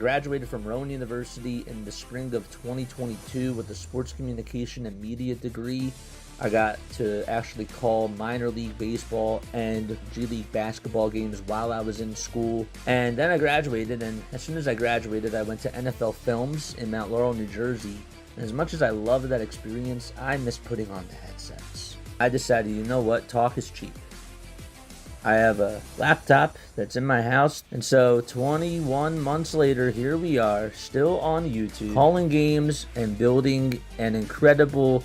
Graduated from Rowan University in the spring of 2022 with a sports communication and media degree. I got to actually call minor league baseball and G League basketball games while I was in school. And then I graduated, and as soon as I graduated, I went to NFL Films in Mount Laurel, New Jersey. And as much as I loved that experience, I missed putting on the headsets. I decided, you know what, talk is cheap. I have a laptop that's in my house, and so 21 months later, here we are, still on YouTube, calling games and building an incredible,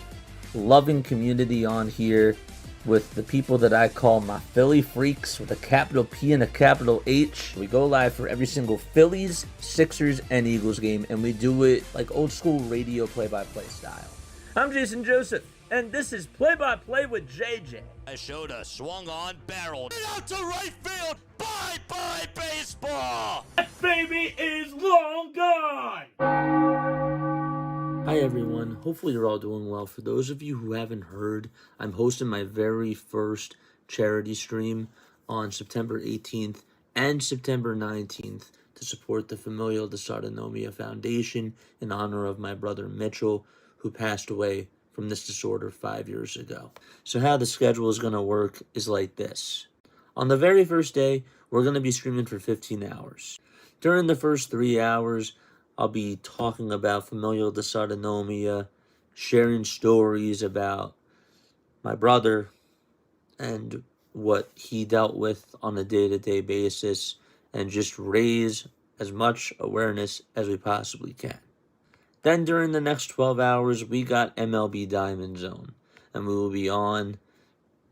loving community on here with the people that I call my Philly freaks with a capital P and a capital H. We go live for every single Phillies, Sixers, and Eagles game, and we do it like old school radio play-by-play style. I'm Jason Joseph, and this is Play-by-Play with JJ. I showed a swung on, barreled it out to right field. Bye-bye baseball. That baby is long gone. Hi everyone, hopefully you're all doing well. For those of you who haven't heard, I'm hosting my very first charity stream on September 18th and September 19th to support the Familial Dysautonomia Foundation in honor of my brother Mitchell, who passed away from this disorder 5 years ago. So how the schedule is going to work is like this. On the very first day, we're going to be streaming for 15 hours. During the first 3 hours, I'll be talking about familial dysautonomia, sharing stories about my brother and what he dealt with on a day-to-day basis, and just raise as much awareness as we possibly can. Then during the next 12 hours, we got MLB Diamond Zone, and we will be on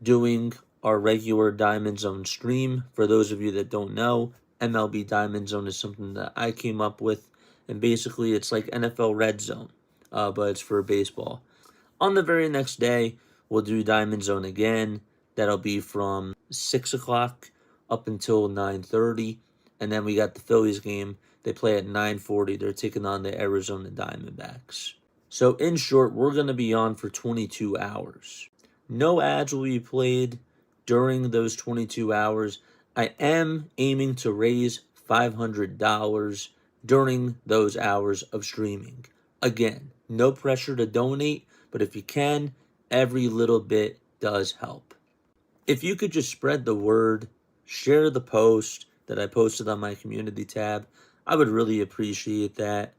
doing our regular Diamond Zone stream. For those of you that don't know, MLB Diamond Zone is something that I came up with, and basically it's like NFL Red Zone, but it's for baseball. On the very next day, we'll do Diamond Zone again. That'll be from 6 o'clock up until 9:30, and then we got the Phillies game. They play at 9:40. They're taking on the Arizona Diamondbacks. So in short, we're going to be on for 22 hours. No ads will be played during those 22 hours. I am aiming to raise $500 during those hours of streaming. Again, no pressure to donate, but if you can, every little bit does help. If you could just spread the word, share the post that I posted on my community tab, I would really appreciate that.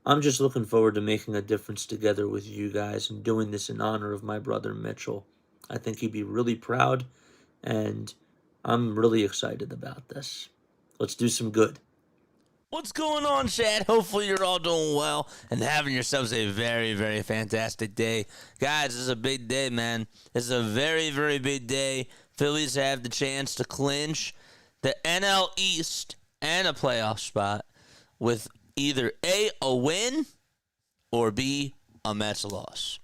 I'm just looking forward to making a difference together with you guys and doing this in honor of my brother Mitchell. I think he'd be really proud, and I'm really excited about this. Let's do some good. What's going on, Chad? Hopefully you're all doing well and having yourselves a very, very fantastic day. Guys, this is a big day, man. This is a very, very big day. Phillies have the chance to clinch the NL East and a playoff spot with either A, win, or B, a Mets loss.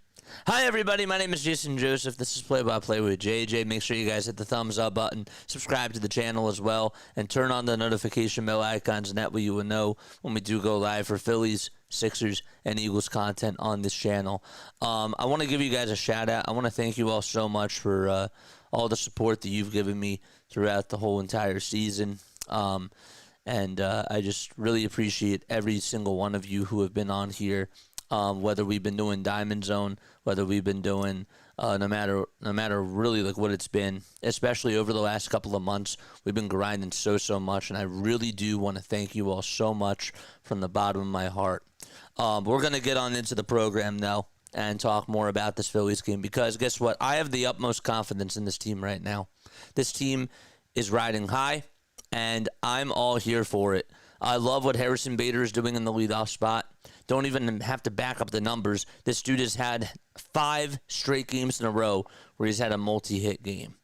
Hi, everybody. My name is Jason Joseph. This is Play-by-Play with JJ. Make sure you guys hit the thumbs up button, subscribe to the channel as well, and turn on the notification bell icons, and that way you will know when we do go live for Phillies, Sixers, and Eagles content on this channel. I want to give you guys a shout-out. I want to thank you all so much for all the support that you've given me throughout the whole entire season. And I just really appreciate every single one of you who have been on here, whether we've been doing Diamond Zone, whether we've been doing no matter really like what it's been, especially over the last couple of months. We've been grinding so much, and I really do want to thank you all so much from the bottom of my heart. We're going to get on into the program now and talk more about this Phillies game, because guess what? I have the utmost confidence in this team right now. This team is riding high, and I'm all here for it. I love what Harrison Bader is doing in the leadoff spot. Don't even have to back up the numbers. This dude has had 5 straight games in a row where he's had a multi-hit game.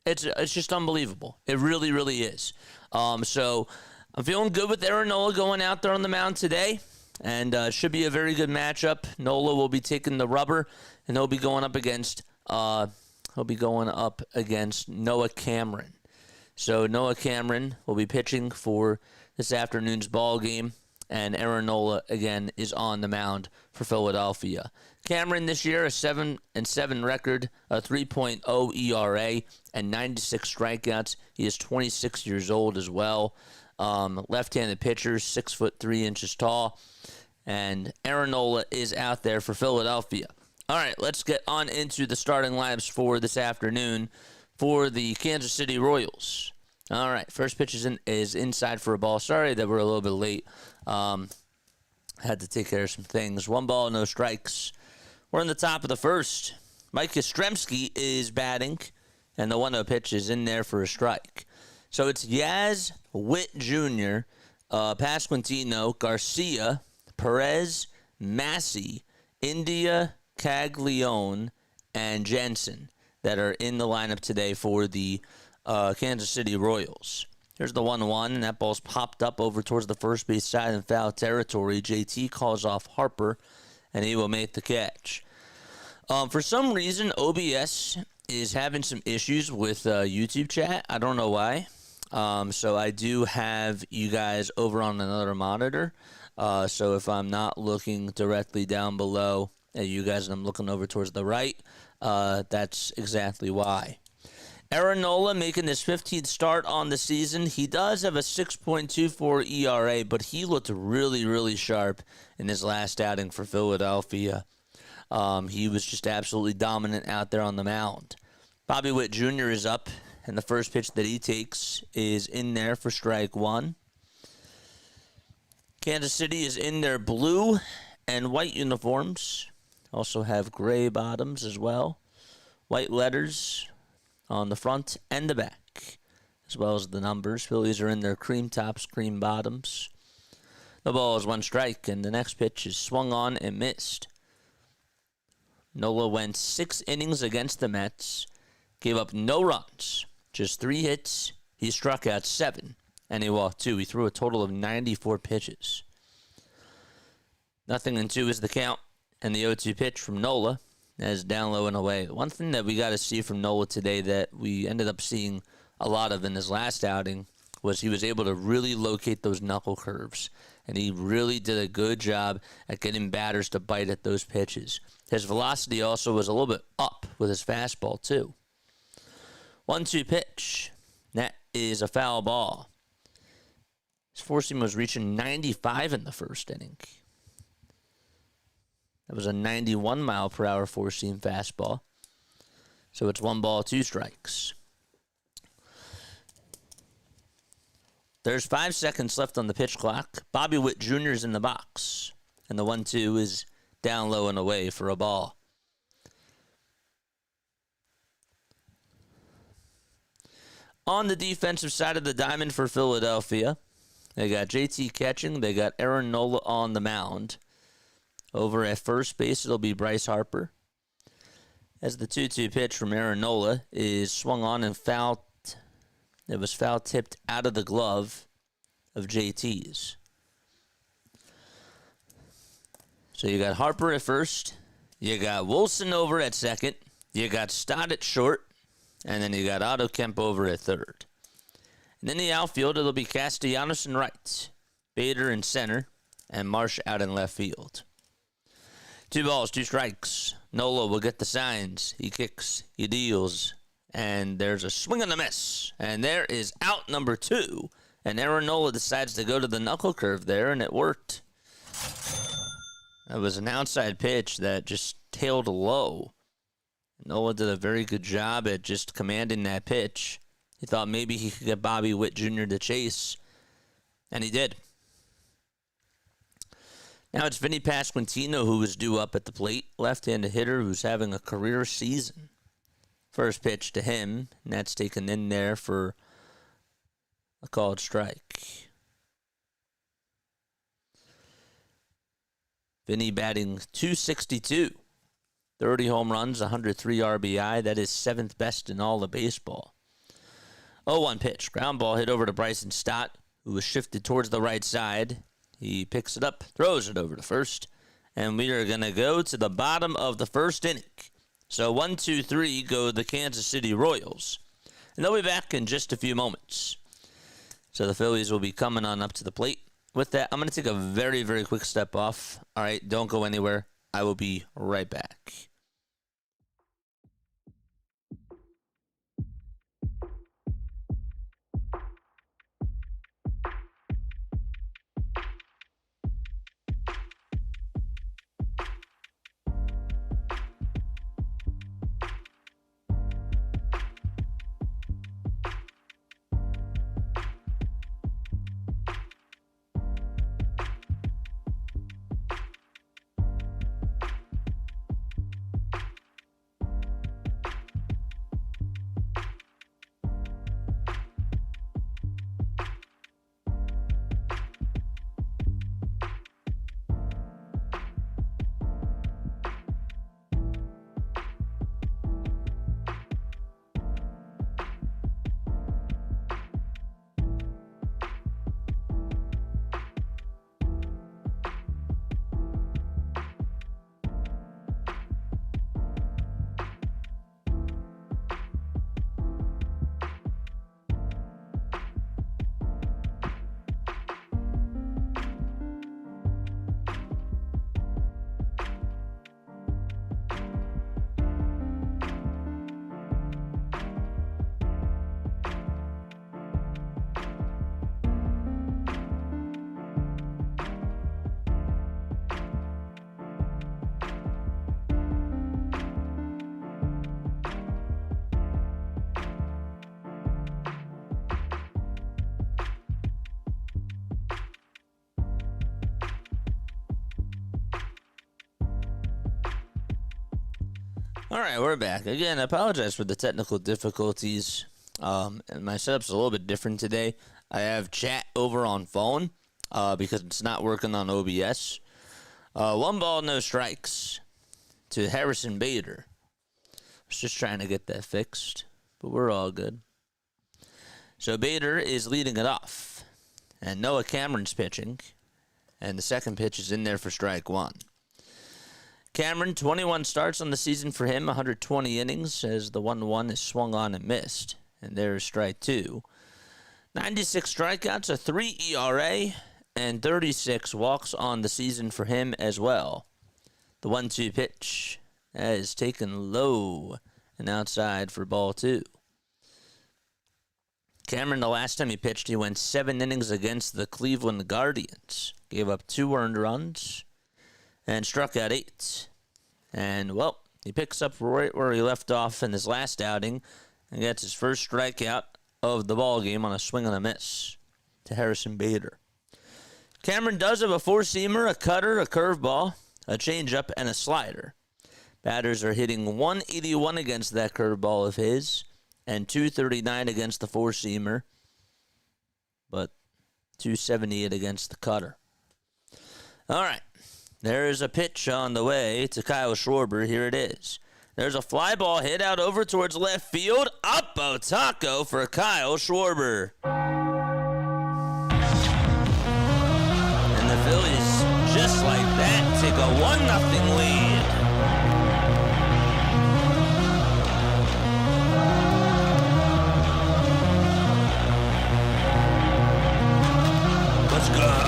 It's just unbelievable. It really, really is. So I'm feeling good with Aaron Nola going out there on the mound today, and should be a very good matchup. Nola will be taking the rubber, and he'll be going up against Noah Cameron. So Noah Cameron will be pitching for this afternoon's ball game, and Aaron Nola again is on the mound for Philadelphia. Cameron this year, a 7-7 record, a 3.0 ERA, and 96 strikeouts. He is 26 years old as well. Left-handed pitcher, 6'3" tall, and Aaron Nola is out there for Philadelphia. All right, let's get on into the starting lineups for this afternoon for the Kansas City Royals. All right, first pitch is inside for a ball. Sorry that we're a little bit late. Had to take care of some things. 1 ball, no strikes. We're in the top of the first. Mike Yastrzemski is batting, and the 1-0 pitch is in there for a strike. So it's Yaz, Witt Jr., Pasquantino, Garcia, Perez, Massey, India, Caglione, and Jensen that are in the lineup today for the Kansas City Royals. Here's the 1-1, and that ball's popped up over towards the first base side in foul territory. JT calls off Harper, and he will make the catch. For some reason, OBS is having some issues with YouTube chat. I don't know why. So I do have you guys over on another monitor. So if I'm not looking directly down below at you guys and I'm looking over towards the right, that's exactly why. Aaron Nola making his 15th start on the season. He does have a 6.24 ERA, but he looked really, really sharp in his last outing for Philadelphia. He was just absolutely dominant out there on the mound. Bobby Witt Jr. is up, and the first pitch that he takes is in there for strike 1. Kansas City is in their blue and white uniforms. Also have gray bottoms as well. White letters on the front and the back, as well as the numbers. Phillies are in their cream tops, cream bottoms. The ball is 1 strike, and the next pitch is swung on and missed. Nola went 6 innings against the Mets, gave up no runs, just 3 hits. He struck out 7, and he walked 2. He threw a total of 94 pitches. 0-2 is the count, and the 0-2 pitch from Nola as down low and away. One thing that we got to see from Nola today that we ended up seeing a lot of in his last outing was he was able to really locate those knuckle curves, and he really did a good job at getting batters to bite at those pitches. His velocity also was a little bit up with his fastball too. 1-2 pitch. That is a foul ball. His four-seam was reaching 95 in the first inning. That was a 91-mile-per-hour four-seam fastball. So it's 1 ball, 2 strikes. There's 5 seconds left on the pitch clock. Bobby Witt Jr. is in the box. And the 1-2 is down low and away for a ball. On the defensive side of the diamond for Philadelphia, they got JT catching. They got Aaron Nola on the mound. Over at first base, it'll be Bryce Harper. As the 2-2 pitch from Aaron Nola is swung on and foul. It was foul tipped out of the glove of JT's. So you got Harper at first. You got Wilson over at second. You got Stott at short. And then you got Otto Kemp over at third. And in the outfield, it'll be Castellanos in right, Bader in center, and Marsh out in left field. 2 balls, 2 strikes. Nola will get the signs. He kicks, he deals, and there's a swing and a miss. And there is out number 2. And Aaron Nola decides to go to the knuckle curve there, and it worked. That was an outside pitch that just tailed low. Nola did a very good job at just commanding that pitch. He thought maybe he could get Bobby Witt Jr. to chase, and he did. Now it's Vinny Pasquantino who is due up at the plate, left-handed hitter who's having a career season. First pitch to him, and that's taken in there for a called strike. Vinny batting .262. 30 home runs, 103 RBI. That is 7th best in all of baseball. 0-1 pitch. Ground ball hit over to Bryson Stott, who was shifted towards the right side. He picks it up, throws it over to first, and we are going to go to the bottom of the first inning. So 1, 2, 3 go the Kansas City Royals. And they'll be back in just a few moments. So the Phillies will be coming on up to the plate. with that, I'm going to take a very, very quick step off. All right, don't go anywhere. I will be right back. All right, we're back. Again, I apologize for the technical difficulties. And my setup's a little bit different today. I have chat over on phone because it's not working on OBS. 1 ball, no strikes to Harrison Bader. I was just trying to get that fixed, but we're all good. So Bader is leading it off, and Noah Cameron's pitching, and the second pitch is in there for strike 1. Cameron, 21 starts on the season for him, 120 innings, as the 1-1 is swung on and missed. And there's strike 2. 96 strikeouts, a 3 ERA, and 36 walks on the season for him as well. The 1-2 pitch is taken low and outside for ball 2. Cameron, the last time he pitched, he went 7 innings against the Cleveland Guardians. Gave up 2 earned runs and struck out 8. And, well, he picks up right where he left off in his last outing and gets his first strikeout of the ball game on a swing and a miss to Harrison Bader. Cameron does have a 4-seamer, a cutter, a curveball, a changeup, and a slider. Batters are hitting 181 against that curveball of his and 239 against the 4-seamer, but 278 against the cutter. All right. There's a pitch on the way to Kyle Schwarber. Here it is. There's a fly ball hit out over towards left field. Up Otako for Kyle Schwarber. And the Phillies, just like that, take a 1-0 lead. Let's go.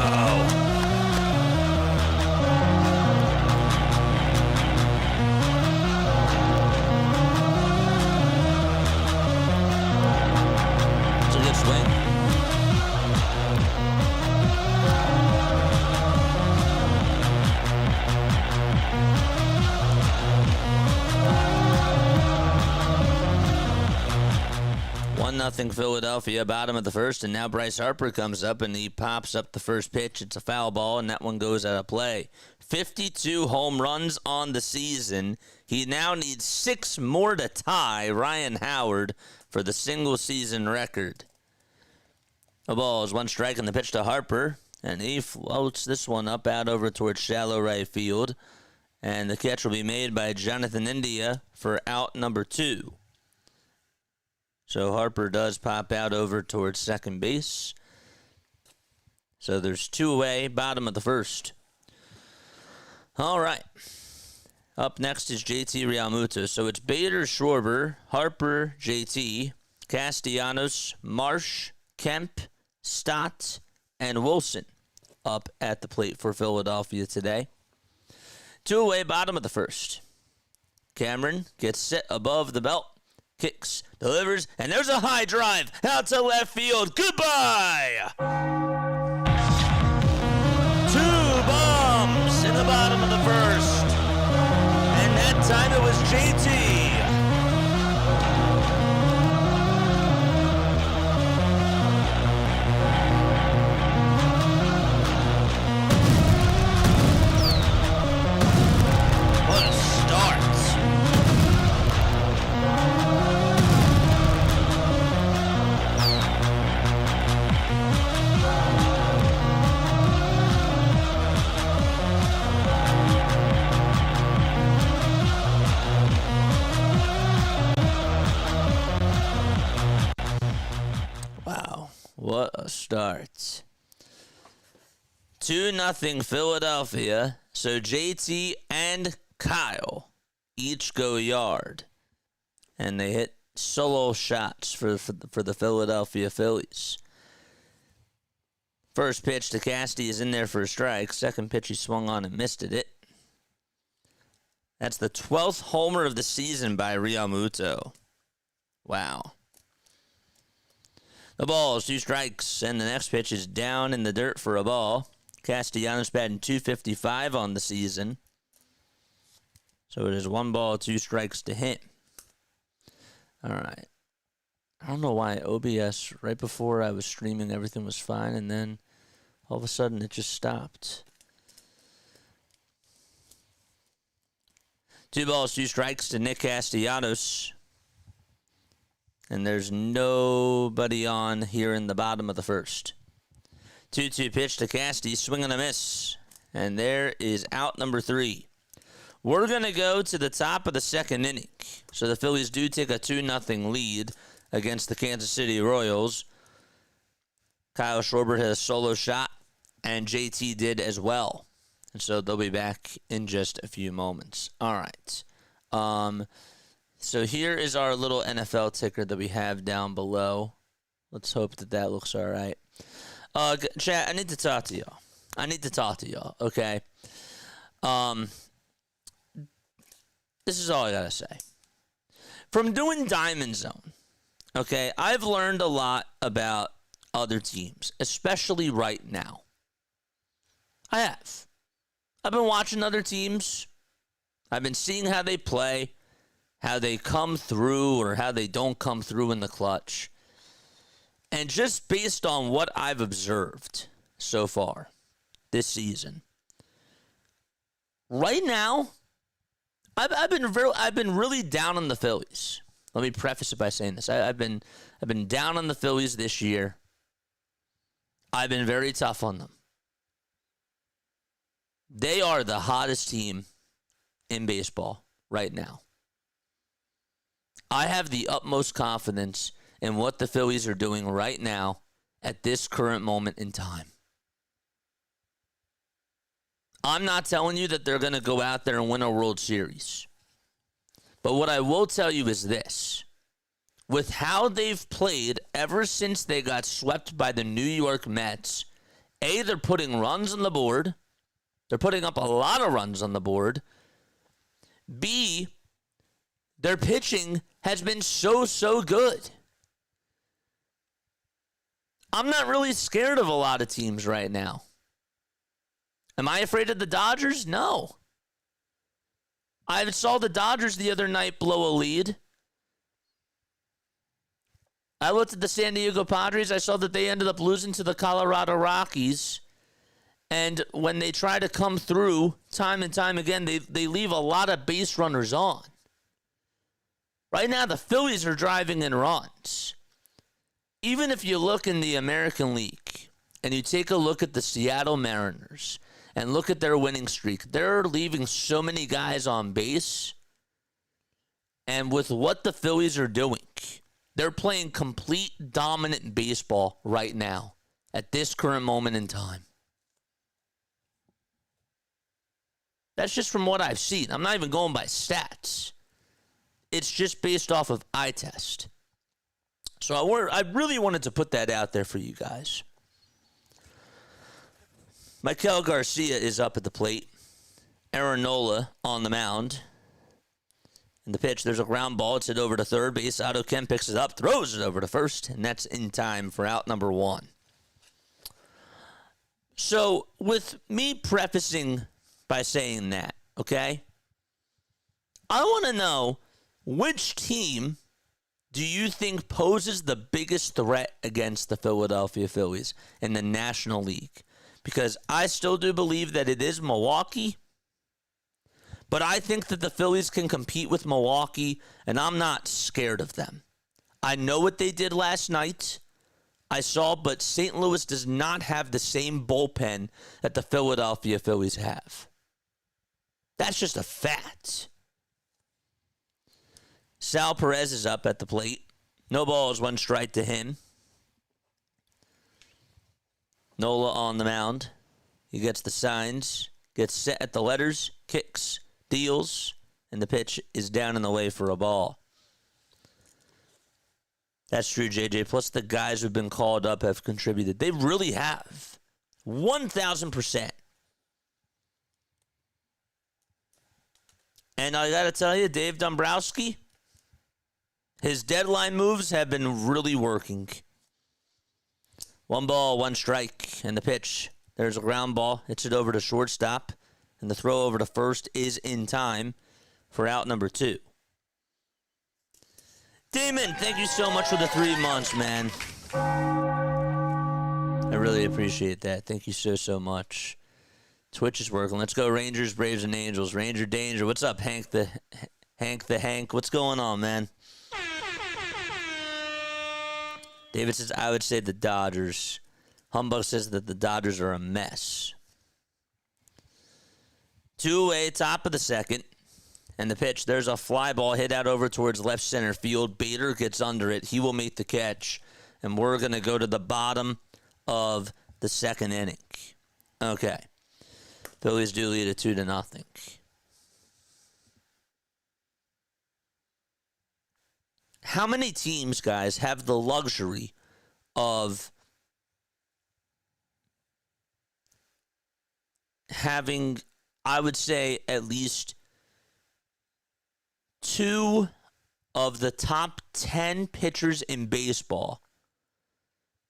Nothing Philadelphia, bottom of the first, and now Bryce Harper comes up and he pops up the first pitch. It's a foul ball, and that one goes out of play. 52 home runs on the season. He now needs 6 more to tie Ryan Howard for the single-season record. The ball is 1 strike on the pitch to Harper, and he floats this one up out over towards shallow right field, and the catch will be made by Jonathan India for out number 2. So Harper does pop out over towards second base. So there's 2 away, bottom of the first. All right. Up next is JT Realmuto. So it's Bader, Schwarber, Harper, JT, Castellanos, Marsh, Kemp, Stott, and Wilson up at the plate for Philadelphia today. 2 away, bottom of the first. Cameron gets set above the belt, kicks, delivers, and there's a high drive out to left field. Goodbye! 2 bombs in the bottom of the first. And that time it was JT. What a start. Wow, what a start. 2-0 Philadelphia. So JT and Kyle each go yard. And they hit solo shots for the Philadelphia Phillies. First pitch to Casty is in there for a strike. Second pitch he swung on and missed it. That's the 12th homer of the season by Realmuto. Wow. The ball is 2 strikes, and the next pitch is down in the dirt for a ball. Castellanos batting .255 on the season. So it is 1 ball, 2 strikes to him. All right. I don't know why OBS, right before I was streaming, everything was fine, and then all of a sudden it just stopped. 2 balls, 2 strikes to Nick Castellanos. And there's nobody on here in the bottom of the first. 2-2 pitch to Casty, swing and a miss. And there is out number 3. We're going to go to the top of the second inning. So the Phillies do take a 2-0 lead against the Kansas City Royals. Kyle Schwarber hit a solo shot, and JT did as well. And so they'll be back in just a few moments. All right. So here is our little NFL ticker that we have down below. Let's hope that looks all right. Chat, I need to talk to y'all. Okay? This is all I gotta say. From doing Diamond Zone, okay, I've learned a lot about other teams, especially right now. I have. I've been watching other teams. I've been seeing how they play, how they come through or how they don't come through in the clutch. And just based on what I've observed so far this season, right now, I've been really down on the Phillies. Let me preface it by saying this. I've been down on the Phillies this year. I've been very tough on them. They are the hottest team in baseball right now. I have the utmost confidence in what the Phillies are doing right now at this current moment in time. I'm not telling you that they're going to go out there and win a World Series. But what I will tell you is this. With how they've played ever since they got swept by the New York Mets, A, they're putting runs on the board. They're putting up a lot of runs on the board. B, their pitching has been so good. I'm not really scared of a lot of teams right now. Am I afraid of the Dodgers? No. I saw the Dodgers the other night blow a lead. I looked at the San Diego Padres. I saw that they ended up losing to the Colorado Rockies. And when they try to come through time and time again, they leave a lot of base runners on. Right now, the Phillies are driving in runs. Even if you look in the American League and you take a look at the Seattle Mariners and look at their winning streak, they're leaving so many guys on base. And with what the Phillies are doing, they're playing complete dominant baseball right now at this current moment in time. That's just from what I've seen. I'm not even going by stats. It's just based off of eye test. So I really wanted to put that out there for you guys. Michael Garcia is up at the plate. Aaron Nola on the mound. In the pitch, there's a ground ball. It's hit over to third base. Otto Kemp picks it up, throws it over to first, and that's in time for out number 1. So, with me prefacing by saying that, okay, I want to know, which team do you think poses the biggest threat against the Philadelphia Phillies in the National League? Because I still do believe that it is Milwaukee, but I think that the Phillies can compete with Milwaukee, and I'm not scared of them. I know what they did last night. I saw, but St. Louis does not have the same bullpen that the Philadelphia Phillies have. That's just a fact. Sal Perez is up at the plate. No balls, 1 strike to him. Nola on the mound. He gets the signs, gets set at the letters, kicks, deals, and the pitch is down and away for a ball. That's true, JJ. Plus, the guys who've been called up have contributed. They really have. 1,000%. And I got to tell you, Dave Dombrowski, his deadline moves have been really working. 1 ball, 1 strike, and the pitch. There's a ground ball. Hits it over to shortstop, and the throw over to first is in time for out number 2. Damon, thank you so much for the 3 months, man. I really appreciate that. Thank you so much. Twitch is working. Let's go Rangers, Braves, and Angels. Ranger Danger. What's up, Hank the Hank? What's going on, man? David says, I would say the Dodgers. Humbug says that the Dodgers are a mess. 2 away, top of the second. And the pitch, there's a fly ball hit out over towards left center field. Bader gets under it. He will make the catch. And we're going to go to the bottom of the second inning. Okay. Phillies do lead it 2-0. How many teams, guys, have the luxury of having, I would say, at least 2 of the top 10 pitchers in baseball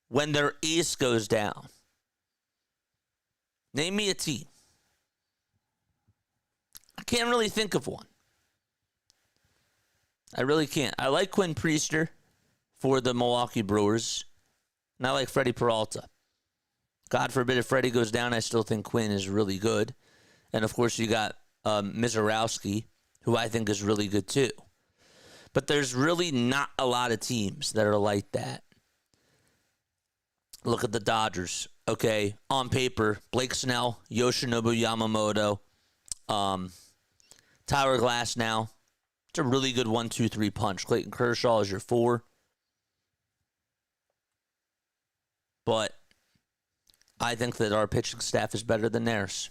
when their ace goes down? Name me a team. I can't really think of one. I really can't. I like Quinn Priester for the Milwaukee Brewers, and I like Freddie Peralta. God forbid if Freddie goes down, I still think Quinn is really good. And, of course, you got Mizorowski, who I think is really good too. But there's really not a lot of teams that are like that. Look at the Dodgers. Okay, on paper, Blake Snell, Yoshinobu Yamamoto, Tyler Glasnow. It's a really good 1-2-3 punch. Clayton Kershaw is your 4. But I think that our pitching staff is better than theirs.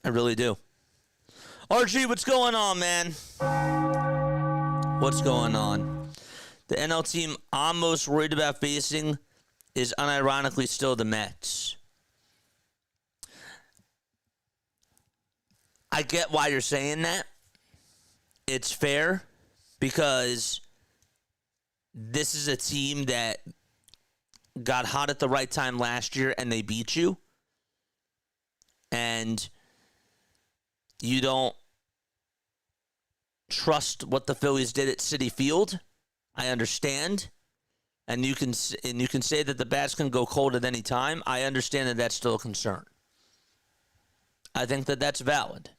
I really do. RG, what's going on, man? What's going on? The NL team I'm most worried about facing is unironically still the Mets. I get why you're saying that. It's fair because this is a team that got hot at the right time last year and they beat you. And you don't trust what the Phillies did at Citi Field. I understand. And you can say that the bats can go cold at any time. I understand that that's still a concern. I think that that's valid.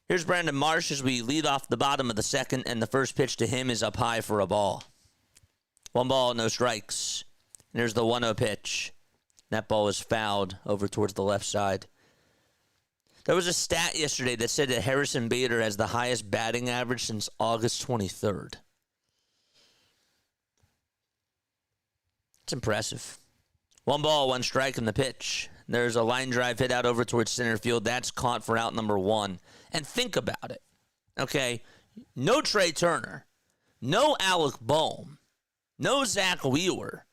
Here's Brandon Marsh as we lead off the bottom of the second, and the first pitch to him is up high for a ball. 1 ball, no strikes. And there's the 1-0 pitch. That ball is fouled over towards the left side. There was a stat yesterday that said that Harrison Bader has the highest batting average since August 23rd. It's impressive. 1 ball, 1 strike in the pitch. There's a line drive hit out over towards center field. That's caught for out number 1. And think about it. Okay, no Trey Turner, no Alec Bohm, no Zach Wheeler.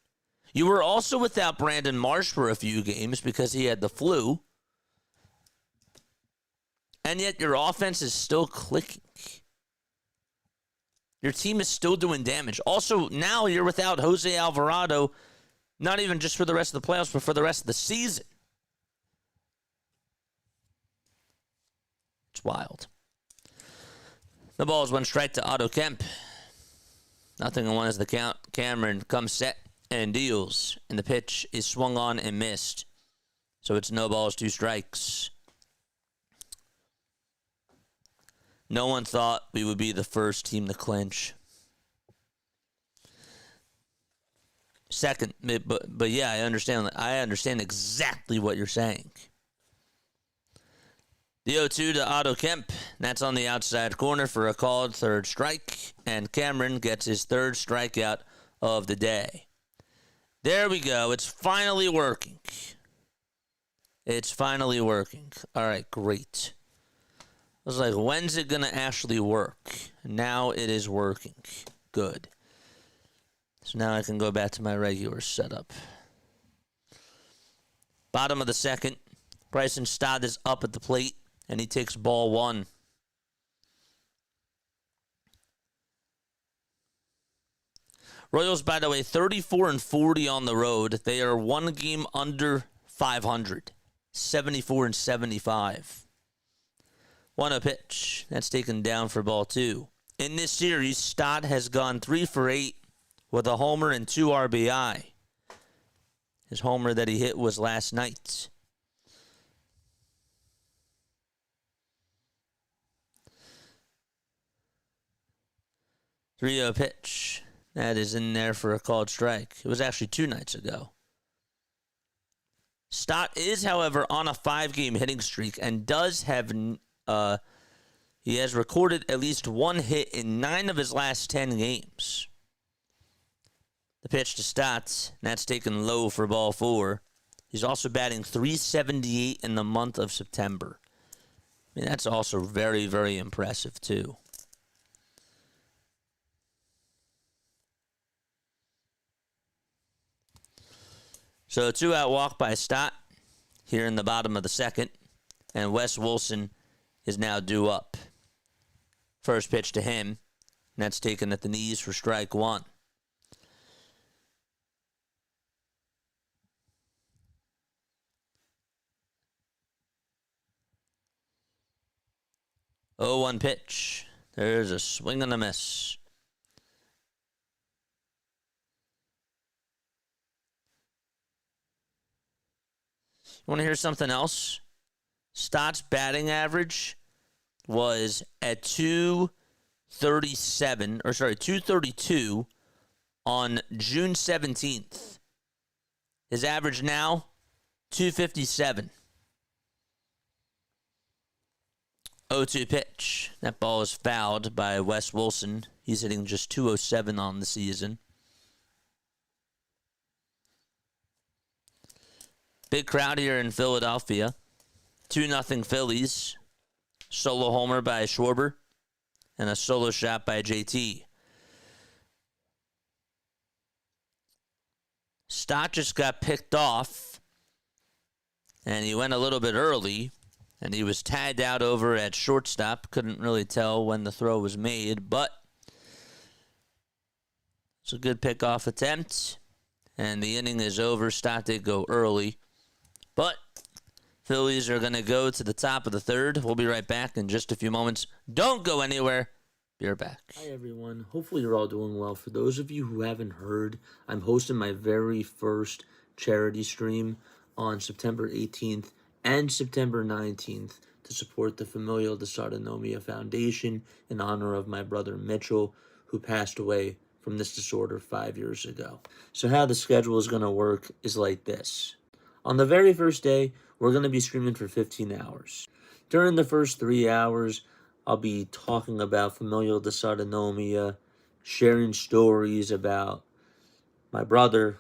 You were also without Brandon Marsh for a few games because he had the flu. And yet your offense is still clicking. Your team is still doing damage. Also, now you're without Jose Alvarado, not even just for the rest of the playoffs, but for the rest of the season. It's wild. The ball is one strike to Otto Kemp. 0-1 as the count. Cameron comes set and deals. And the pitch is swung on and missed. So it's no balls, 2 strikes. No one thought we would be the first team to clinch. Second, but yeah, I understand. I understand exactly what you're saying. The 0-2 to Otto Kemp. That's on the outside corner for a called third strike. And Cameron gets his 3rd strikeout of the day. There we go. It's finally working. It's finally working. All right, great. I was like, when's it going to actually work? Now it is working. Good. So now I can go back to my regular setup. Bottom of the second. Bryson Stott is up at the plate, and he takes ball 1. Royals, by the way, 34-40 on the road. They are 1 game under 500. 74-75. 1-0 pitch. That's taken down for ball 2. In this series, Stott has gone 3 for 8 with a homer and 2 RBI. His homer that he hit was last night. Three-0 pitch. That is in there for a called strike. It was actually 2 nights ago. Stott is, however, on a 5-game hitting streak and does have... he has recorded at least 1 hit in 9 of his last 10 games. The pitch to Stott, and that's taken low for ball 4. He's also batting .378 in the month of September. I mean, that's also very, very impressive, too. So a 2-out walk by Stott here in the bottom of the second, and Wes Wilson is now due up. First pitch to him, and that's taken at the knees for strike 1. Oh, 1 pitch. There's a swing and a miss. You want to hear something else? Stott's batting average was at 232 on June 17th. His average now, 257. 0-2 pitch. That ball is fouled by Wes Wilson. He's hitting just 207 on the season. Big crowd here in Philadelphia. 2-0 Phillies. Solo homer by Schwarber. And a solo shot by JT. Stott just got picked off. And he went a little bit early. And he was tagged out over at shortstop. Couldn't really tell when the throw was made. But it's a good pickoff attempt. And the inning is over. Stott did go early. But Phillies are going to go to the top of the third. We'll be right back in just a few moments. Don't go anywhere. Be right back. Hi, everyone. Hopefully you're all doing well. For those of you who haven't heard, I'm hosting my very first charity stream on September 18th and September 19th to support the Familial Dysautonomia Foundation in honor of my brother Mitchell, who passed away from this disorder 5 years ago. So how the schedule is going to work is like this. On the very first day, we're going to be streaming for 15 hours. During the first 3 hours, I'll be talking about familial dysautonomia, sharing stories about my brother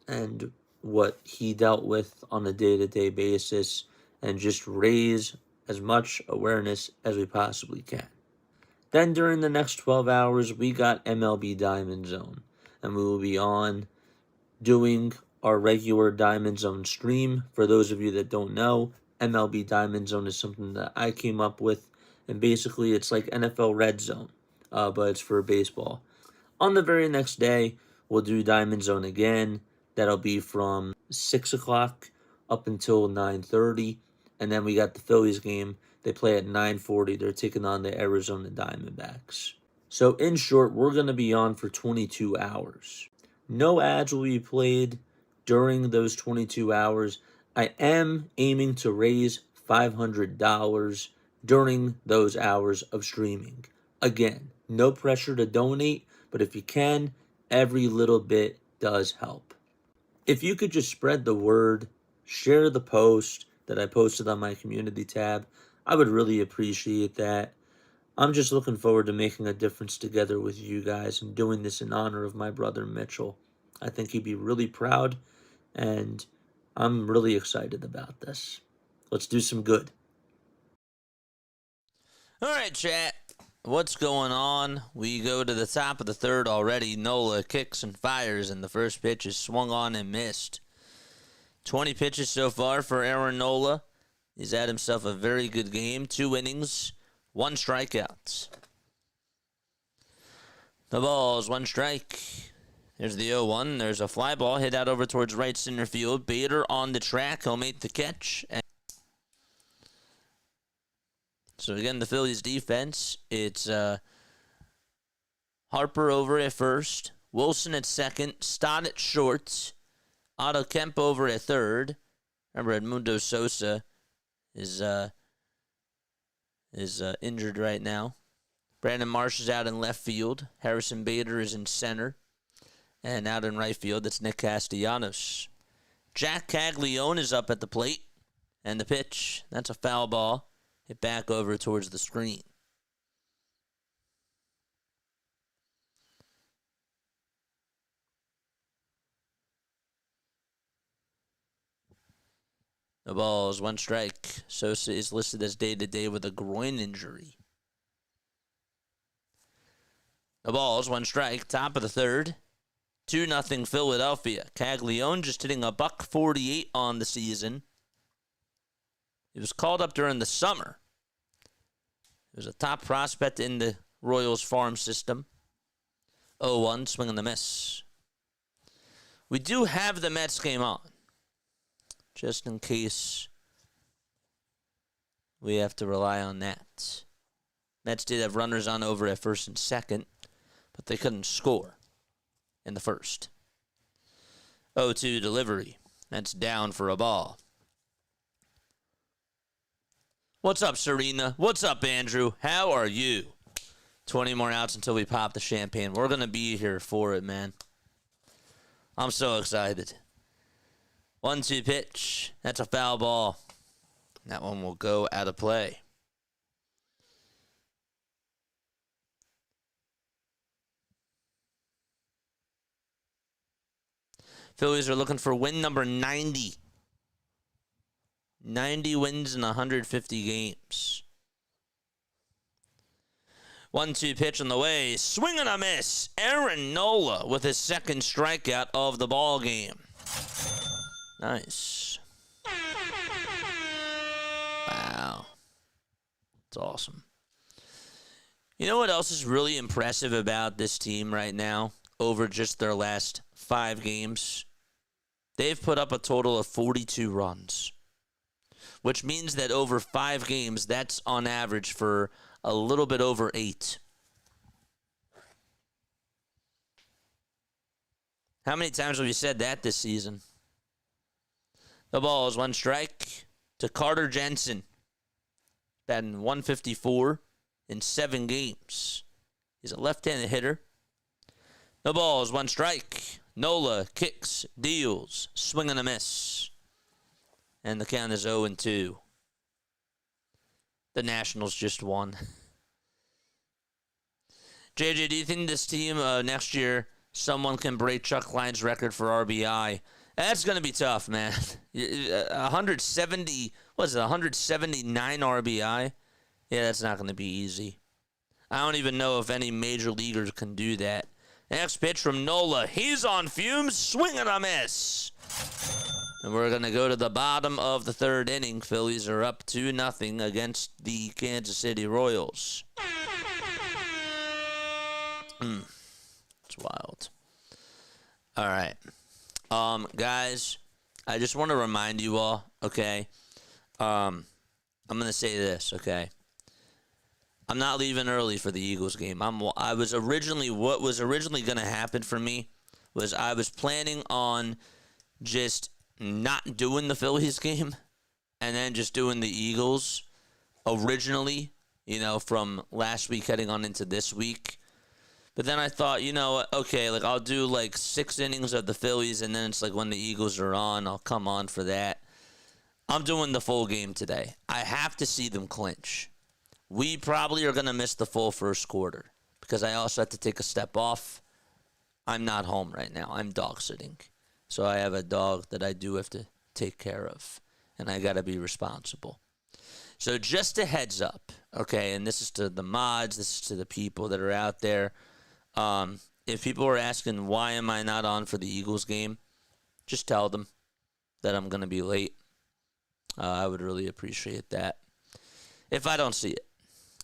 and what he dealt with on a day-to-day basis, and just raise as much awareness as we possibly can. Then during the next 12 hours, we got MLB Diamond Zone, and we will be on doing our regular Diamond Zone stream. For those of you that don't know, MLB Diamond Zone is something that I came up with, and basically it's like NFL Red Zone, but it's for baseball. On the very next day, we'll do Diamond Zone again. That'll be from 6 o'clock up until 9:30, and then we got the Phillies game. They play at 9:40. They're taking on the Arizona Diamondbacks. So in short, we're going to be on for 22 hours. No ads will be played during those 22 hours. I am aiming to raise $500 during those hours of streaming. Again, no pressure to donate, but if you can, every little bit does help. If you could just spread the word, share the post that I posted on my community tab, I would really appreciate that. I'm just looking forward to making a difference together with you guys and doing this in honor of my brother Mitchell. I think he'd be really proud, and I'm really excited about this. Let's do some good. All right, chat. What's going on? We go to the top of the third already. Nola kicks and fires, and the first pitch is swung on and missed. 20 pitches so far for Aaron Nola. He's had himself a very good game. 2 innings, 1 strikeout. The ball's 1 strike. There's the 0-1. There's a fly ball hit out over towards right center field. Bader on the track. He'll make the catch. So again, the Phillies defense, it's Harper over at first, Wilson at second, Stott at short, Otto Kemp over at third. Remember, Edmundo Sosa is injured right now. Brandon Marsh is out in left field. Harrison Bader is in center. And out in right field, it's Nick Castellanos. Jack Caglione is up at the plate. And the pitch, that's a foul ball. Hit back over towards the screen. The ball is 1 strike. Sosa is listed as day-to-day with a groin injury. The ball is 1 strike. Top of the third. 2-0 Philadelphia. Caglione just hitting a $148 on the season. He was called up during the summer. He was a top prospect in the Royals farm system. 0-1, swing and the miss. We do have the Mets game on, just in case we have to rely on that. Mets did have runners on over at first and second, but they couldn't score in the first. 0-2 delivery. That's down for a ball. What's up, Serena? What's up, Andrew? How are you? 20 more outs until we pop the champagne. We're going to be here for it, man. I'm so excited. 1-2 pitch. That's a foul ball. That one will go out of play. Phillies are looking for win number 90. 90 wins in 150 games. 1-2 pitch on the way. Swing and a miss. Aaron Nola with his second strikeout of the ball game. Nice. Wow. That's awesome. You know what else is really impressive about this team right now over just their last 5 games? They've put up a total of 42 runs, which means that over 5 games, that's on average for a little bit over 8. How many times have you said that this season? The ball is 1 strike to Carter Jensen. Batting 154 in 7 games. He's a left-handed hitter. The ball is 1 strike. Nola kicks, deals, swing and a miss. And the count is 0-2. The Nationals just won. JJ, do you think this team next year, someone can break Chuck Line's record for RBI? That's going to be tough, man. 170, what is it, 179 RBI? Yeah, that's not going to be easy. I don't even know if any major leaguers can do that. Next pitch from Nola. He's on fumes. Swing and a miss. And we're going to go to the bottom of the third inning. Phillies are up 2-0 against the Kansas City Royals. It's wild. All right. Guys, I just want to remind you all, okay? I'm going to say this, okay? I'm not leaving early for the Eagles game. What was originally going to happen for me was I was planning on just not doing the Phillies game and then just doing the Eagles originally, from last week heading on into this week. But then I thought, okay, I'll do 6 innings of the Phillies, and then it's when the Eagles are on, I'll come on for that. I'm doing the full game today. I have to see them clinch. We probably are going to miss the full first quarter because I also have to take a step off. I'm not home right now. I'm dog sitting. So I have a dog that I do have to take care of, and I got to be responsible. So just a heads up, okay, and this is to the mods, this is to the people that are out there. If people are asking why am I not on for the Eagles game, just tell them that I'm going to be late. I would really appreciate that. If I don't see it,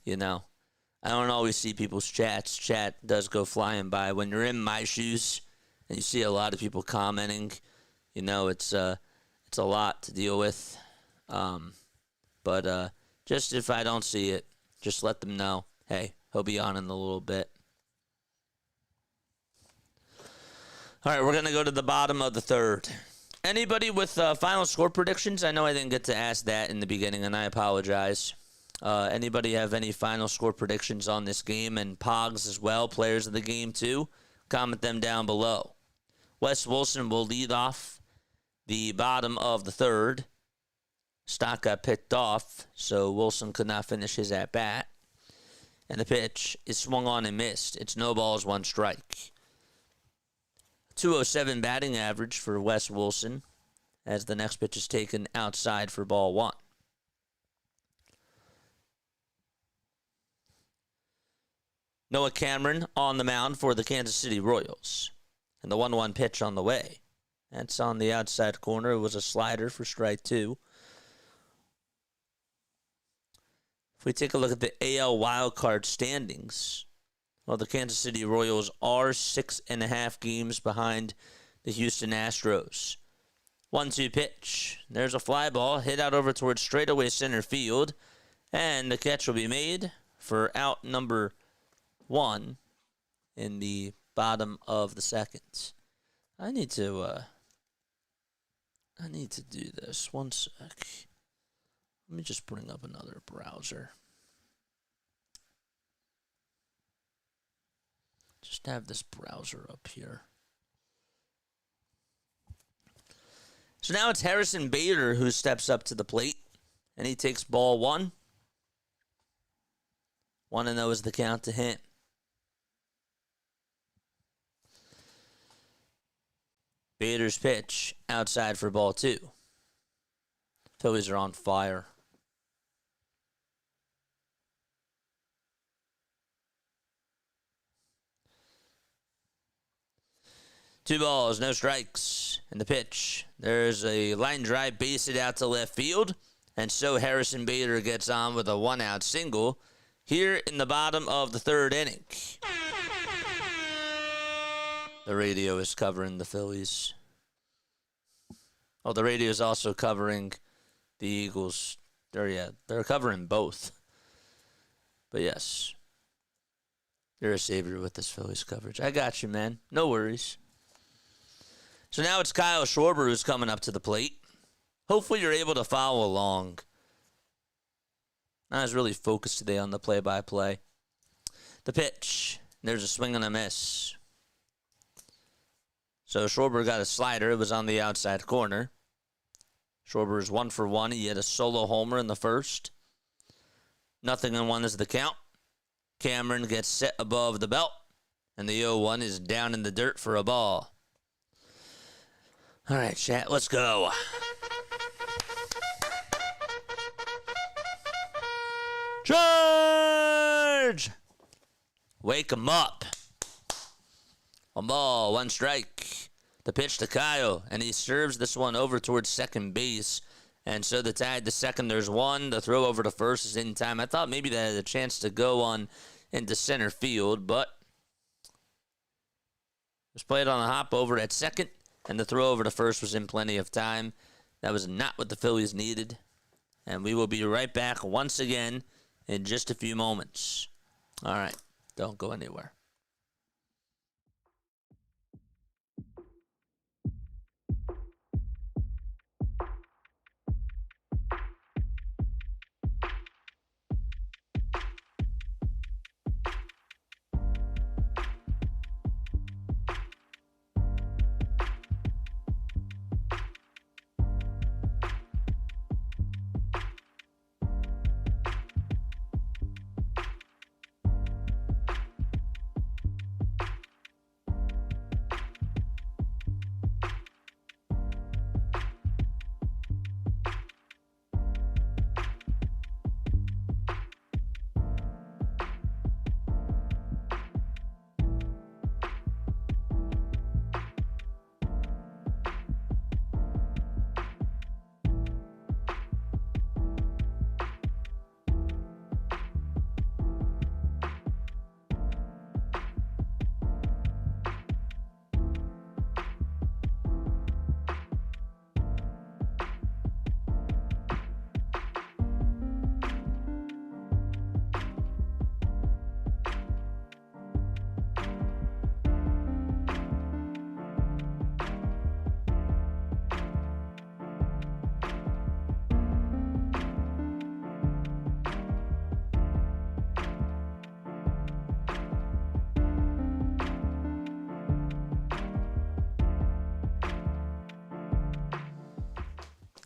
I don't always see people's chats. Chat does go flying by. When you're in my shoes and you see a lot of people commenting, it's a lot to deal with. But just if I don't see it, just let them know, hey, he'll be on in a little bit. All right, we're going to go to the bottom of the third. Anybody with final score predictions? I know I didn't get to ask that in the beginning, and I apologize. Anybody have any final score predictions on this game? And Pogs as well, players of the game too? Comment them down below. Wes Wilson will lead off the bottom of the third. Stock got picked off, so Wilson could not finish his at-bat. And the pitch is swung on and missed. It's no balls, 1 strike. 207 batting average for Wes Wilson as the next pitch is taken outside for ball 1. Noah Cameron on the mound for the Kansas City Royals. And the 1-1 pitch on the way. That's on the outside corner. It was a slider for strike 2. If we take a look at the AL wildcard standings, well, the Kansas City Royals are 6.5 games behind the Houston Astros. 1-2 pitch. There's a fly ball hit out over towards straightaway center field. And the catch will be made for out number 1 in the bottom of the second. I need to do this. 1 sec. Let me just bring up another browser. Just have this browser up here. So now it's Harrison Bader who steps up to the plate, and he takes ball 1. 1-0 is the count to him. Bader's pitch outside for ball 2. Phillies are on fire. Two balls, no strikes. And the pitch. There's a line drive, base it out to left field. And so Harrison Bader gets on with a 1-out single here in the bottom of the third inning. The radio is covering the Phillies. Oh, the radio is also covering the Eagles. They're covering both. But yes, you're a savior with this Phillies coverage. I got you, man. No worries. So now it's Kyle Schwarber who's coming up to the plate. Hopefully you're able to follow along. I was really focused today on the play-by-play. The pitch. There's a swing and a miss. So Schwarber got a slider. It was on the outside corner. Schwarber is 1 for 1. He had a solo homer in the first. 0-1 is the count. Cameron gets set above the belt. And the 0-1 is down in the dirt for a ball. All right, chat, let's go. Charge! Wake him up. 1 ball, 1 strike. The pitch to Kyle, and he serves this one over towards second base. And so the tag to second, there's 1. The throw over to first is in time. I thought maybe that had a chance to go on into center field, but it was played on a hop over at second, and the throw over to first was in plenty of time. That was not what the Phillies needed. And we will be right back once again in just a few moments. All right, don't go anywhere.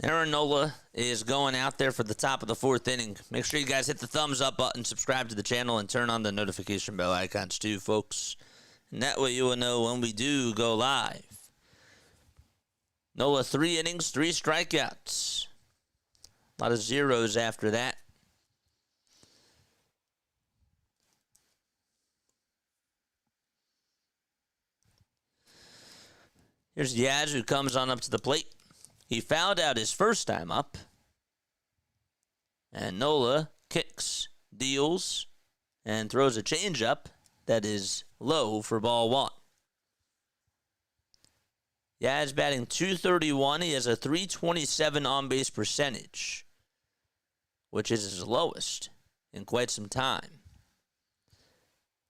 Aaron Nola is going out there for the top of the 4th inning. Make sure you guys hit the thumbs up button, subscribe to the channel, and turn on the notification bell icons too, folks. And that way you will know when we do go live. Nola, 3 innings, 3 strikeouts. A lot of zeros after that. Here's Yaz, who comes on up to the plate. He fouled out his first time up. And Nola kicks, deals, and throws a changeup that is low for ball 1. Yaz batting .231. He has a .327 on-base percentage, which is his lowest in quite some time.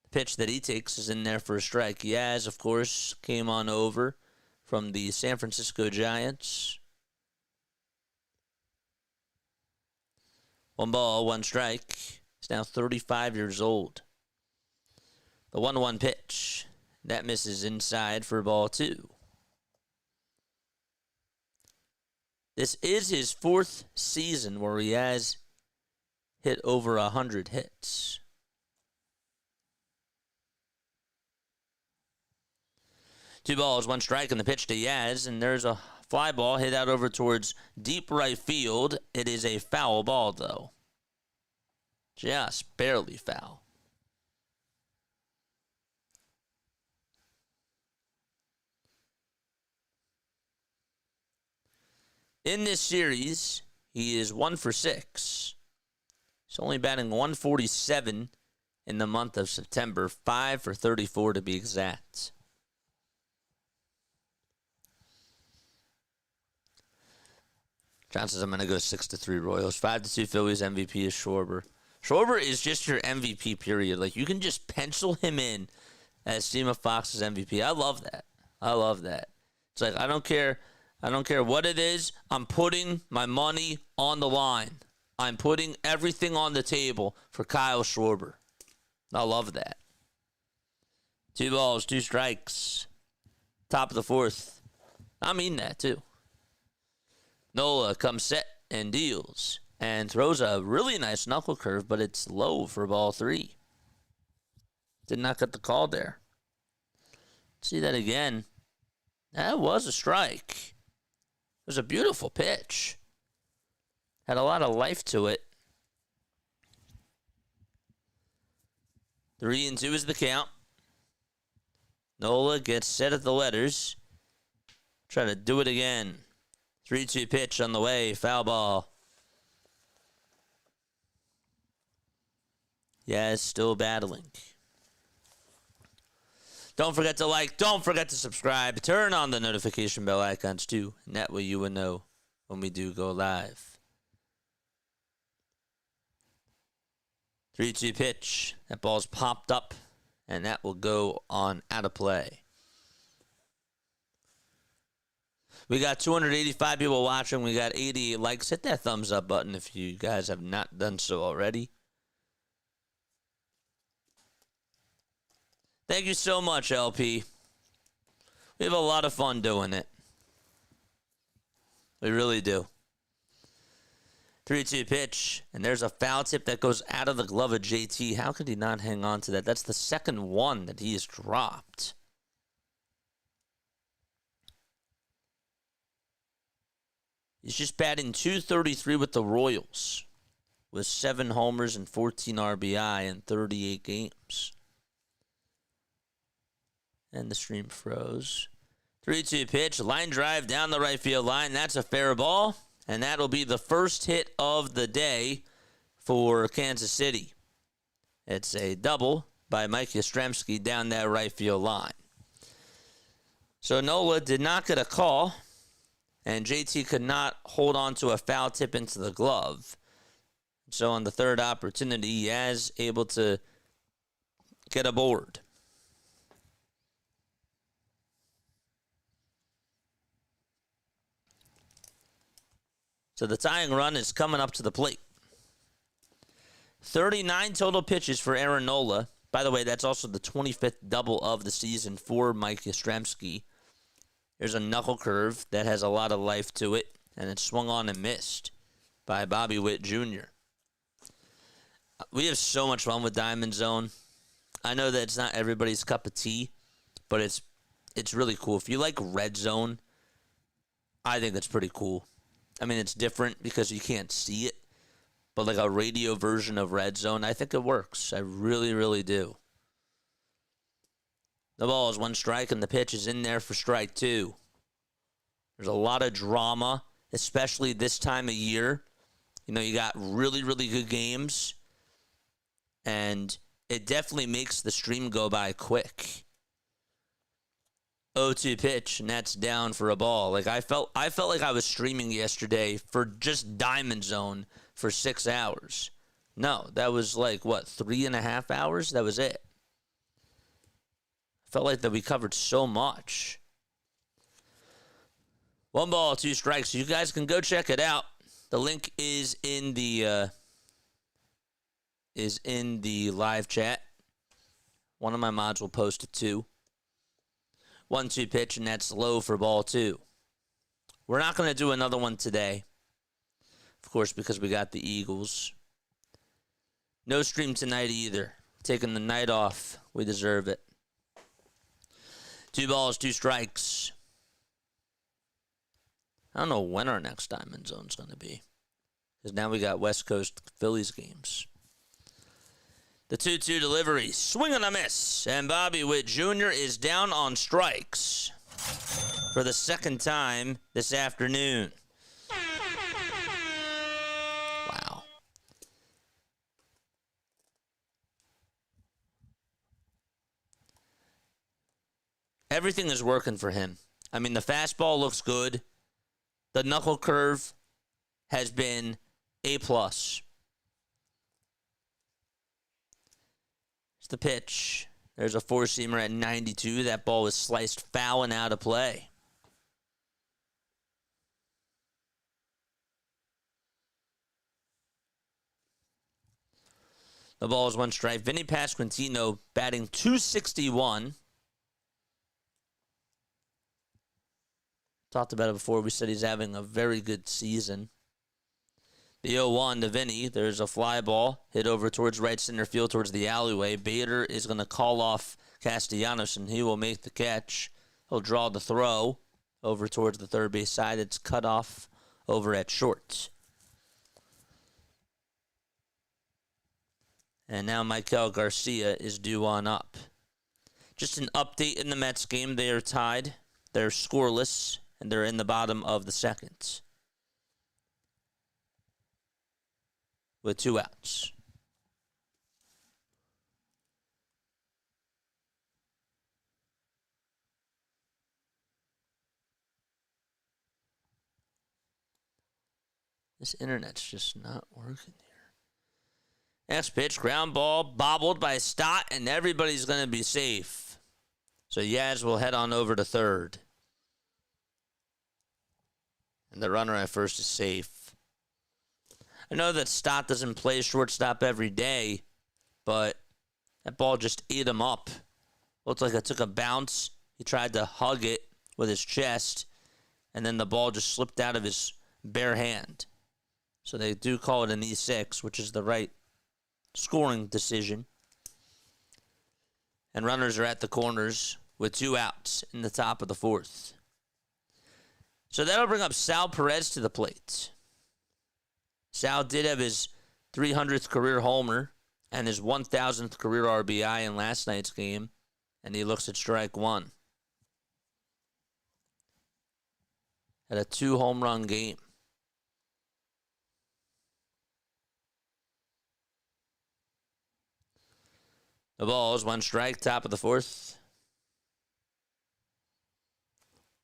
The pitch that he takes is in there for a strike. Yaz, of course, came on over from the San Francisco Giants. 1 ball, 1 strike. He's now 35 years old. The 1-1 pitch. That misses inside for ball 2. This is his 4th season where he has hit over 100 hits. Two balls, 1 strike, and the pitch to Yaz, and there's a fly ball hit out over towards deep right field. It is a foul ball, though. Just barely foul. In this series, he is 1 for 6. He's only batting .147 in the month of September, 5 for 34 to be exact. John says I'm going to go 6-3 Royals. 5-2 Phillies. MVP is Schwarber. Schwarber is just your MVP, period. Like, you can just pencil him in as Steamer Fox's MVP. I love that. I love that. It's like, I don't care what it is. I'm putting my money on the line. I'm putting everything on the table for Kyle Schwarber. I love that. 2 balls, 2 strikes. Top of the 4th. I mean that, too. Nola comes set and deals and throws a really nice knuckle curve, but it's low for ball 3. Did not get the call there. See that again. That was a strike. It was a beautiful pitch. Had a lot of life to it. 3-2 is the count. Nola gets set at the letters. Try to do it again. 3-2 pitch on the way. Foul ball. Yes, still battling. Don't forget to like. Don't forget to subscribe. Turn on the notification bell icons too. And that way you will know when we do go live. 3-2 pitch. That ball's popped up. And that will go on out of play. We got 285 people watching. We got 88 likes. Hit that thumbs up button if you guys have not done so already. Thank you so much, LP. We have a lot of fun doing it. We really do. 3-2 pitch, and there's a foul tip that goes out of the glove of JT. How could he not hang on to that? That's the second one that he has dropped. He's just batting .233 with the Royals, with 7 homers and 14 RBI in 38 games. And the stream froze. 3-2 pitch, line drive down the right field line. That's a fair ball. And that'll be the first hit of the day for Kansas City. It's a double by Mike Yastrzemski down that right field line. So Nola did not get a call, and JT could not hold on to a foul tip into the glove. So on the third opportunity, he is able to get aboard. So the tying run is coming up to the plate. 39 total pitches for Aaron Nola. By the way, that's also the 25th double of the season for Mike Yastrzemski. There's a knuckle curve that has a lot of life to it, and it's swung on and missed by Bobby Witt Jr. We have so much fun with Diamond Zone. I know that it's not everybody's cup of tea, but it's really cool. If you like Red Zone, I think that's pretty cool. I mean, it's different because you can't see it, but like a radio version of Red Zone, I think it works. I really, really do. The ball is 1 strike, and the pitch is in there for strike 2. There's a lot of drama, especially this time of year. You know, you got really, really good games, and it definitely makes the stream go by quick. 0-2 pitch, and that's down for a ball. Like I felt like I was streaming yesterday for just Diamond Zone for 6 hours. No, that was like, what, 3.5 hours? That was it. Felt like that we covered so much. 1 ball, 2 strikes. You guys can go check it out. The link is in the live chat. One of my mods will post it too. 1-2 pitch, and that's low for ball 2. We're not going to do another one today, of course, because we got the Eagles. No stream tonight either. Taking the night off. We deserve it. 2 balls, 2 strikes. I don't know when our next Diamond Zone's going to be, because now we got West Coast Phillies games. The 2-2 delivery, swing and a miss, and Bobby Witt Jr. is down on strikes for the second time this afternoon. Wow. Everything is working for him. I mean, the fastball looks good. The knuckle curve has been A+. The pitch. There's a 4-seamer at 92. That ball was sliced foul and out of play. The ball is 1 strike. Vinny Pasquantino batting .261. Talked about it before. We said he's having a very good season. The 0-1 to Vinny. There's a fly ball hit over towards right center field towards the alleyway. Bader is going to call off Castellanos, and he will make the catch. He'll draw the throw over towards the third base side. It's cut off over at short. And now Michael Garcia is due on up. Just an update in the Mets game. They are tied. They're scoreless, and they're in the bottom of the second with 2 outs. This internet's just not working here. Next pitch, ground ball, bobbled by Stott, and everybody's going to be safe. So Yaz will head on over to third. And the runner at first is safe. I know that Stott doesn't play shortstop every day, but that ball just ate him up. Looked like it took a bounce. He tried to hug it with his chest, and then the ball just slipped out of his bare hand. So they do call it an E6, which is the right scoring decision. And runners are at the corners with 2 outs in the top of the 4th. So that'll bring up Sal Perez to the plate. Sal did have his 300th career homer and his 1,000th career RBI in last night's game. And he looks at strike 1. Had a 2-home run game. The ball is 1 strike, top of the 4th.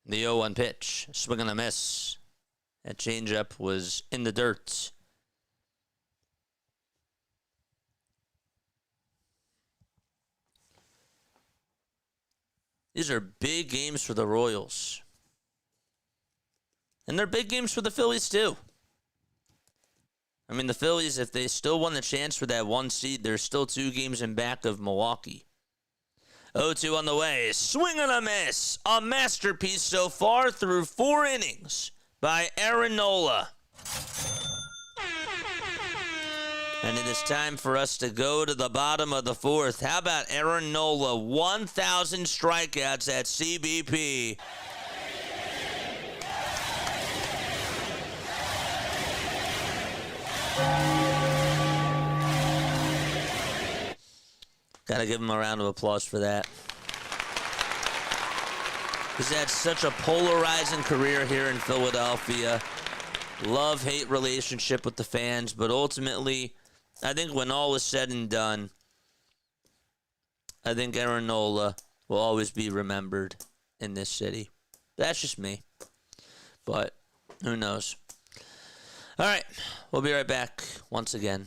The 0-1 pitch, swing and a miss. That changeup was in the dirt. These are big games for the Royals. And they're big games for the Phillies, too. I mean, the Phillies, if they still won the chance for that 1 seed, they're still 2 games in back of Milwaukee. 0-2 on the way. Swing and a miss. A masterpiece so far through 4 innings by Aaron Nola. And it is time for us to go to the bottom of the 4th. How about Aaron Nola? 1,000 strikeouts at CBP. Gotta give him a round of applause for that. He's had such a polarizing career here in Philadelphia. Love-hate relationship with the fans, but ultimately, I think when all is said and done, I think Aaron Nola will always be remembered in this city. That's just me. But who knows? All right, we'll be right back once again.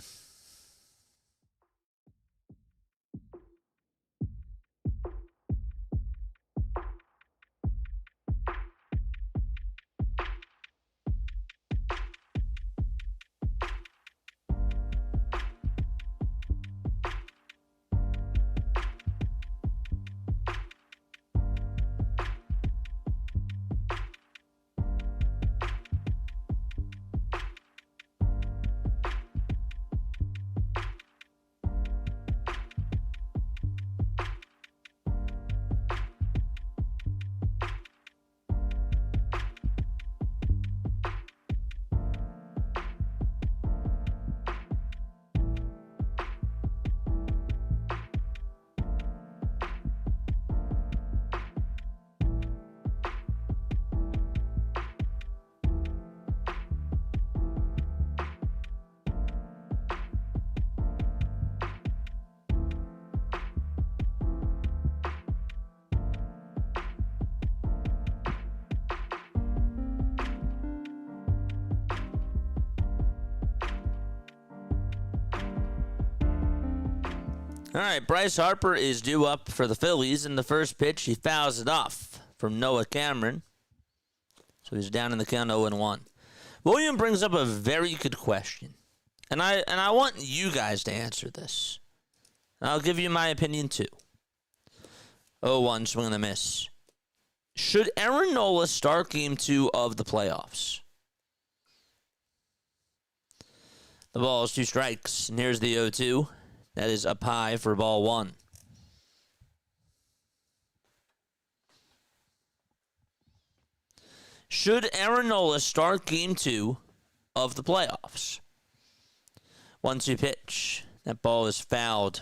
All right, Bryce Harper is due up for the Phillies. In the first pitch, he fouls it off from Noah Cameron. So he's down in the count 0-1. William brings up a very good question. And I want you guys to answer this. And I'll give you my opinion too. 0-1, swing and a miss. Should Aaron Nola start game 2 of the playoffs? The ball is 2 strikes, and here's the 0-2. That is up high for ball 1. Should Aaron Nola start game 2 of the playoffs? 1-2 pitch. That ball is fouled.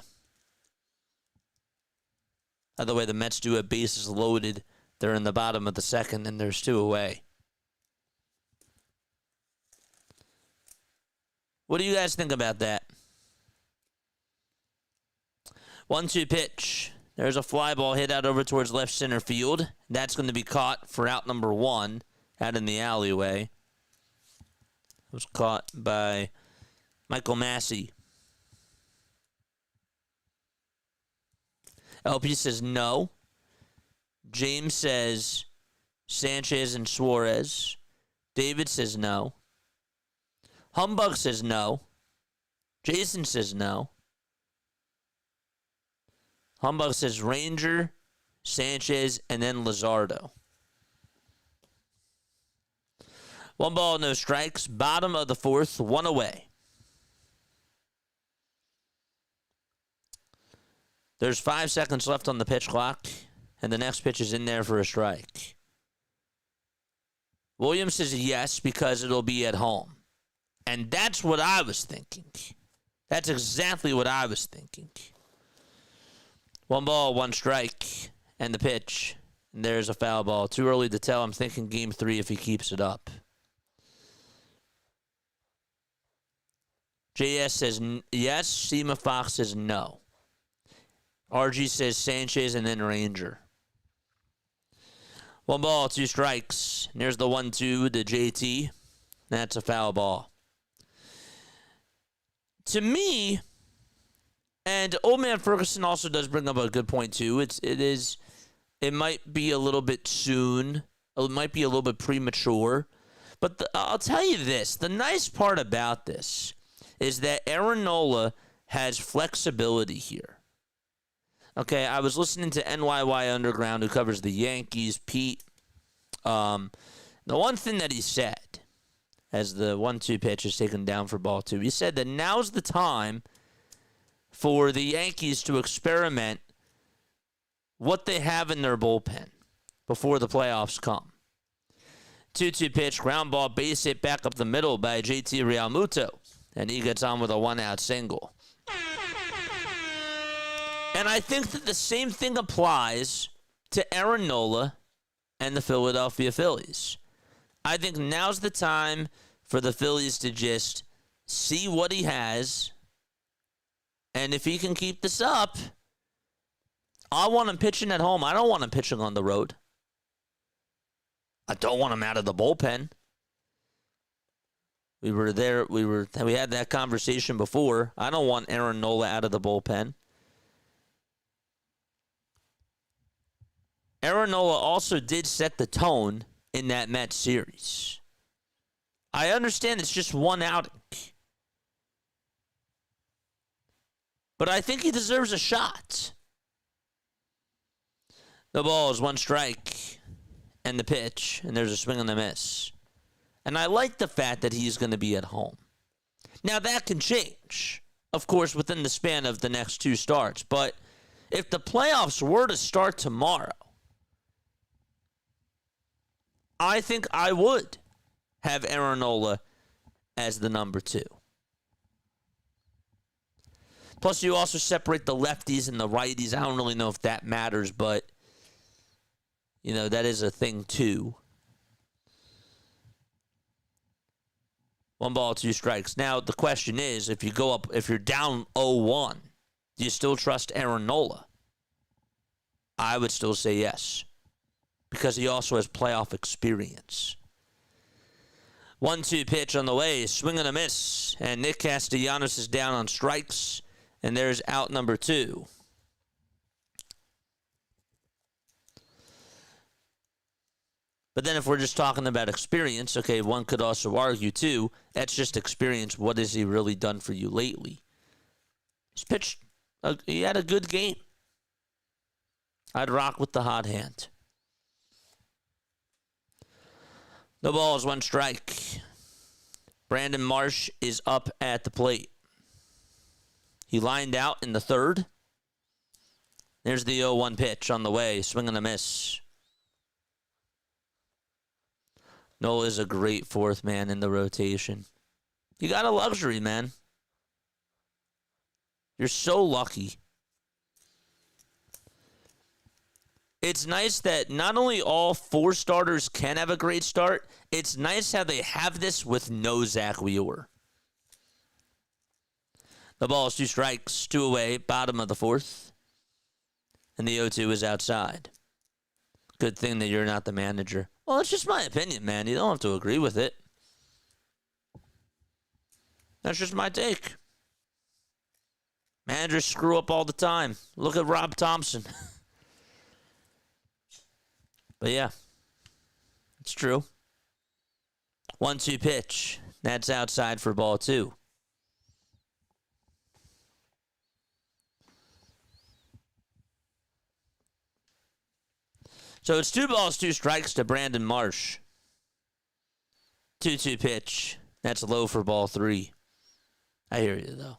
By the way, the Mets do have bases loaded. They're in the bottom of the second, and there's 2 away. What do you guys think about that? 1-2 pitch. There's a fly ball hit out over towards left center field. That's going to be caught for out number 1 out in the alleyway. It was caught by Michael Massey. LP says no. James says Sanchez and Suarez. David says no. Humbug says no. Jason says no. Humbug says Ranger, Sanchez, and then Luzardo. 1 ball, no strikes. Bottom of the 4th, 1 away. There's 5 seconds left on the pitch clock, and the next pitch is in there for a strike. Williams says yes because it'll be at home. And that's what I was thinking. That's exactly what I was thinking. 1 ball, 1 strike, and the pitch. And there's a foul ball. Too early to tell. I'm thinking game 3 if he keeps it up. JS says yes. Seema Fox says no. RG says Sanchez and then Ranger. 1 ball, 2 strikes. And there's the 1-2 to JT. That's a foul ball. To me, and Old Man Ferguson also does bring up a good point too. It might be a little bit soon. It might be a little bit premature. But I'll tell you this. The nice part about this is that Aaron Nola has flexibility here. Okay, I was listening to NYY Underground, who covers the Yankees, Pete. The one thing that he said, as the 1-2 pitch is taken down for ball 2, he said that now's the time for the Yankees to experiment what they have in their bullpen before the playoffs come. 2-2 pitch, ground ball, base hit back up the middle by JT Realmuto, and he gets on with a 1-out single. And I think that the same thing applies to Aaron Nola and the Philadelphia Phillies. I think now's the time for the Phillies to just see what he has, and if he can keep this up, I want him pitching at home. I don't want him pitching on the road. I don't want him out of the bullpen. We were there. We had that conversation before. I don't want Aaron Nola out of the bullpen. Aaron Nola also did set the tone in that Mets series. I understand it's just 1 outing, but I think he deserves a shot. The ball is 1 strike and the pitch, and there's a swing and a miss. And I like the fact that he's going to be at home. Now, that can change, of course, within the span of the next 2 starts. But if the playoffs were to start tomorrow, I think I would have Aaron Nola as the number 2. Plus, you also separate the lefties and the righties. I don't really know if that matters, but, that is a thing, too. 1 ball, 2 strikes. Now, the question is, if you're down 0-1, do you still trust Aaron Nola? I would still say yes, because he also has playoff experience. 1-2 pitch on the way, swing and a miss, and Nick Castellanos is down on strikes, and there's out number 2. But then if we're just talking about experience, okay, one could also argue, too, that's just experience. What has he really done for you lately? He's pitched. He had a good game. I'd rock with the hot hand. The ball is 1 strike. Brandon Marsh is up at the plate. He lined out in the 3rd. There's the 0-1 pitch on the way. Swing and a miss. Nola is a great 4th man in the rotation. You got a luxury, man. You're so lucky. It's nice that not only all 4 starters can have a great start, it's nice how they have this with no Zach Wheeler. The ball is 2 strikes, 2 away, bottom of the 4th. And the 0-2 is outside. Good thing that you're not the manager. Well, it's just my opinion, man. You don't have to agree with it. That's just my take. Managers screw up all the time. Look at Rob Thompson. But yeah, it's true. 1-2 pitch. That's outside for ball 2. So it's 2 balls, 2 strikes to Brandon Marsh. 2-2 pitch. That's low for ball 3. I hear you, though.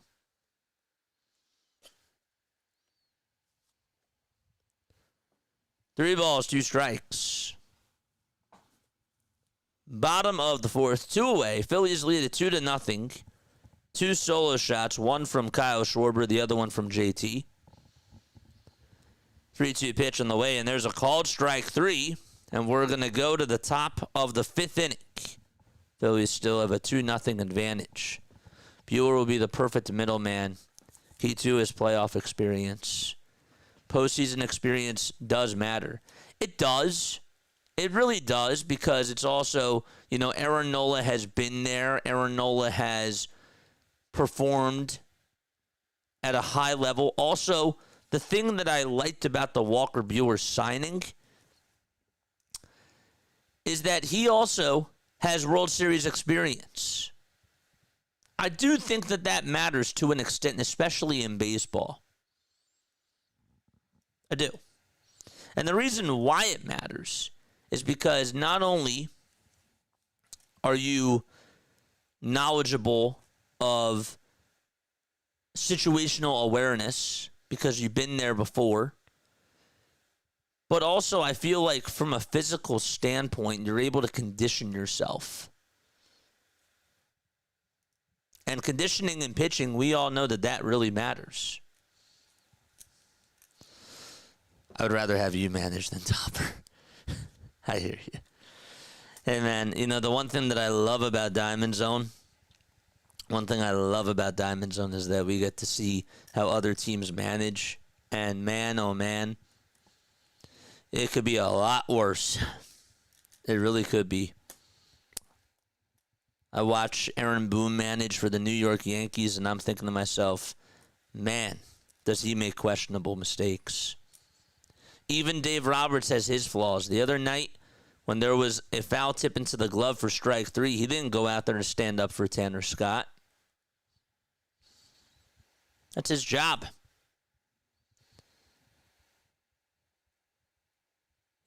Three balls, 2 strikes. Bottom of the 4th, 2 away. Phillies lead it 2-0. 2 solo shots, one from Kyle Schwarber, the other one from JT. 3-2 pitch on the way, and there's a called strike 3, and we're going to go to the top of the 5th inning. Phillies still have a 2-0 advantage. Bueller will be the perfect middleman. He, too, has playoff experience. Postseason experience does matter. It does. It really does, because it's also, Aaron Nola has been there. Aaron Nola has performed at a high level. Also, the thing that I liked about the Walker Buehler signing is that he also has World Series experience. I do think that matters to an extent, especially in baseball. I do. And the reason why it matters is because not only are you knowledgeable of situational awareness, because you've been there before, but also I feel like from a physical standpoint, you're able to condition yourself. And conditioning and pitching, we all know that really matters. I would rather have you manage than Topper. I hear you. Hey, man, the one thing that I love about Diamond Zone, is that we get to see how other teams manage. And man, oh man, it could be a lot worse. It really could be. I watch Aaron Boone manage for the New York Yankees, and I'm thinking to myself, man, does he make questionable mistakes. Even Dave Roberts has his flaws. The other night, when there was a foul tip into the glove for strike 3, he didn't go out there and stand up for Tanner Scott. That's his job.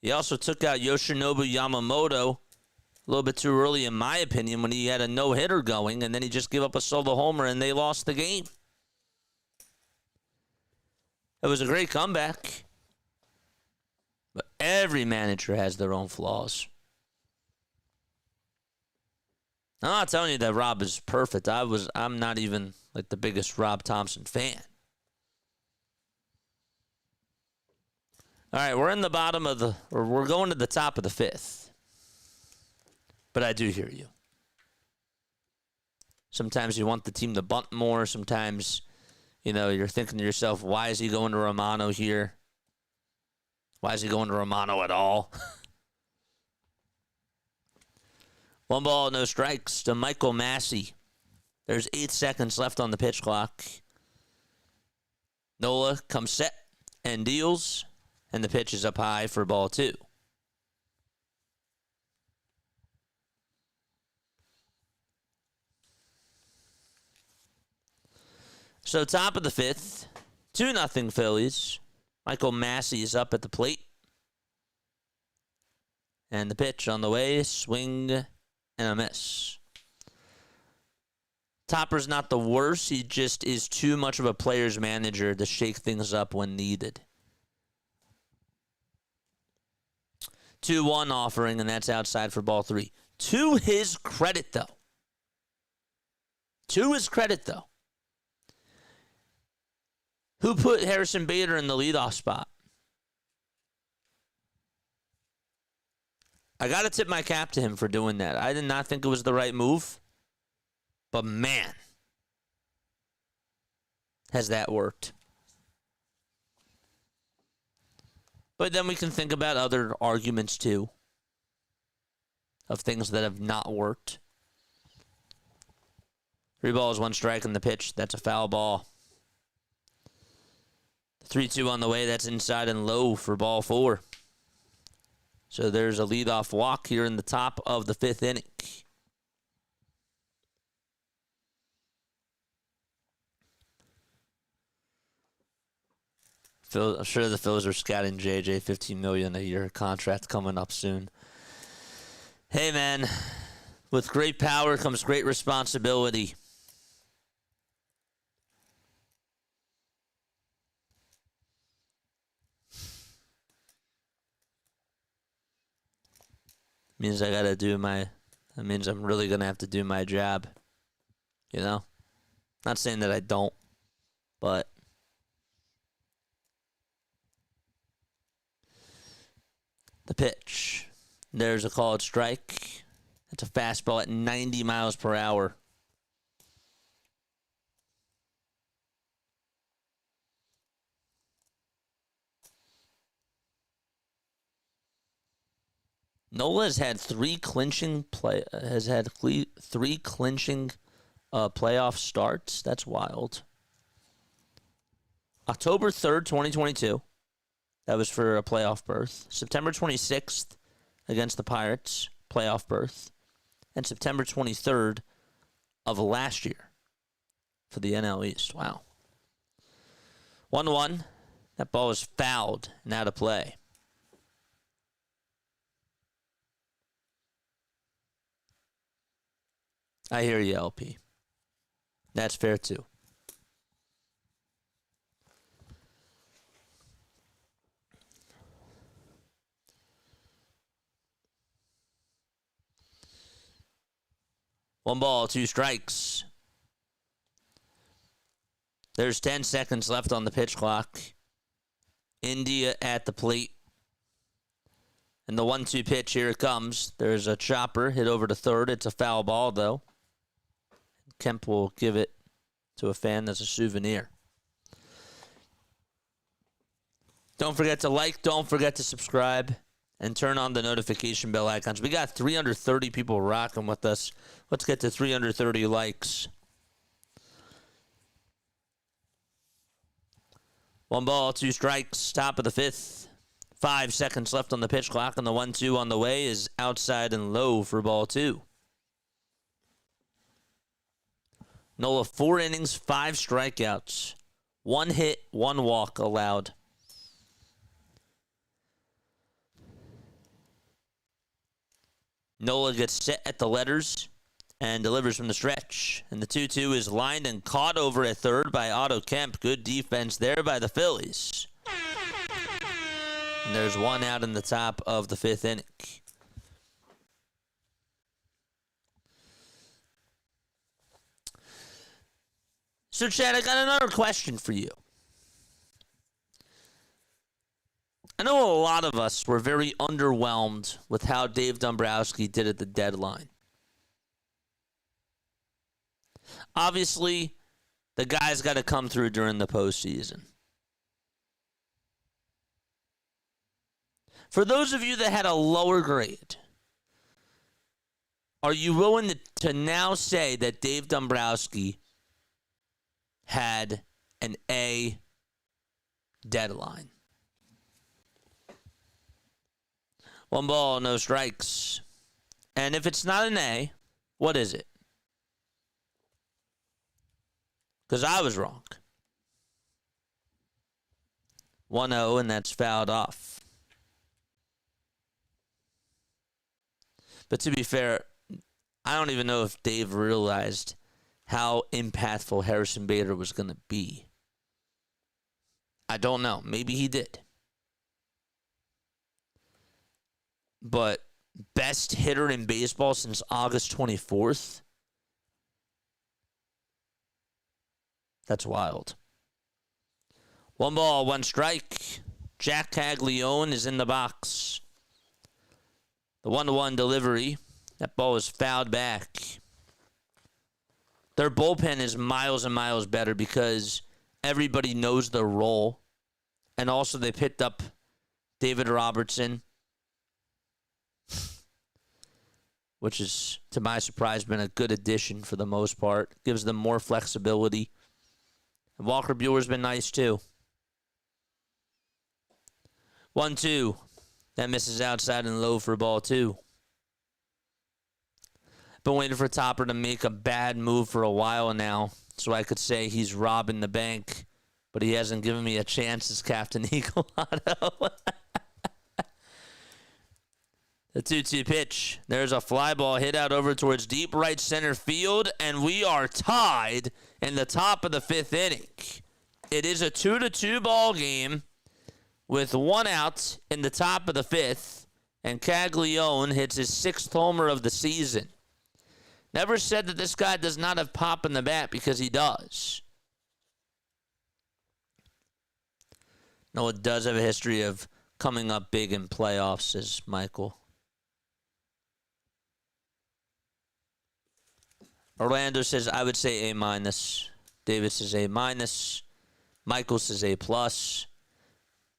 He also took out Yoshinobu Yamamoto a little bit too early, in my opinion, when he had a no-hitter going, and then he just gave up a solo homer, and they lost the game. It was a great comeback. But every manager has their own flaws. I'm not telling you that Rob is perfect. I'm not even like the biggest Rob Thompson fan. All right, we're going to the top of the 5th. But I do hear you. Sometimes you want the team to bunt more. Sometimes, you're thinking to yourself, why is he going to Romano here? Why is he going to Romano at all? 1 ball, no strikes to Michael Massey. There's 8 seconds left on the pitch clock. Nola comes set and deals, and the pitch is up high for ball 2. So top of the 5th, 2-0 Phillies. Michael Massey is up at the plate. And the pitch on the way, swing and a miss. Topper's not the worst. He just is too much of a player's manager to shake things up when needed. 2-1 offering, and that's outside for ball 3. To his credit, though. Who put Harrison Bader in the leadoff spot? I got to tip my cap to him for doing that. I did not think it was the right move. But man, has that worked. But then we can think about other arguments too of things that have not worked. 3 balls, 1 strike on the pitch. That's a foul ball. 3-2 on the way. That's inside and low for ball 4. So there's a leadoff walk here in the top of the 5th inning. I'm sure the Phillies are scouting JJ, $15 million a year contract coming up soon. Hey man, with great power comes great responsibility. Means I gotta do that means I'm really gonna have to do my job. You know? Not saying that I don't, but the pitch. There's a called strike. That's a fastball at 90 miles per hour. Nola has had three clinching playoff starts. That's wild. October 3rd, 2022. That was for a playoff berth. September 26th against the Pirates, playoff berth. And September 23rd of last year for the NL East. Wow. 1-1. That ball was fouled and out of play. I hear you, LP. That's fair, too. One ball, 2 strikes. There's 10 seconds left on the pitch clock. India at the plate. And the 1-2 pitch, here it comes. There's a chopper hit over to third. It's a foul ball, though. Kemp will give it to a fan as a souvenir. Don't forget to like, don't forget to subscribe, and turn on the notification bell icons. We got 330 people rocking with us. Let's get to 330 likes. 1 ball, 2 strikes, top of the 5th. 5 seconds left on the pitch clock, and the 1-2 on the way is outside and low for ball 2. Nola, 4 innings, 5 strikeouts. 1 hit, 1 walk allowed. Nola gets set at the letters and delivers from the stretch. And the 2-2 is lined and caught over at third by Otto Kemp. Good defense there by the Phillies. And there's 1 out in the top of the 5th inning. So, Chad, I got another question for you. I know a lot of us were very underwhelmed with how Dave Dombrowski did at the deadline. Obviously, the guy's got to come through during the postseason. For those of you that had a lower grade, are you willing to now say that Dave Dombrowski had an A deadline? 1 ball, no strikes. And if it's not an A, what is it? Because I was wrong. 1-0, and that's fouled off. But to be fair, I don't even know if Dave realized how impactful Harrison Bader was going to be. I don't know. Maybe he did. But best hitter in baseball since August 24th? That's wild. One ball, one strike. Jack Caglione is in the box. The 1-1 delivery. That ball is fouled back. Their bullpen is miles and miles better because everybody knows their role. And also they picked up David Robertson, which is, to my surprise, been a good addition for the most part. Gives them more flexibility. And Walker Buehler's been nice too. 1-2. That misses outside and low for ball 2. Been waiting for Topper to make a bad move for a while now, so I could say he's robbing the bank, but he hasn't given me a chance as Captain Eagle Auto. The 2-2 pitch. There's a fly ball hit out over towards deep right center field, and we are tied in the top of the 5th inning. It is a 2-2 ball game with 1 out in the top of the 5th, and Caglione hits his 6th homer of the season. Never said that this guy does not have pop in the bat, because he does. Noah does have a history of coming up big in playoffs, says Michael. Orlando says, I would say A-. David says A-. Michael says A+.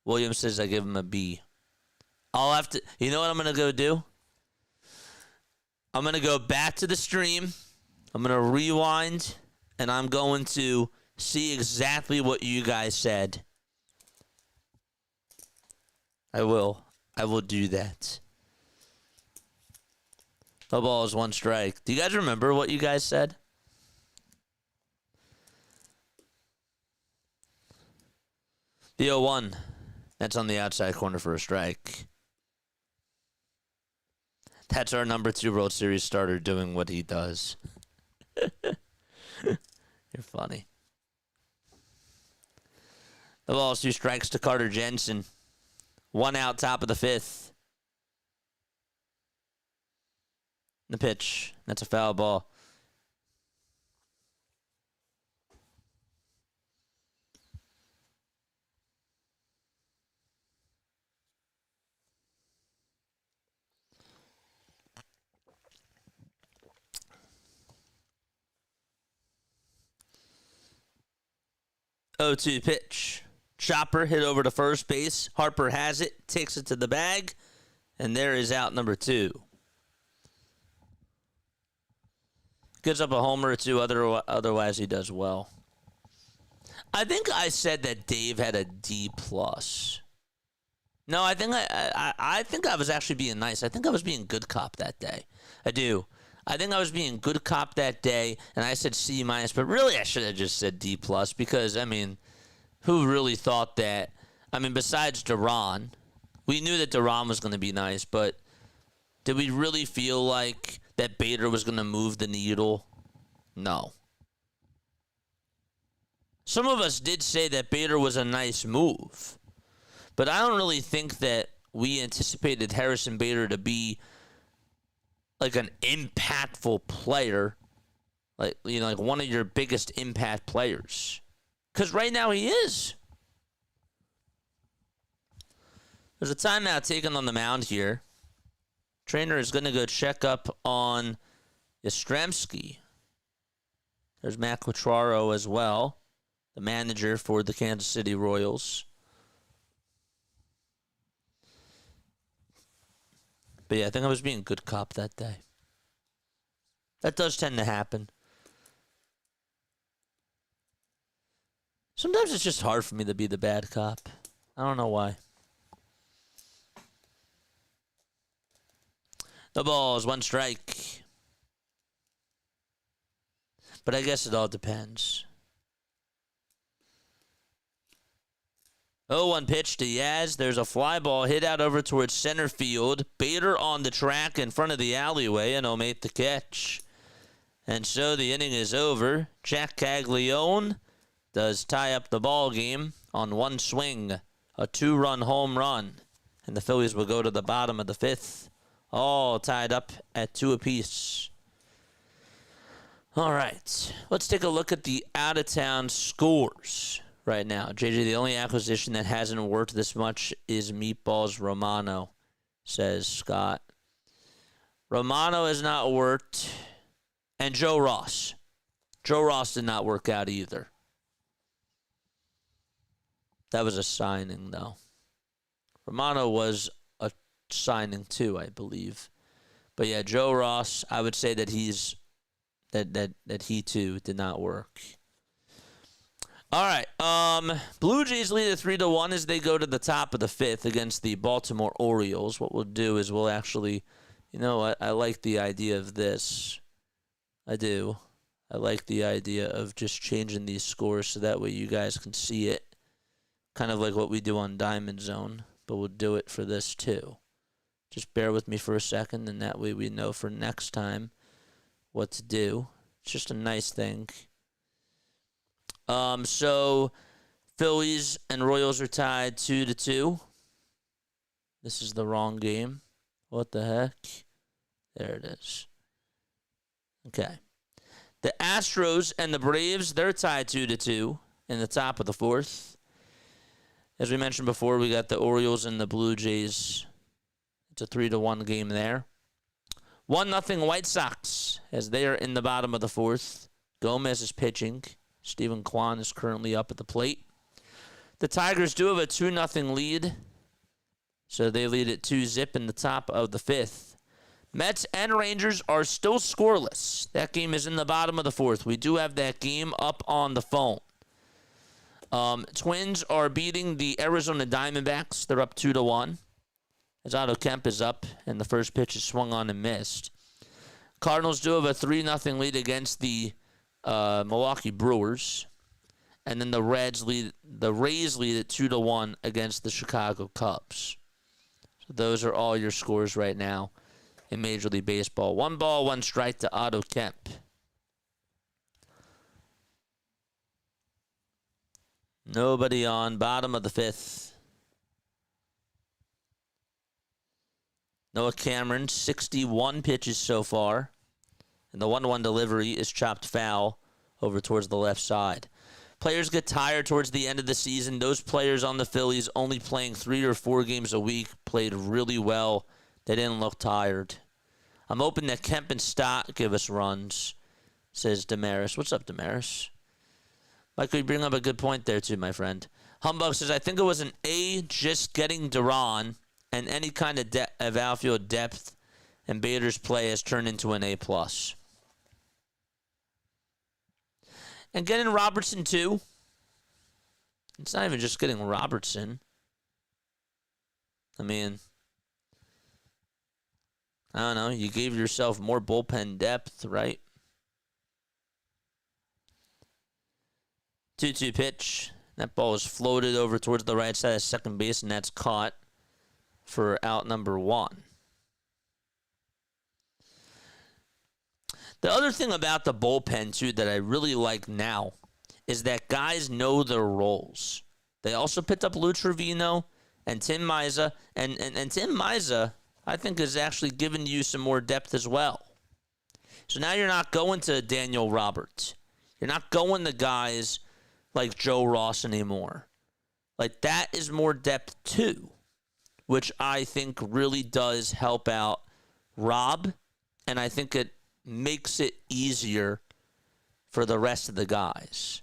William says I give him a B. I'll have to, you know what I'm going to go do? I'm going to go back to the stream. I'm going to rewind, and I'm going to see exactly what you guys said. I will do that. No ball is 1 strike. Do you guys remember what you guys said? The 0-1. That's on the outside corner for a strike. That's our number 2 World Series starter doing what he does. You're funny. The ball is 2 strikes to Carter Jensen. 1 out, top of the 5th. The pitch. That's a foul ball. Oh, 2 pitch. Chopper hit over to first base. Harper has it, takes it to the bag, and there is out number 2. Gives up a homer or 2, otherwise he does well. I think I said that Dave had a D+. No, I think I think I was actually being nice. I think I was being good cop that day. I do. I think I was being good cop that day, and I said C-, but really I should have just said D+, because, I mean, who really thought that? I mean, besides Duran, we knew that Duran was going to be nice, but did we really feel like that Bader was going to move the needle? No. Some of us did say that Bader was a nice move, but I don't really think that we anticipated Harrison Bader to be like an impactful player, like, you know, like one of your biggest impact players. Because right now he is. There's a timeout taken on the mound here. Trainer is going to go check up on Yastrzemski. There's Matt Quatraro as well, the manager for the Kansas City Royals. But yeah, I think I was being good cop that day. That does tend to happen. Sometimes it's just hard for me to be the bad cop. I don't know why. The ball is 1 strike. But I guess it all depends. 0-1 pitch to Yaz. There's a fly ball hit out over towards center field. Bader on the track in front of the alleyway, and he'll make the catch. And so the inning is over. Jack Caglione does tie up the ball game on 1 swing, a 2-run home run. And the Phillies will go to the bottom of the 5th, all tied up at 2 apiece. All right, let's take a look at the out-of-town scores right now. JJ, the only acquisition that hasn't worked this much is Meatballs Romano, says Scott. Romano has not worked. And Joe Ross. Joe Ross did not work out either. That was a signing, though. Romano was a signing, too, I believe. But, yeah, Joe Ross, I would say that he, too, did not work. All right. Blue Jays lead at 3-1 as they go to the top of the fifth against the Baltimore Orioles. What we'll do is we'll actually, you know what? I like the idea of this. I do. I like the idea of just changing these scores so that way you guys can see it. Kind of like what we do on Diamond Zone, but we'll do it for this too. Just bear with me for a second, and that way we know for next time what to do. It's just a nice thing. So Phillies and Royals are tied 2-2. This is the wrong game. What the heck? There it is. Okay. The Astros and the Braves, they're tied 2-2 in the top of the fourth. As we mentioned before, we got the Orioles and the Blue Jays. It's a 3-1 game there. 1-0 White Sox as they are in the bottom of the fourth. Gomez is pitching. Stephen Kwan is currently up at the plate. The Tigers do have a 2-0 lead. So they lead at 2-0 in the top of the fifth. Mets and Rangers are still scoreless. That game is in the bottom of the fourth. We do have that game up on the phone. Twins are beating the Arizona Diamondbacks. They're up 2-1. As Otto Kemp is up, and the first pitch is swung on and missed. Cardinals do have a 3-0 lead against the Milwaukee Brewers. And then the Rays lead at 2-1 against the Chicago Cubs. So those are all your scores right now in Major League Baseball. 1 ball, 1 strike to Otto Kemp. Nobody on. Bottom of the fifth. Noah Cameron, 61 pitches so far. And the 1-1 delivery is chopped foul over towards the left side. Players get tired towards the end of the season. Those players on the Phillies only playing 3 or 4 games a week played really well. They didn't look tired. I'm hoping that Kemp and Stott give us runs, says Damaris. What's up, Damaris? Michael, you bring up a good point there, too, my friend. Humbug says, I think it was an A just getting Duran, and any kind of outfield depth and Bader's play has turned into an A+. And getting Robertson, too. It's not even just getting Robertson. I mean, I don't know. You gave yourself more bullpen depth, right? 2-2 pitch. That ball is floated over towards the right side of second base, and that's caught for out number 1. The other thing about the bullpen, too, that I really like now is that guys know their roles. They also picked up Lou Trevino and Tim Maiza. And Tim Maiza, I think, has actually given you some more depth as well. So now you're not going to Daniel Roberts. You're not going to guys like Joe Ross anymore. Like, that is more depth, too, which I think really does help out Rob. And I think it makes it easier for the rest of the guys.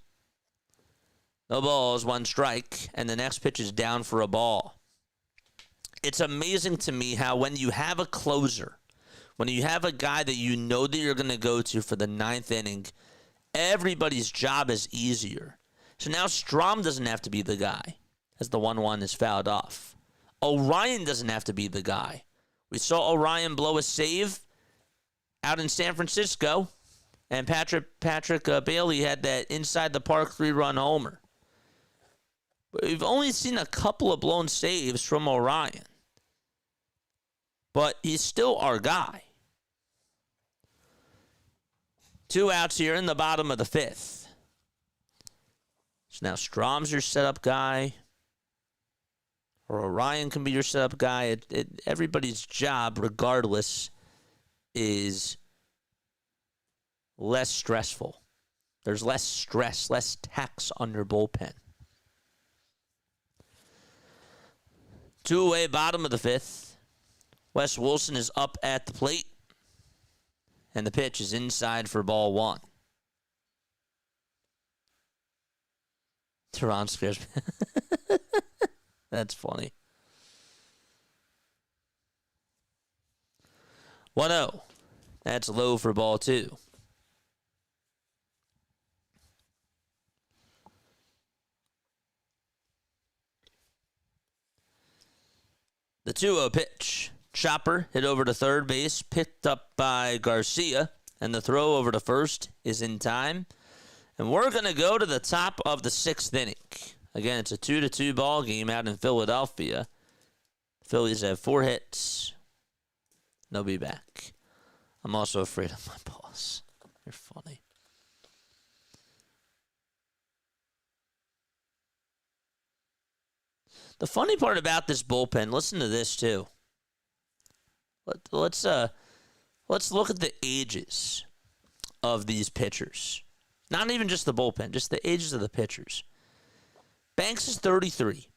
No balls, 1 strike, and the next pitch is down for a ball. It's amazing to me how when you have a closer, when you have a guy that you know that you're going to go to for the 9th inning, everybody's job is easier. So now Strom doesn't have to be the guy as the 1-1 is fouled off. Orion doesn't have to be the guy. We saw Orion blow a save out in San Francisco, and Patrick Bailey had that inside the park 3-run homer. But we've only seen a couple of blown saves from Orion. But he's still our guy. 2 outs here in the bottom of the 5th. So now Strom's your setup guy. Or Orion can be your setup guy. Everybody's job, regardless, is less stressful. There's less stress, less tax on your bullpen. Two away, bottom of the fifth. Wes Wilson is up at the plate. And the pitch is inside for ball one. Teron scares me. That's funny. 1-0. That's low for ball two. The 2-0 pitch. Chopper hit over to third base, picked up by Garcia, and the throw over to first is in time. And we're going to go to the top of the sixth inning. Again, it's a 2-2 ball game out in Philadelphia. Phillies have 4 hits. They'll be back. I'm also afraid of my boss. You're funny. The funny part about this bullpen, listen to this too. Let's look at the ages of these pitchers. Not even just the bullpen, just the ages of the pitchers. Banks is 33.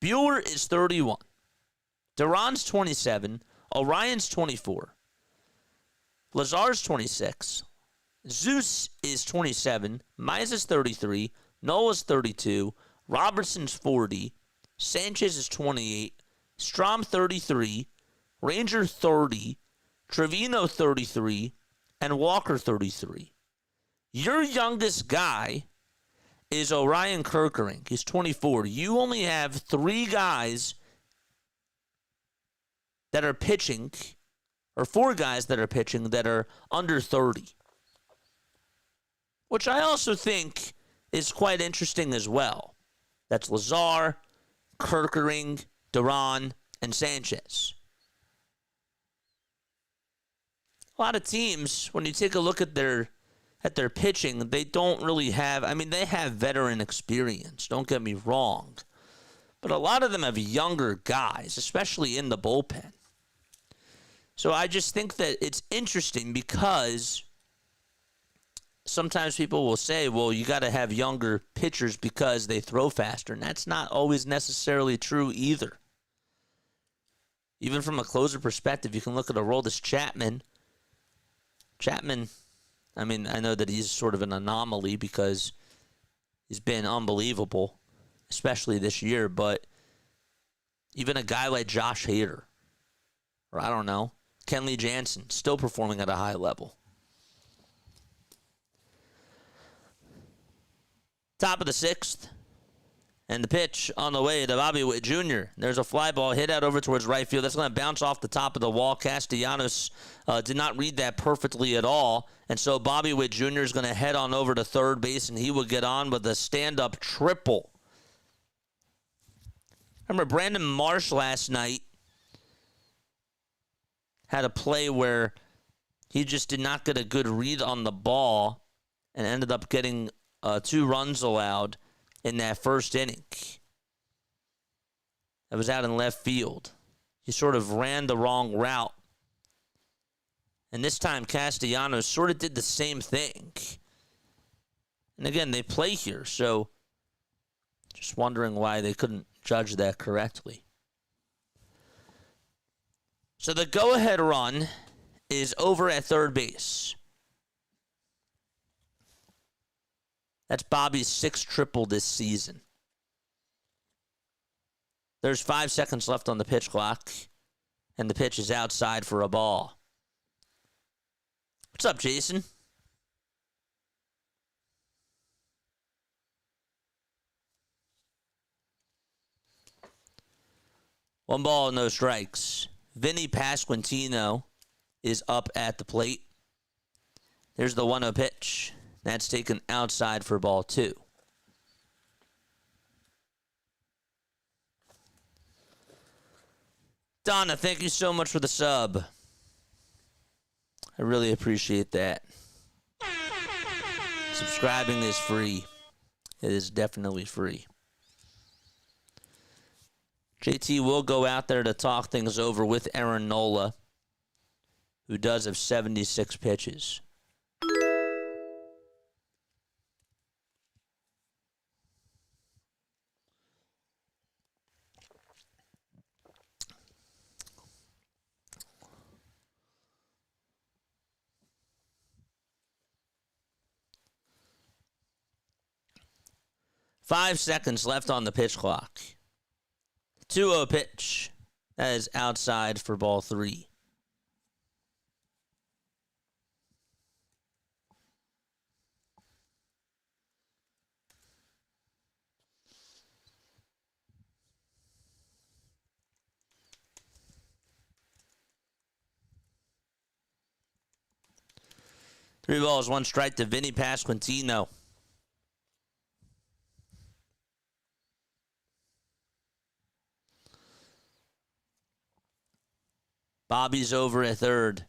Bueller is 31. Duran's 27. Orion's 24. Lazar's 26. Zeus is 27. Mize is 33. Nola's 32. Robertson's 40. Sanchez is 28. Strom 33. Ranger 30. Trevino 33. And Walker 33. Your youngest guy is Orion Kerkering. He's 24. You only have 3 guys that are pitching, or 4 guys that are pitching that are under 30. Which I also think is quite interesting as well. That's Lazar, Kerkering, Duran, and Sanchez. A lot of teams, when you take a look at their pitching, they don't really have, I mean, they have veteran experience, don't get me wrong. But a lot of them have younger guys, especially in the bullpen. So I just think that it's interesting because sometimes people will say, well, you got to have younger pitchers because they throw faster. And that's not always necessarily true either. Even from a closer perspective, you can look at Aroldis Chapman. Chapman, I mean, I know that he's sort of an anomaly because he's been unbelievable, especially this year. But even a guy like Josh Hader, or I don't know, Kenley Jansen, still performing at a high level. Top of the sixth. And the pitch on the way to Bobby Witt Jr. There's a fly ball hit out over towards right field. That's going to bounce off the top of the wall. Castellanos did not read that perfectly at all. And so Bobby Witt Jr. is going to head on over to third base, and he will get on with a stand-up triple. Remember, Brandon Marsh last night had a play where he just did not get a good read on the ball and ended up getting 2 runs allowed in that first inning. That was out in left field. He sort of ran the wrong route. And this time Castellanos sort of did the same thing. And again, they play here, so just wondering why they couldn't judge that correctly. So the go-ahead run is over at third base. That's Bobby's 6th triple this season. There's 5 seconds left on the pitch clock, and the pitch is outside for a ball. What's up, Jason? One ball, no strikes. Vinny Pasquantino is up at the plate. There's the 1-0 pitch. That's taken outside for ball 2. Donna, thank you so much for the sub. I really appreciate that. Subscribing is free. It is definitely free. JT will go out there to talk things over with Aaron Nola, who does have 76 pitches. 5 seconds left on the pitch clock. 2-0 pitch. That is outside for ball 3. Three balls, 1 strike to Vinny Pasquantino. Bobby's over at third.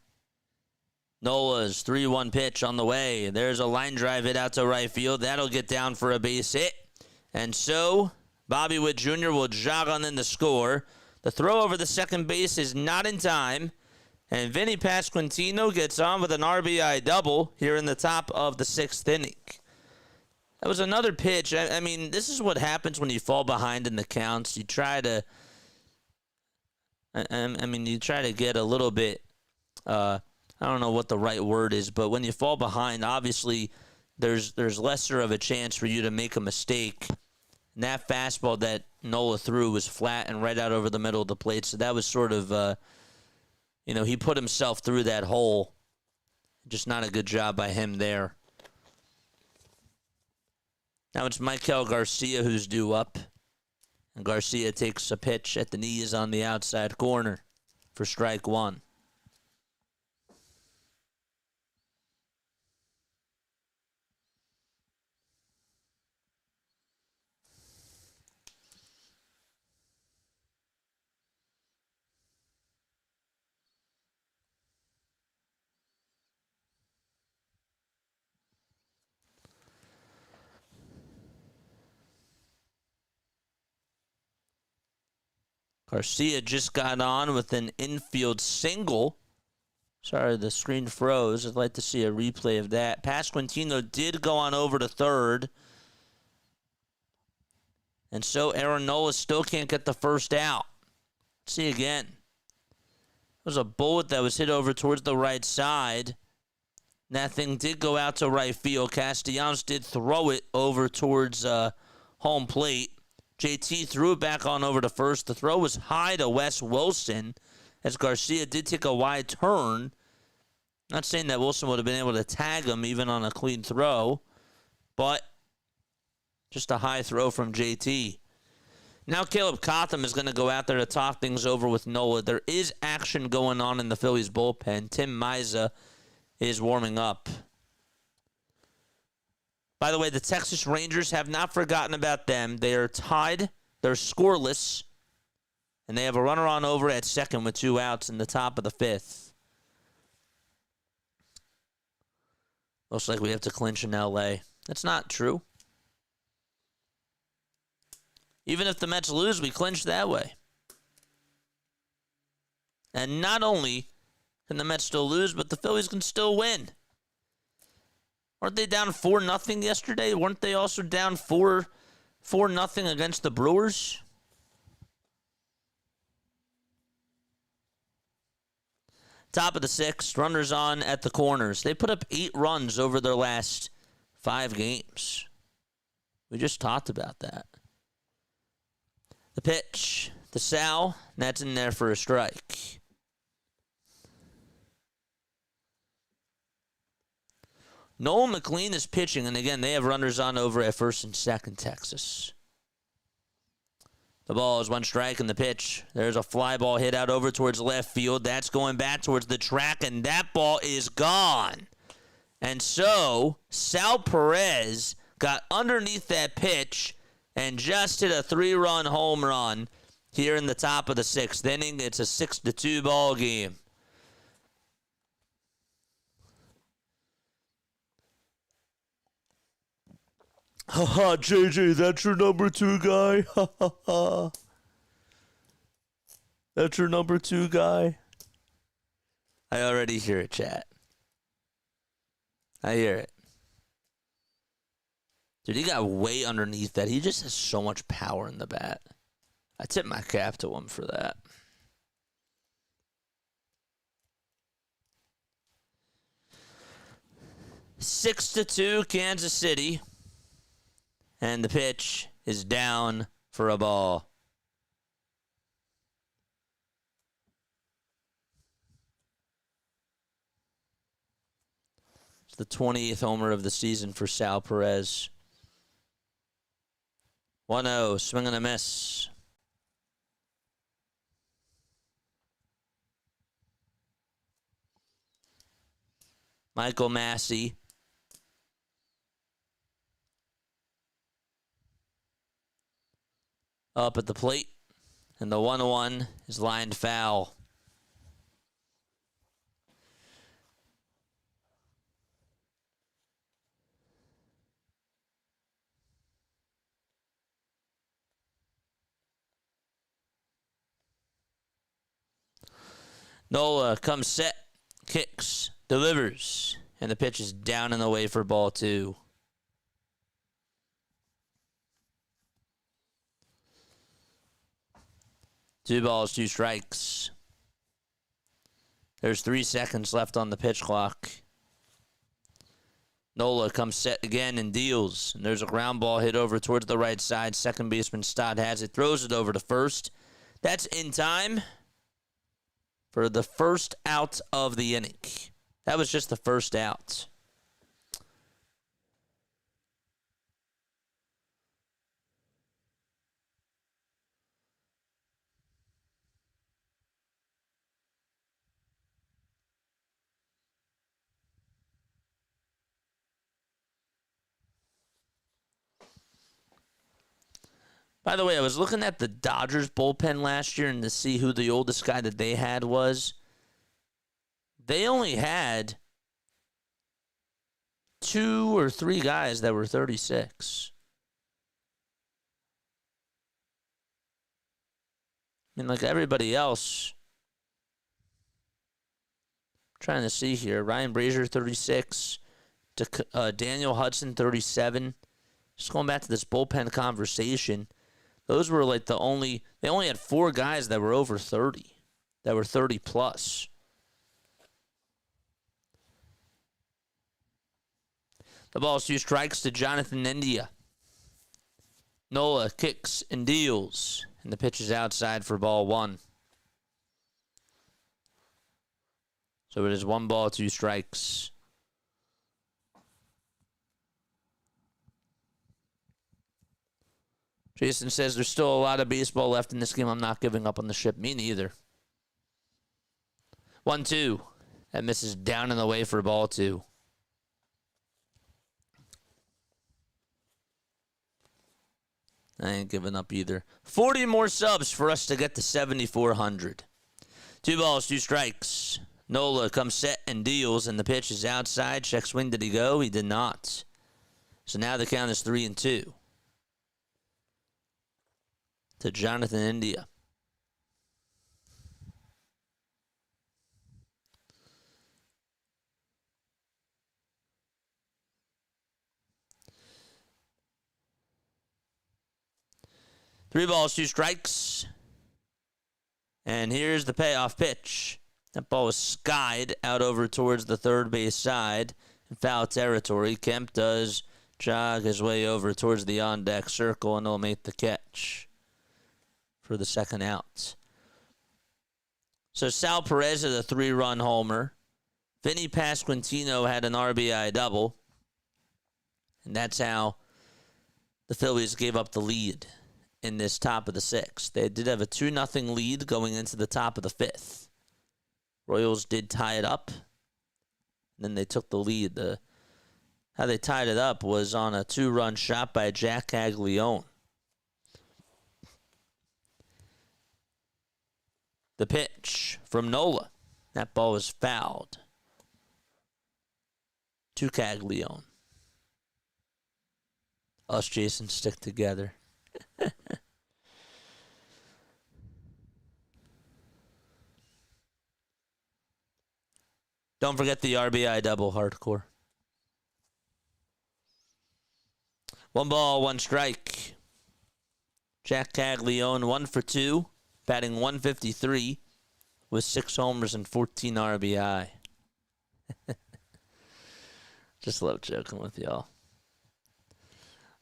Nola's 3-1 pitch on the way. There's a line drive hit out to right field. That'll get down for a base hit. And so, Bobby Witt Jr. will jog on in the score. The throw over the second base is not in time. And Vinny Pasquantino gets on with an RBI double here in the top of the 6th inning. That was another pitch. I mean, this is what happens when you fall behind in the counts. You try to, you try to get a little bit, I don't know what the right word is, but when you fall behind, obviously there's lesser of a chance for you to make a mistake. And that fastball that Nola threw was flat and right out over the middle of the plate. So that was sort of, he put himself through that hole. Just not a good job by him there. Now it's Michael Garcia who's due up. And Garcia takes a pitch at the knees on the outside corner for strike 1. Garcia just got on with an infield single. Sorry, the screen froze. I'd like to see a replay of that. Pasquantino did go on over to third. And so Aaron Nola still can't get the first out. Let's see again. It was a bullet that was hit over towards the right side. That thing did go out to right field. Castellanos did throw it over towards home plate. JT threw it back on over to first. The throw was high to Wes Wilson as Garcia did take a wide turn. Not saying that Wilson would have been able to tag him even on a clean throw, but just a high throw from JT. Now Caleb Cotham is going to go out there to talk things over with Nola. There is action going on in the Phillies bullpen. Tim Miza is warming up. By the way, the Texas Rangers have not forgotten about them. They are tied. They're scoreless. And they have a runner on over at second with 2 outs in the top of the 5th. Looks like we have to clinch in L.A. That's not true. Even if the Mets lose, we clinch that way. And not only can the Mets still lose, but the Phillies can still win. Weren't they down 4-0 yesterday? Weren't they also down 4-0 against the Brewers? Top of the 6th, runners on at the corners. They put up 8 runs over their last 5 games. We just talked about that. The pitch, the Sal, that's in there for a strike. Noel McLean is pitching, and again, they have runners on over at first and second, Texas. The ball is 1 strike in the pitch. There's a fly ball hit out over towards left field. That's going back towards the track, and that ball is gone. And so, Sal Perez got underneath that pitch and just hit a 3-run home run here in the top of the 6th inning. It's a 6-2 ball game. Haha, JJ, that's your number 2 guy? Ha ha ha. That's your number 2 guy? I already hear it, chat. I hear it. Dude, he got way underneath that. He just has so much power in the bat. I tip my cap to him for that. Six to 2, Kansas City. And the pitch is down for a ball. It's the 20th homer of the season for Sal Perez. 1-0, swing and a miss. Michael Massey. Up at the plate. And the 1-1 is lined foul. Nola comes set, kicks, delivers, and the pitch is down and away for ball 2. Two balls, 2 strikes. There's 3 seconds left on the pitch clock. Nola comes set again and deals. And there's a ground ball hit over towards the right side. Second baseman Stott has it, throws it over to first. That's in time for the first out of the inning. That was just the first out. By the way, I was looking at the Dodgers bullpen last year and to see who the oldest guy that they had was. They only had 2 or 3 guys that were 36. I mean, like everybody else. I'm trying to see here. Ryan Brazier, 36. Daniel Hudson, 37. Just going back to this bullpen conversation. Those were like they only had 4 guys that were over 30, that were 30 plus. The ball's 2 strikes to Jonathan India. Nola kicks and deals, and the pitch is outside for ball 1. So it is 1 ball, 2 strikes. Jason says there's still a lot of baseball left in this game. I'm not giving up on the ship. Me neither. 1-2. That misses down and away for ball 2. I ain't giving up either. 40 more subs for us to get to 7,400. 2 balls, 2 strikes. Nola comes set and deals, and the pitch is outside. Check swing. Did he go? He did not. So now the count is 3-2. To Jonathan India. Three balls, 2 strikes. And here's the payoff pitch. That ball was skied out over towards the third base side in foul territory. Kemp does jog his way over towards the on-deck circle, and he'll make the catch for the second out. So Sal Perez had a 3-run homer. Vinny Pasquantino had an RBI double. And that's how the Phillies gave up the lead in this top of the 6th. They did have a 2-0 lead going into the top of the 5th. Royals did tie it up. And then they took the lead. How they tied it up was on a 2-run shot by Jack Caglione. The pitch from Nola. That ball was fouled to Caglione. Us, Jason, stick together. Don't forget the RBI double, hardcore. 1 ball, 1 strike. Jack Caglione, 1 for 2. Batting .153 with 6 homers and 14 RBI. Just love joking with y'all.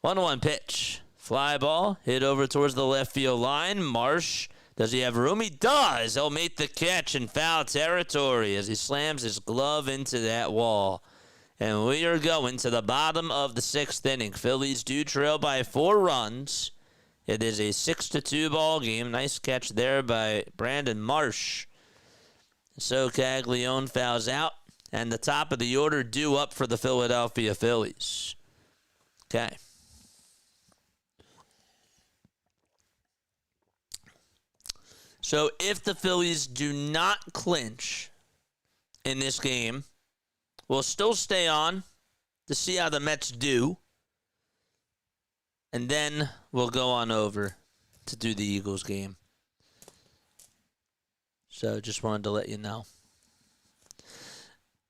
1-1 pitch. Fly ball hit over towards the left field line. Marsh, does he have room? He does. He'll make the catch in foul territory as he slams his glove into that wall. And we are going to the bottom of the 6th inning. Phillies do trail by 4 runs. It is a 6-2 ball game. Nice catch there by Brandon Marsh. So Caglione fouls out. And the top of the order due up for the Philadelphia Phillies. Okay. So if the Phillies do not clinch in this game, we'll still stay on to see how the Mets do. And then we'll go on over to do the Eagles game. So just wanted to let you know.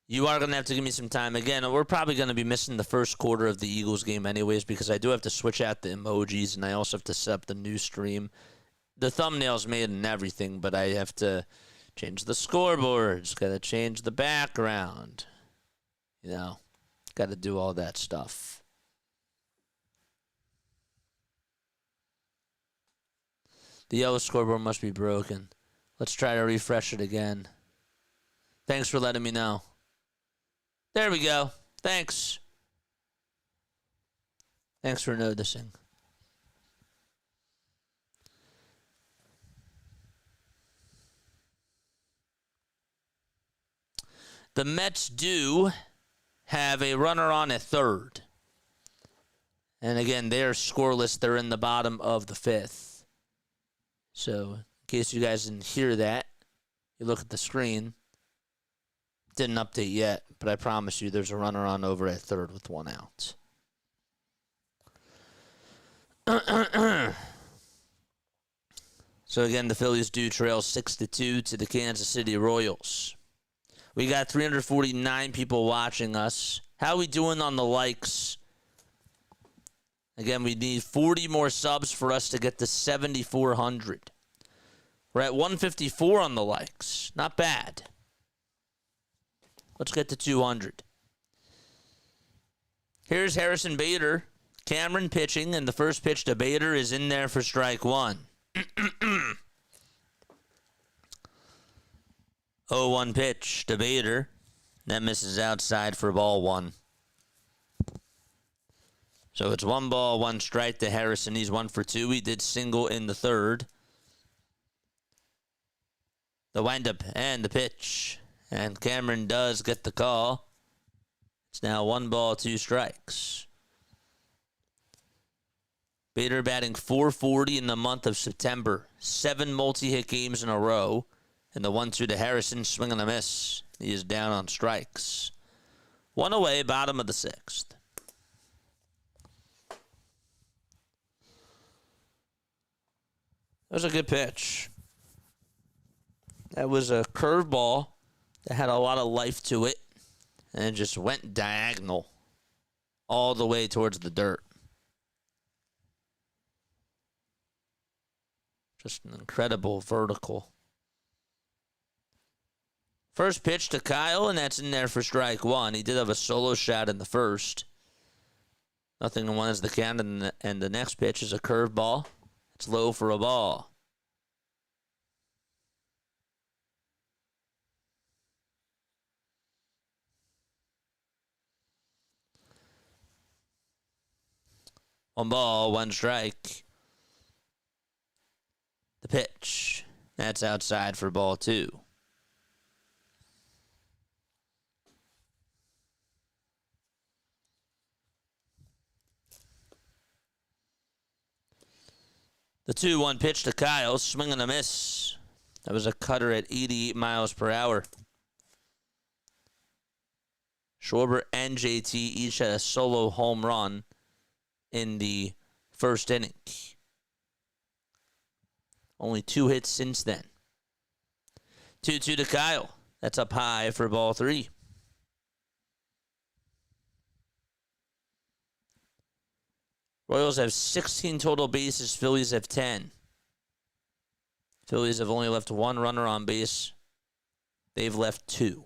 You are going to have to give me some time. Again, we're probably going to be missing the first quarter of the Eagles game anyways because I do have to switch out the emojis and I also have to set up the new stream. The thumbnail's made and everything, but I have to change the scoreboards, got to change the background. You know, got to do all that stuff. The yellow scoreboard must be broken. Let's try to refresh it again. Thanks for letting me know. There we go. Thanks. Thanks for noticing. The Mets do have a runner on at third. And again, they're scoreless. They're in the bottom of the 5th. So, in case you guys didn't hear that, you look at the screen. Didn't update yet, but I promise you there's a runner on over at third with 1 out. So again, the Phillies do trail 6-2 to the Kansas City Royals. We got 349 people watching us. How are we doing on the likes? Again, we need 40 more subs for us to get to 7,400. We're at 154 on the likes. Not bad. Let's get to 200. Here's Harrison Bader. Cameron pitching, and the first pitch to Bader is in there for strike 1. 0-1 pitch to Bader. That misses outside for ball 1. So it's 1 ball, 1 strike to Harrison. He's 1 for 2. He did single in the 3rd. The windup and the pitch. And Cameron does get the call. It's now 1 ball, 2 strikes. Bader batting .440 in the month of September. 7 multi-hit games in a row. And the 1-2 to Harrison, swing and a miss. He is down on strikes. 1 away, bottom of the 6th. That was a good pitch. That was a curveball that had a lot of life to it. And it just went diagonal all the way towards the dirt. Just an incredible vertical. First pitch to Kyle, and that's in there for strike 1. He did have a solo shot in the first. 0-1 is the count, and the next pitch is a curveball. It's low for a ball. One ball, 1 strike. The pitch. That's outside for ball 2. The 2-1 pitch to Kyle, swing and a miss. That was a cutter at 88 miles per hour. Schwarber and JT each had a solo home run in the first inning. Only 2 hits since then. 2-2 to Kyle. That's up high for ball 3. Royals have 16 total bases. Phillies have 10. Phillies have only left 1 runner on base. They've left 2.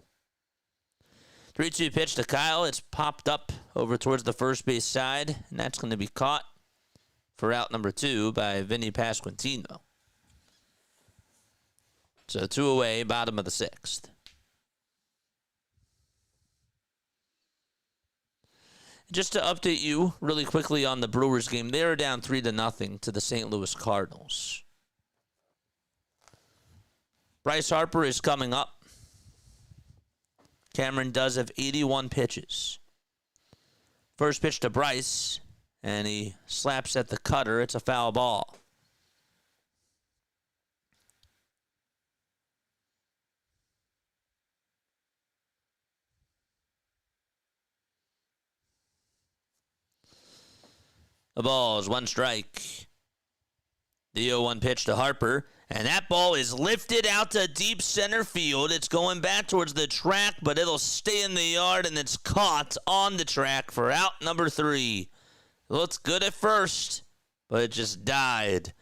3-2 pitch to Kyle. It's popped up over towards the first base side, and that's going to be caught. for out number 2 by Vinny Pasquantino. So 2 away, bottom of the 6th. Just to update you really quickly on the Brewers game, they are down 3-0 to the St. Louis Cardinals. Bryce Harper is coming up. Cameron does have 81 pitches. First pitch to Bryce, and he slaps at the cutter. It's a foul ball. The ball is 1 strike. The 0-1 pitch to Harper, and that ball is lifted out to deep center field. It's going back towards the track, but it'll stay in the yard, and it's caught on the track for out number 3. Looks good at first, but it just died.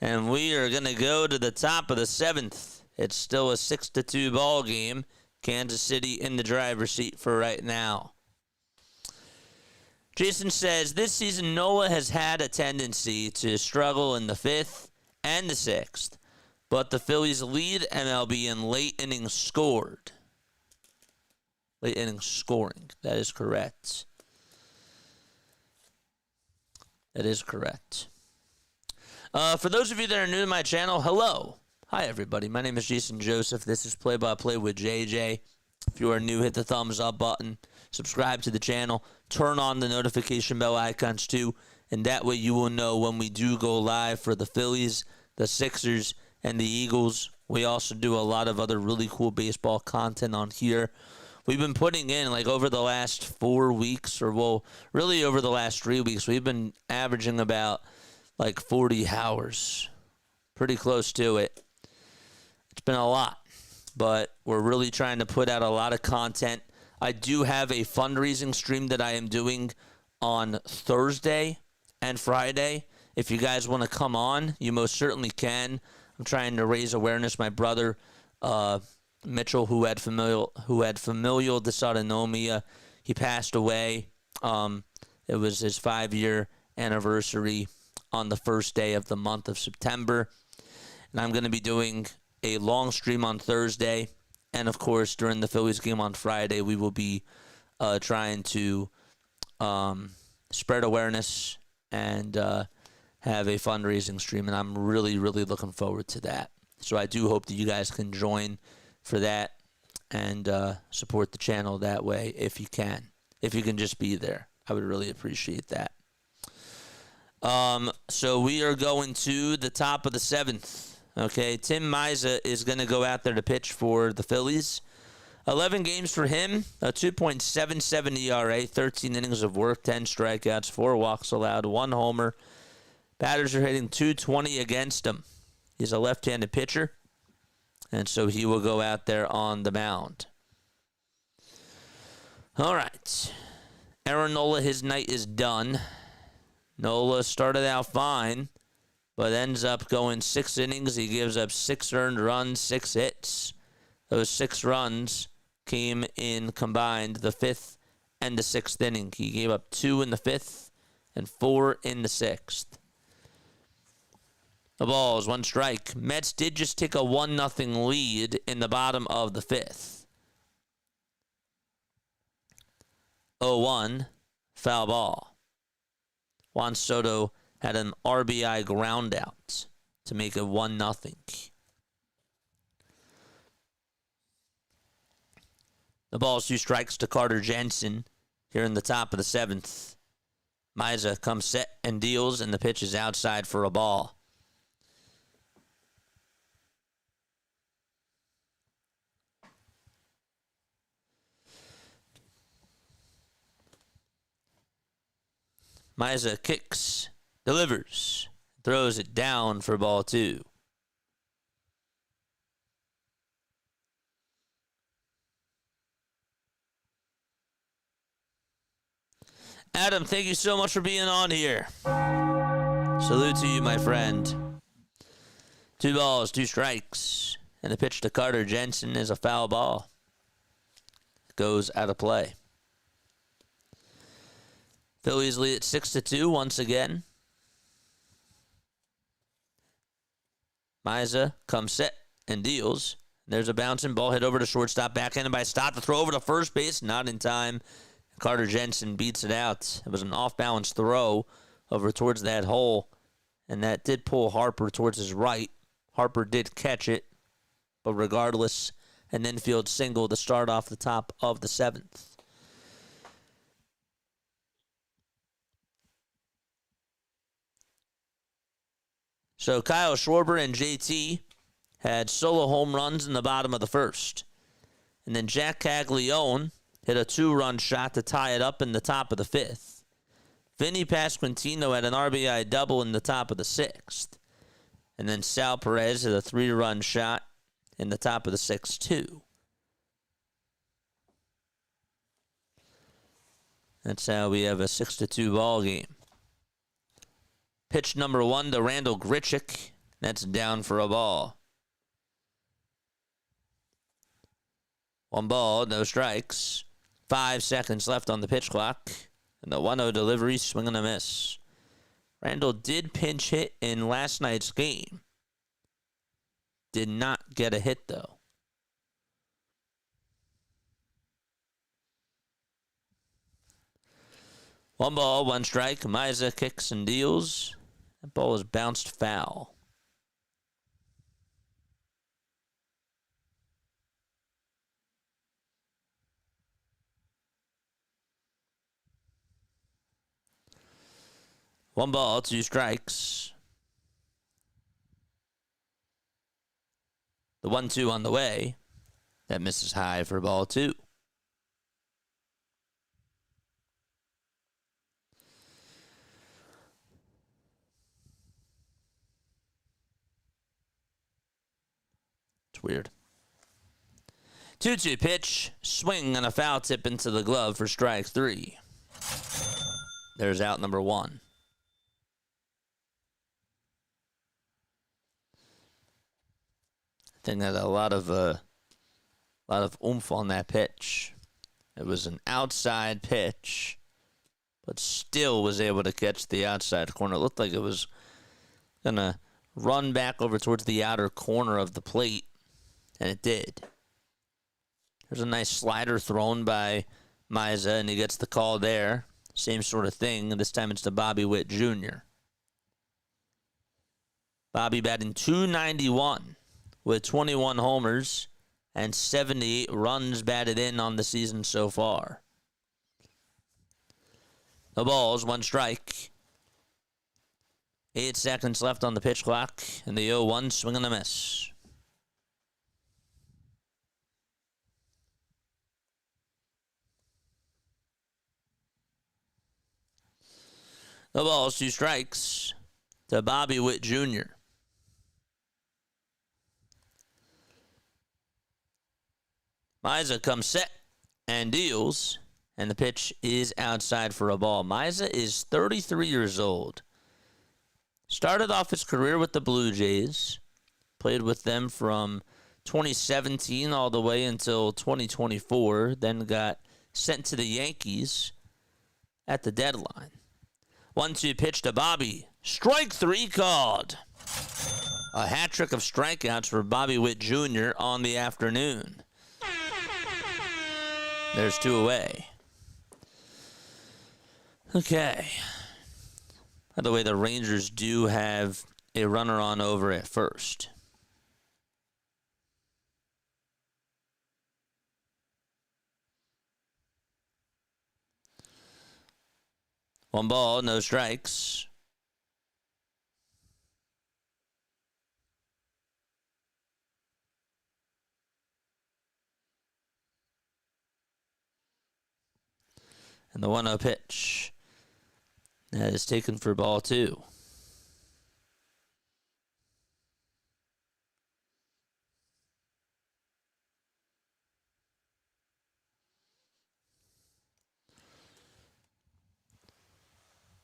And we are going to go to the top of the 7th. It's still a 6-2 ball game. Kansas City in the driver's seat for right now. Jason says, this season Nola has had a tendency to struggle in the 5th and the 6th, but the Phillies lead MLB in late innings scored. Late innings scoring. That is correct. That is correct. For those of you that are new to my channel, hello. Hi, everybody. My name is Jason Joseph. This is Play by Play with JJ. If you are new, hit the thumbs up button. Subscribe to the channel. Turn on the notification bell icons too. And that way you will know when we do go live for the Phillies, the Sixers, and the Eagles. We also do a lot of other really cool baseball content on here. We've been putting in, like, over the last 4 weeks, or, well, really over the last 3 weeks, we've been averaging about, like, 40 hours. Pretty close to it. It's been a lot, but we're really trying to put out a lot of content. I do have a fundraising stream that I am doing on Thursday and Friday. If you guys want to come on, you most certainly can. I'm trying to raise awareness. My brother, Mitchell, who had familial dysautonomia, he passed away. It was his 5-year anniversary on the first day of the month of September. And I'm going to be doing a long stream on Thursday. And, of course, during the Phillies game on Friday, we will be trying to spread awareness and have a fundraising stream. And I'm really, really looking forward to that. So I do hope that you guys can join for that and support the channel that way if you can. If you can just be there. I would really appreciate that. So we are going to the top of the 7th. Okay, Tim Misa is going to go out there to pitch for the Phillies. 11 games for him, a 2.77 ERA, 13 innings of work, 10 strikeouts, 4 walks allowed, 1 homer. Batters are hitting .220 against him. He's a left-handed pitcher, and so he will go out there on the mound. All right. Aaron Nola, his night is done. Nola started out fine, but ends up going 6 innings. He gives up 6 earned runs, 6 hits. Those 6 runs came in combined the 5th and the 6th inning. He gave up 2 in the 5th and 4 in the 6th. The ball is 1 strike. Mets did just take a 1-0 lead in the bottom of the 5th. 0-1, foul ball. Juan Soto had an RBI ground out to make it 1-0. The ball is 2 strikes to Carter Jensen here in the top of the 7th. Misa comes set and deals, and the pitch is outside for a ball. Misa kicks, delivers, throws it down for ball 2. Adam, thank you so much for being on here. Salute to you, my friend. 2 balls, 2 strikes, and the pitch to Carter Jensen is a foul ball. Goes out of play. Phillies lead at 6-2 once again. Miza comes set and deals. There's a bouncing ball hit over to shortstop, backhanded by Stott to throw over to first base, not in time. Carter Jensen beats it out. It was an off-balance throw over towards that hole, and that did pull Harper towards his right. Harper did catch it, but regardless, an infield single to start off the top of the 7th. So Kyle Schwarber and JT had solo home runs in the bottom of the 1st. And then Jack Caglione hit a 2-run shot to tie it up in the top of the 5th. Vinny Pasquantino had an RBI double in the top of the 6th. And then Sal Perez hit a 3-run shot in the top of the 6th, too. That's how we have a 6-2 ball game. Pitch number 1 to Randall Grichuk. That's down for a ball. 1 ball, no strikes. 5 seconds left on the pitch clock. And the 1-0 delivery, swing and a miss. Randall did pinch hit in last night's game. Did not get a hit, though. One ball, 1 strike. Miza kicks and deals. That ball was bounced foul. One ball, 2 strikes. The 1-2 on the way. That misses high for ball 2. Weird. 2-2 pitch. Swing and a foul tip into the glove for strike 3. There's out number 1. I think that a lot of oomph on that pitch. It was an outside pitch, but still was able to catch the outside corner. It looked like it was gonna run back over towards the outer corner of the plate. And it did. There's a nice slider thrown by Miza, and he gets the call there. Same sort of thing. This time it's to Bobby Witt Jr. Bobby batting .291 with 21 homers and 78 runs batted in on the season so far. No balls, 1 strike. 8 seconds left on the pitch clock, and the 0-1 swing and a miss. No balls, 2 strikes to Bobby Witt Jr. Miza comes set and deals, and the pitch is outside for a ball. Miza is 33 years old. Started off his career with the Blue Jays, played with them from 2017 all the way until 2024, then got sent to the Yankees at the deadline. 1-2 pitch to Bobby. Strike 3 called. A hat trick of strikeouts for Bobby Witt Jr. on the afternoon. There's 2 away. Okay. By the way, the Rangers do have a runner on over at first. One ball, no strikes. And the 1-0 pitch. That is taken for ball 2.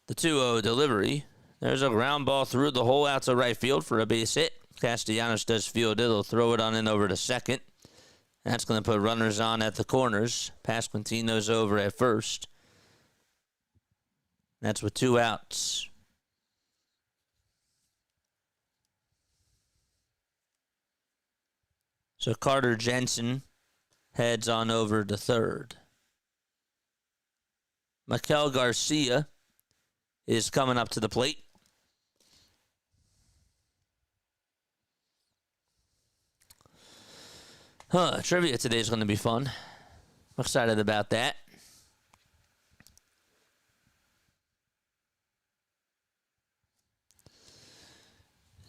The 2-0 delivery. There's a ground ball through the hole out to right field for a base hit. Castellanos does field it. He'll throw it on in over to second. That's going to put runners on at the corners. Pasquantino's over at first. That's with 2 outs. So Carter Jensen heads on over to third. Maikel Garcia is coming up to the plate. Trivia today is going to be fun. I'm excited about that.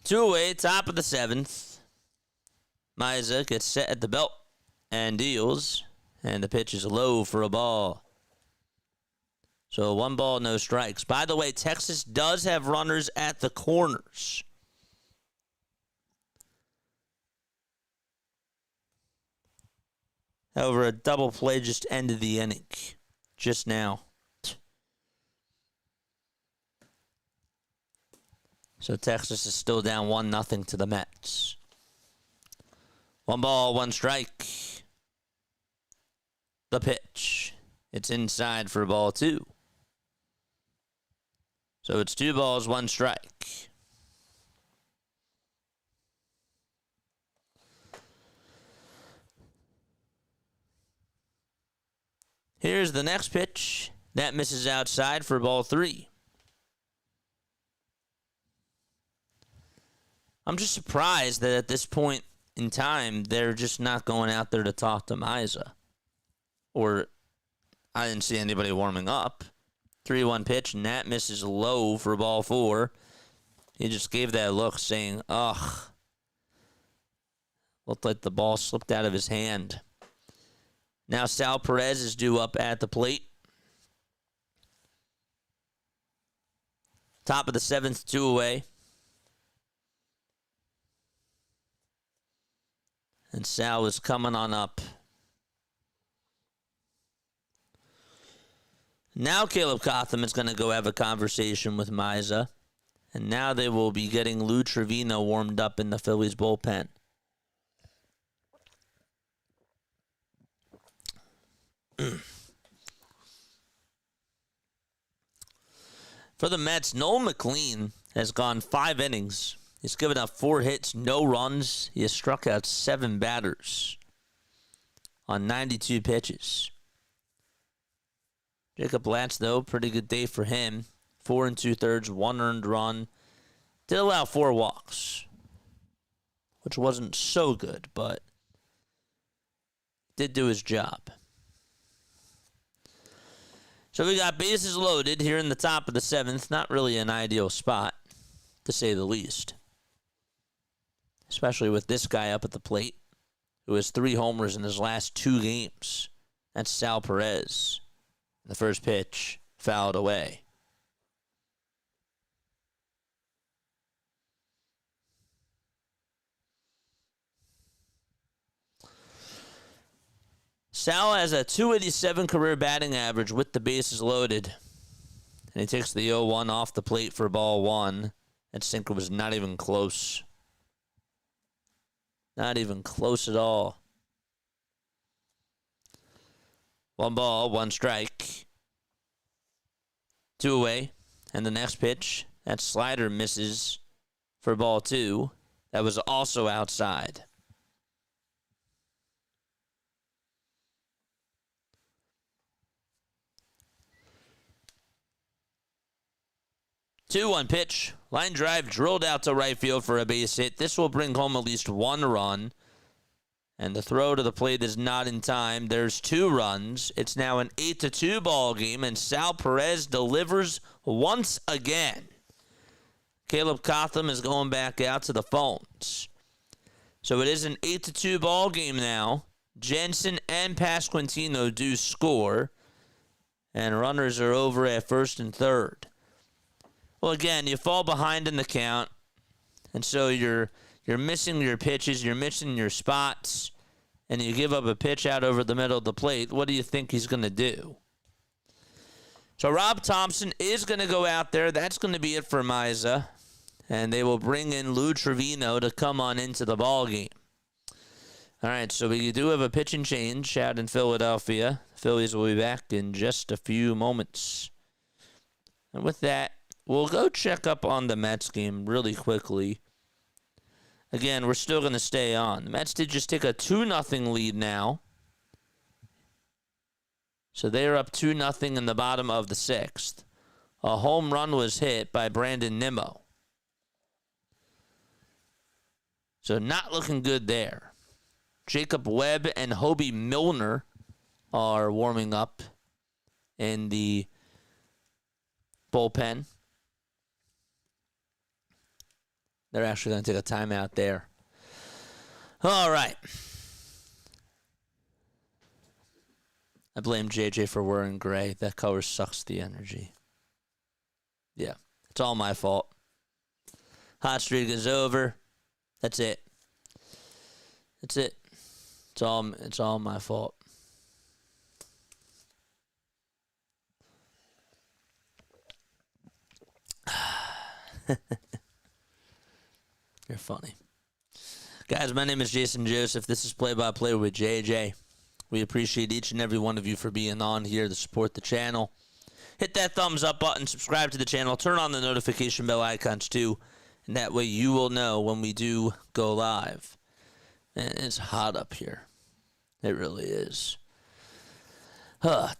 Two away, top of the seventh. Miza gets set at the belt and deals. And the pitch is low for a ball. So 1 ball, no strikes. By the way, Texas does have runners at the corners. However, a double play just ended the inning. Just now. So Texas is still down 1-0 to the Mets. 1 ball, 1 strike. The pitch. It's inside for ball 2. So it's 2 balls, 1 strike. Here's the next pitch. That misses outside for ball 3. I'm just surprised that at this point in time, they're just not going out there to talk to Miza. Or I didn't see anybody warming up. 3-1 pitch, and that misses low for ball 4. He just gave that look saying, ugh. Looked like the ball slipped out of his hand. Now Sal Perez is due up at the plate. Top of the 7th, 2 away. And Sal is coming on up. Now Caleb Cotham is going to go have a conversation with Miza. And now they will be getting Lou Trevino warmed up in the Phillies bullpen. For the Mets, Noel McLean has gone 5 innings. He's given up 4 hits, no runs. He has struck out 7 batters on 92 pitches. Jacob Latz, though, pretty good day for him. 4 2/3, 1 earned run. Did allow 4 walks, which wasn't so good, but did do his job. So we got bases loaded here in the top of the 7th. Not really an ideal spot, to say the least. Especially with this guy up at the plate, who has 3 homers in his last 2 games. That's Sal Perez. The first pitch fouled away. Sal has a .287 career batting average with the bases loaded. And he takes the 0-1 off the plate for ball 1. That sinker was not even close. Not even close at all. 1 ball, 1 strike. 2 away. And the next pitch, that slider misses for ball 2. That was also outside. Two-one pitch. Line drive drilled out to right field for a base hit. This will bring home at least 1 run. And the throw to the plate is not in time. There's 2 runs. It's now an 8-2 ball game, and Sal Perez delivers once again. Caleb Cotham is going back out to the phones. So it is an 8-2 ball game now. Jensen and Pasquantino do score. And runners are over at first and third. Well, again, you fall behind in the count, and so you're missing your pitches, you're missing your spots, and you give up a pitch out over the middle of the plate. What do you think he's going to do? So Rob Thompson is going to go out there. That's going to be it for Miza, and they will bring in Lou Trevino to come on into the ball game. All right, so we do have a pitching change out in Philadelphia. Phillies will be back in just a few moments. And with that, we'll go check up on the Mets game really quickly. Again, we're still going to stay on. The Mets did just take a 2-0 lead now. So they're up 2-0 in the bottom of the 6th. A home run was hit by Brandon Nimmo. So not looking good there. Jacob Webb and Hobie Milner are warming up in the bullpen. They're actually going to take a timeout there. All right. I blame JJ for wearing gray. That color sucks the energy. Yeah, it's all my fault. Hot streak is over. That's it. That's it. It's all my fault. You're funny. Guys, my name is Jason Joseph. This is Play-by-Play with JJ. We appreciate each and every one of you for being on here to support the channel. Hit that thumbs up button, subscribe to the channel, turn on the notification bell icons too, and that way you will know when we do go live. And it's hot up here. It really is.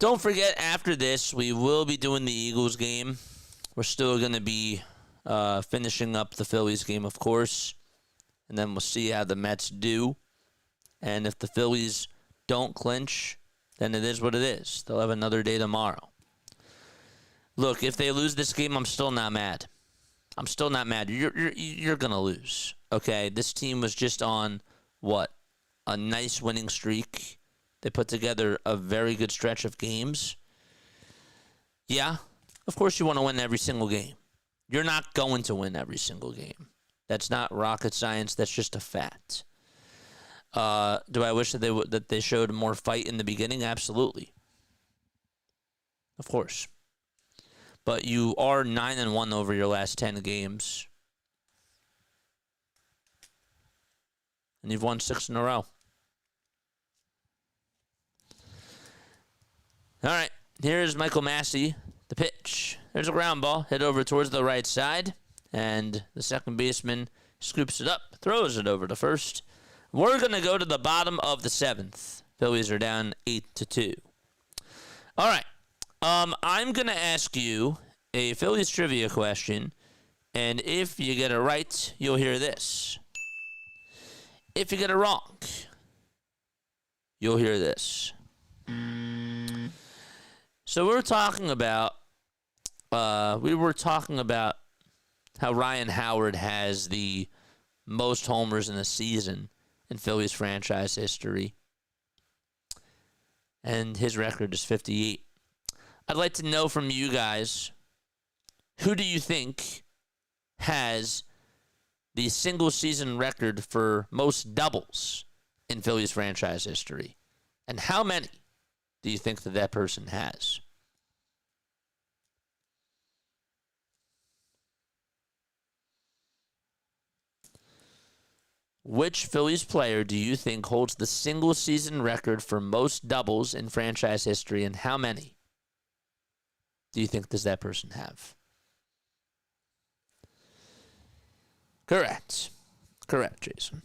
Don't forget, after this, we will be doing the Eagles game. We're still going to be finishing up the Phillies game, of course. And then we'll see how the Mets do. And if the Phillies don't clinch, then it is what it is. They'll have another day tomorrow. Look, if they lose this game, I'm still not mad. I'm still not mad. You're going to lose. Okay, this team was just on, what, a nice winning streak. They put together a very good stretch of games. Yeah, of course you want to win every single game. You're not going to win every single game. That's not rocket science. That's just a fact. Do I wish that they showed more fight in the beginning? Absolutely. Of course. But you are 9-1 over your last 10 games. And you've won 6 in a row. All right. Here's Michael Massey. The pitch. There's a ground ball. Hit over towards the right side. And the second baseman scoops it up. Throws it over to first. We're going to go to the bottom of the 7th. Phillies are down 8-2. All right. I'm going to ask you a Phillies trivia question. And if you get it right, you'll hear this. If you get it wrong, you'll hear this. So we were talking about how Ryan Howard has the most homers in a season in Phillies franchise history. And his record is 58. I'd like to know from you guys, who do you think has the single season record for most doubles in Phillies franchise history? And how many do you think that person has? Which Phillies player do you think holds the single season record for most doubles in franchise history, and how many do you think does that person have? Correct. Correct, Jason.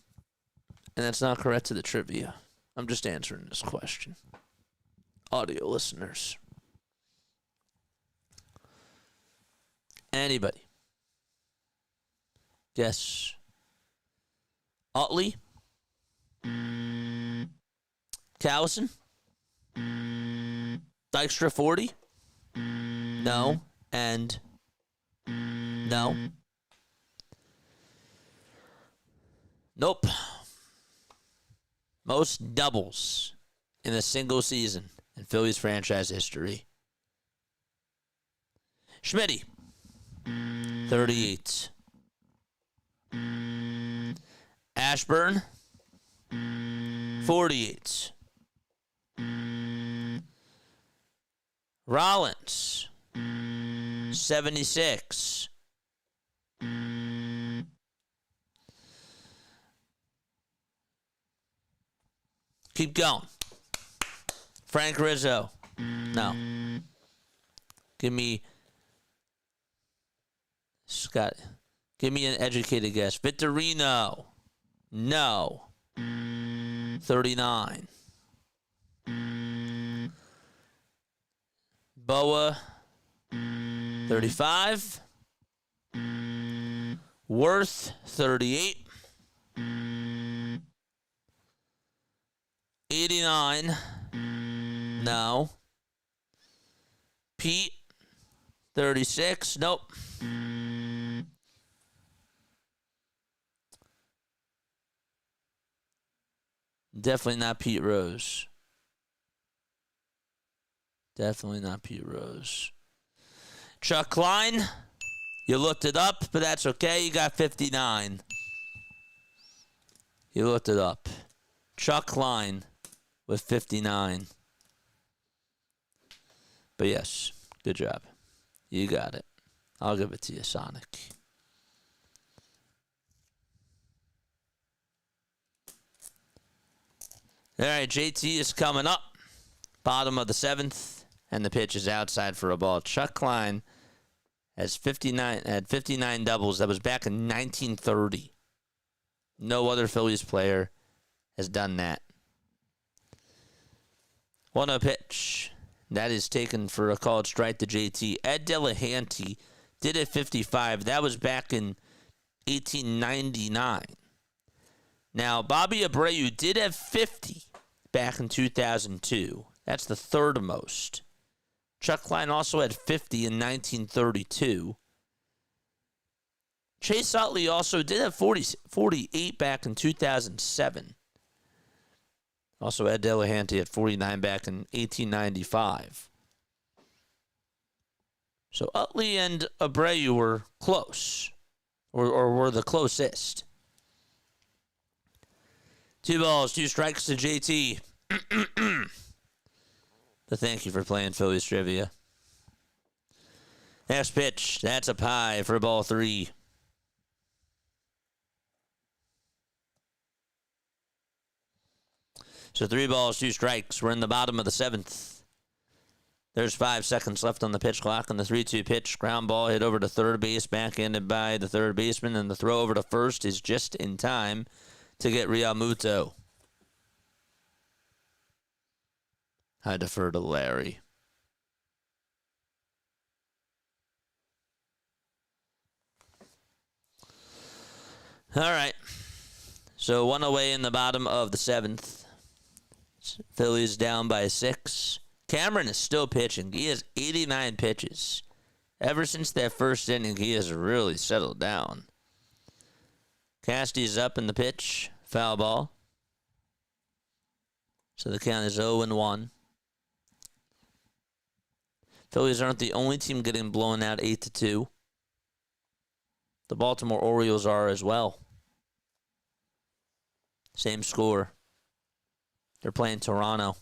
And that's not correct to the trivia. I'm just answering this question. Audio listeners. Anybody? Yes. Utley? Callison? Dykstra 40? No. And no. Nope. Most doubles in a single season in Phillies franchise history. Schmitty, 38. Ashburn, 48. Rollins, 76. Keep going. Frank Rizzo. No. Give me Scott. Give me an educated guess. Vittorino. No. 39. Boa, 35. Worth, 38. 89. No. Pete, 36. Nope. Definitely not Pete Rose. Definitely not Pete Rose. Chuck Klein, you looked it up, but that's okay. You got 59. You looked it up. Chuck Klein with 59. But yes, good job. You got it. I'll give it to you, Sonic. All right, JT is coming up. Bottom of the 7th, and the pitch is outside for a ball. Chuck Klein had 59 doubles. That was back in 1930. No other Phillies player has done that. 1-0 pitch. That is taken for a called strike to JT. Ed Delahanty did it 55. That was back in 1899. Now, Bobby Abreu did have 50 back in 2002. That's the third most. Chuck Klein also had 50 in 1932. Chase Utley also did have 48 back in 2007. Also, Ed Delahanty had 49 back in 1895. So Utley and Abreu were close, or were the closest. 2 balls, 2 strikes to JT. But thank you for playing Phillies Trivia. Next pitch, that's up high for ball 3. So 3 balls, 2 strikes. We're in the bottom of the 7th. There's 5 seconds left on the pitch clock, and the 3-2 pitch. Ground ball hit over to third base, backhanded by the third baseman, and the throw over to first is just in time to get Realmuto. I defer to Larry. All right. So 1 away in the bottom of the 7th. Phillies down by 6. Cameron is still pitching. He has 89 pitches. Ever since that first inning, he has really settled down. Casty's up in the pitch. Foul ball. So the count is 0-1. Phillies aren't the only team getting blown out 8-2. The Baltimore Orioles are as well. Same score. They're playing Toronto.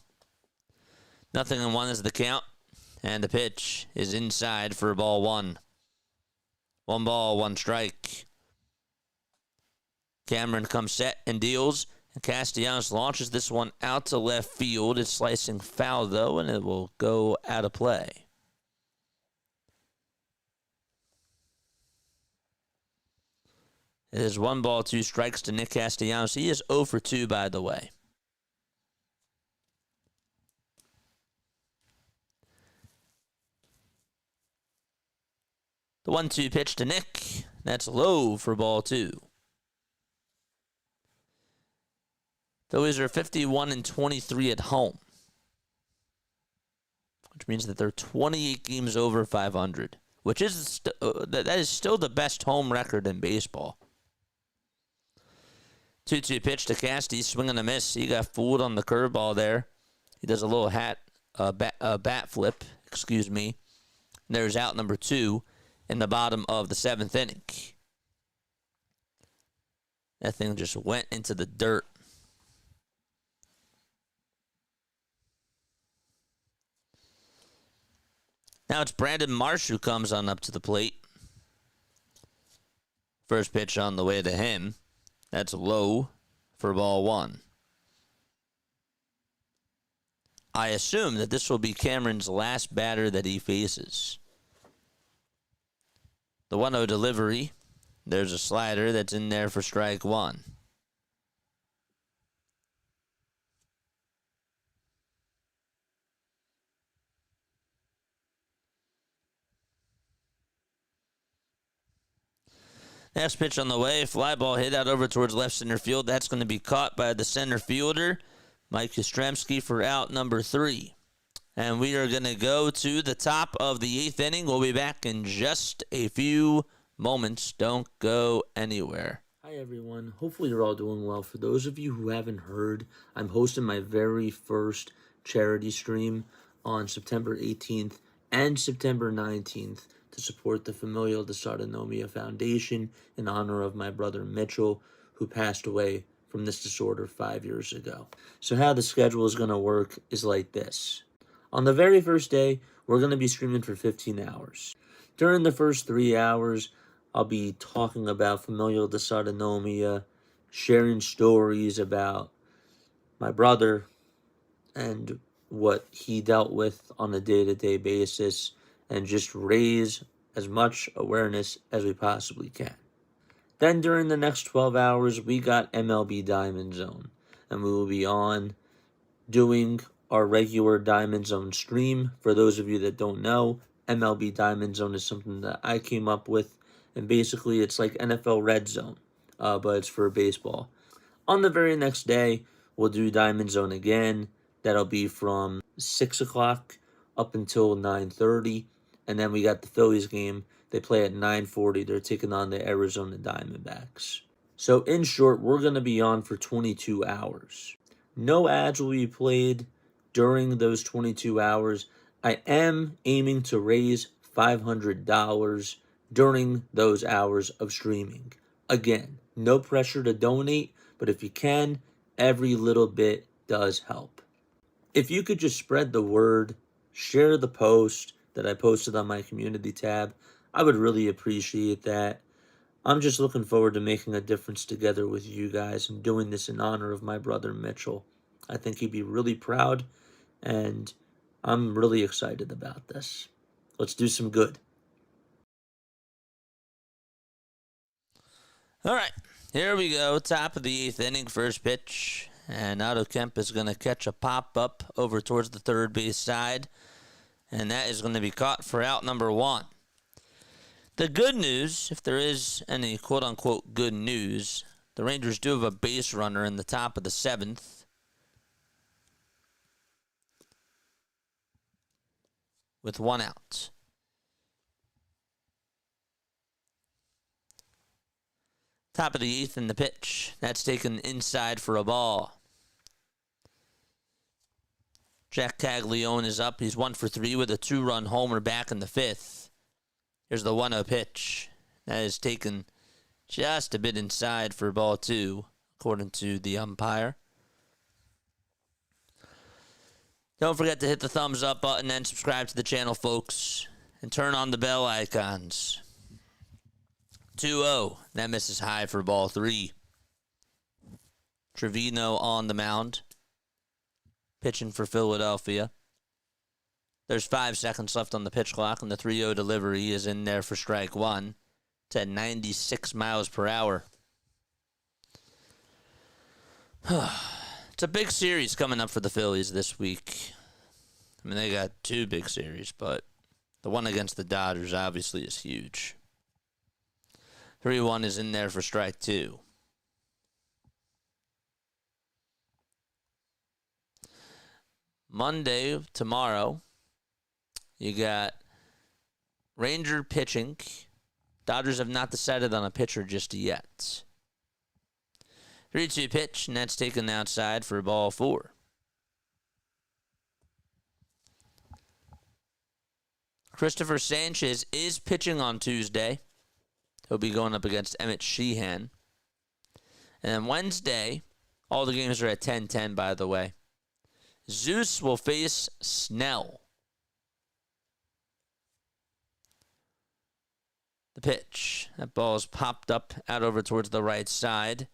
0-1 is the count. And the pitch is inside for ball 1. 1 ball, 1 strike. Cameron comes set and deals. And Castellanos launches this one out to left field. It's slicing foul, though, and it will go out of play. It is 1 ball, 2 strikes to Nick Castellanos. He is 0 for 2, by the way. The 1-2 pitch to Nick. That's low for ball 2. Phillies are 51-23 at home, which means that they're 28 games over 500, which is that is still the best home record in baseball. 2-2 pitch to Casty, swing and a miss. He got fooled on the curveball there. He does a little bat flip, excuse me. There's out number 2 in the bottom of the 7th inning. That thing just went into the dirt. Now it's Brandon Marsh who comes on up to the plate. First pitch on the way to him. That's low for ball 1. I assume that this will be Cameron's last batter that he faces. The 1-0 delivery. There's a slider that's in there for strike 1. Next pitch on the way. Fly ball hit out over towards left center field. That's going to be caught by the center fielder, Mike Yastrzemski, for out number 3. And we are going to go to the top of the 8th inning. We'll be back in just a few moments. Don't go anywhere. Hi everyone, hopefully you're all doing well. For those of you who haven't heard, I'm hosting my very first charity stream on September 18th and September 19th to support the Familial Dysautonomia Foundation in honor of my brother Mitchell, who passed away from this disorder 5 years ago. So how the schedule is going to work is like this. On the very first day, we're going to be streaming for 15 hours. During the first 3 hours, I'll be talking about familial dysautonomia, sharing stories about my brother and what he dealt with on a day-to-day basis, and just raise as much awareness as we possibly can. Then during the next 12 hours, we got MLB Diamond Zone, and we will be on doing our regular Diamond Zone stream. For those of you that don't know, MLB Diamond Zone is something that I came up with, and basically it's like NFL Red Zone, but it's for baseball. On the very next day, we'll do Diamond Zone again. That'll be from 6 o'clock up until 9:30, and then we got the Phillies game. They play at 9:40. They're taking on the Arizona Diamondbacks. So in short, we're going to be on for 22 hours. No ads will be played during those 22 hours. I am aiming to raise $500 during those hours of streaming. Again, no pressure to donate, but if you can, every little bit does help. If you could just spread the word, share the post that I posted on my community tab, I would really appreciate that. I'm just looking forward to making a difference together with you guys and doing this in honor of my brother Mitchell. I think he'd be really proud, and I'm really excited about this. Let's do some good. All right, here we go. Top of the 8th inning, first pitch. And Otto Kemp is going to catch a pop-up over towards the third base side. And that is going to be caught for out number 1. The good news, if there is any quote-unquote good news, the Rangers do have a base runner in the top of the 7th. With 1 out. Top of the 8th in the pitch. That's taken inside for a ball. Jack Caglione is up. He's 1 for 3 with a 2-run homer back in the 5th. Here's the 1-0 pitch. That is taken just a bit inside for ball 2, according to the umpire. Don't forget to hit the thumbs up button and subscribe to the channel, folks. And turn on the bell icons. 2-0. That misses high for ball 3. Trevino on the mound. Pitching for Philadelphia. There's 5 seconds left on the pitch clock, and the 3-0 delivery is in there for strike 1. It's at 96 miles per hour. It's a big series coming up for the Phillies this week. I mean, they got 2 big series, but the one against the Dodgers obviously is huge. 3-1 is in there for strike 2. Monday, tomorrow, you got Ranger pitching. Dodgers have not decided on a pitcher just yet. 3-2 pitch, and that's taken outside for ball 4. Christopher Sanchez is pitching on Tuesday. He'll be going up against Emmett Sheehan. And then Wednesday, all the games are at 10:10, by the way. Zeus will face Snell. The pitch. That ball is popped up out over towards the right side.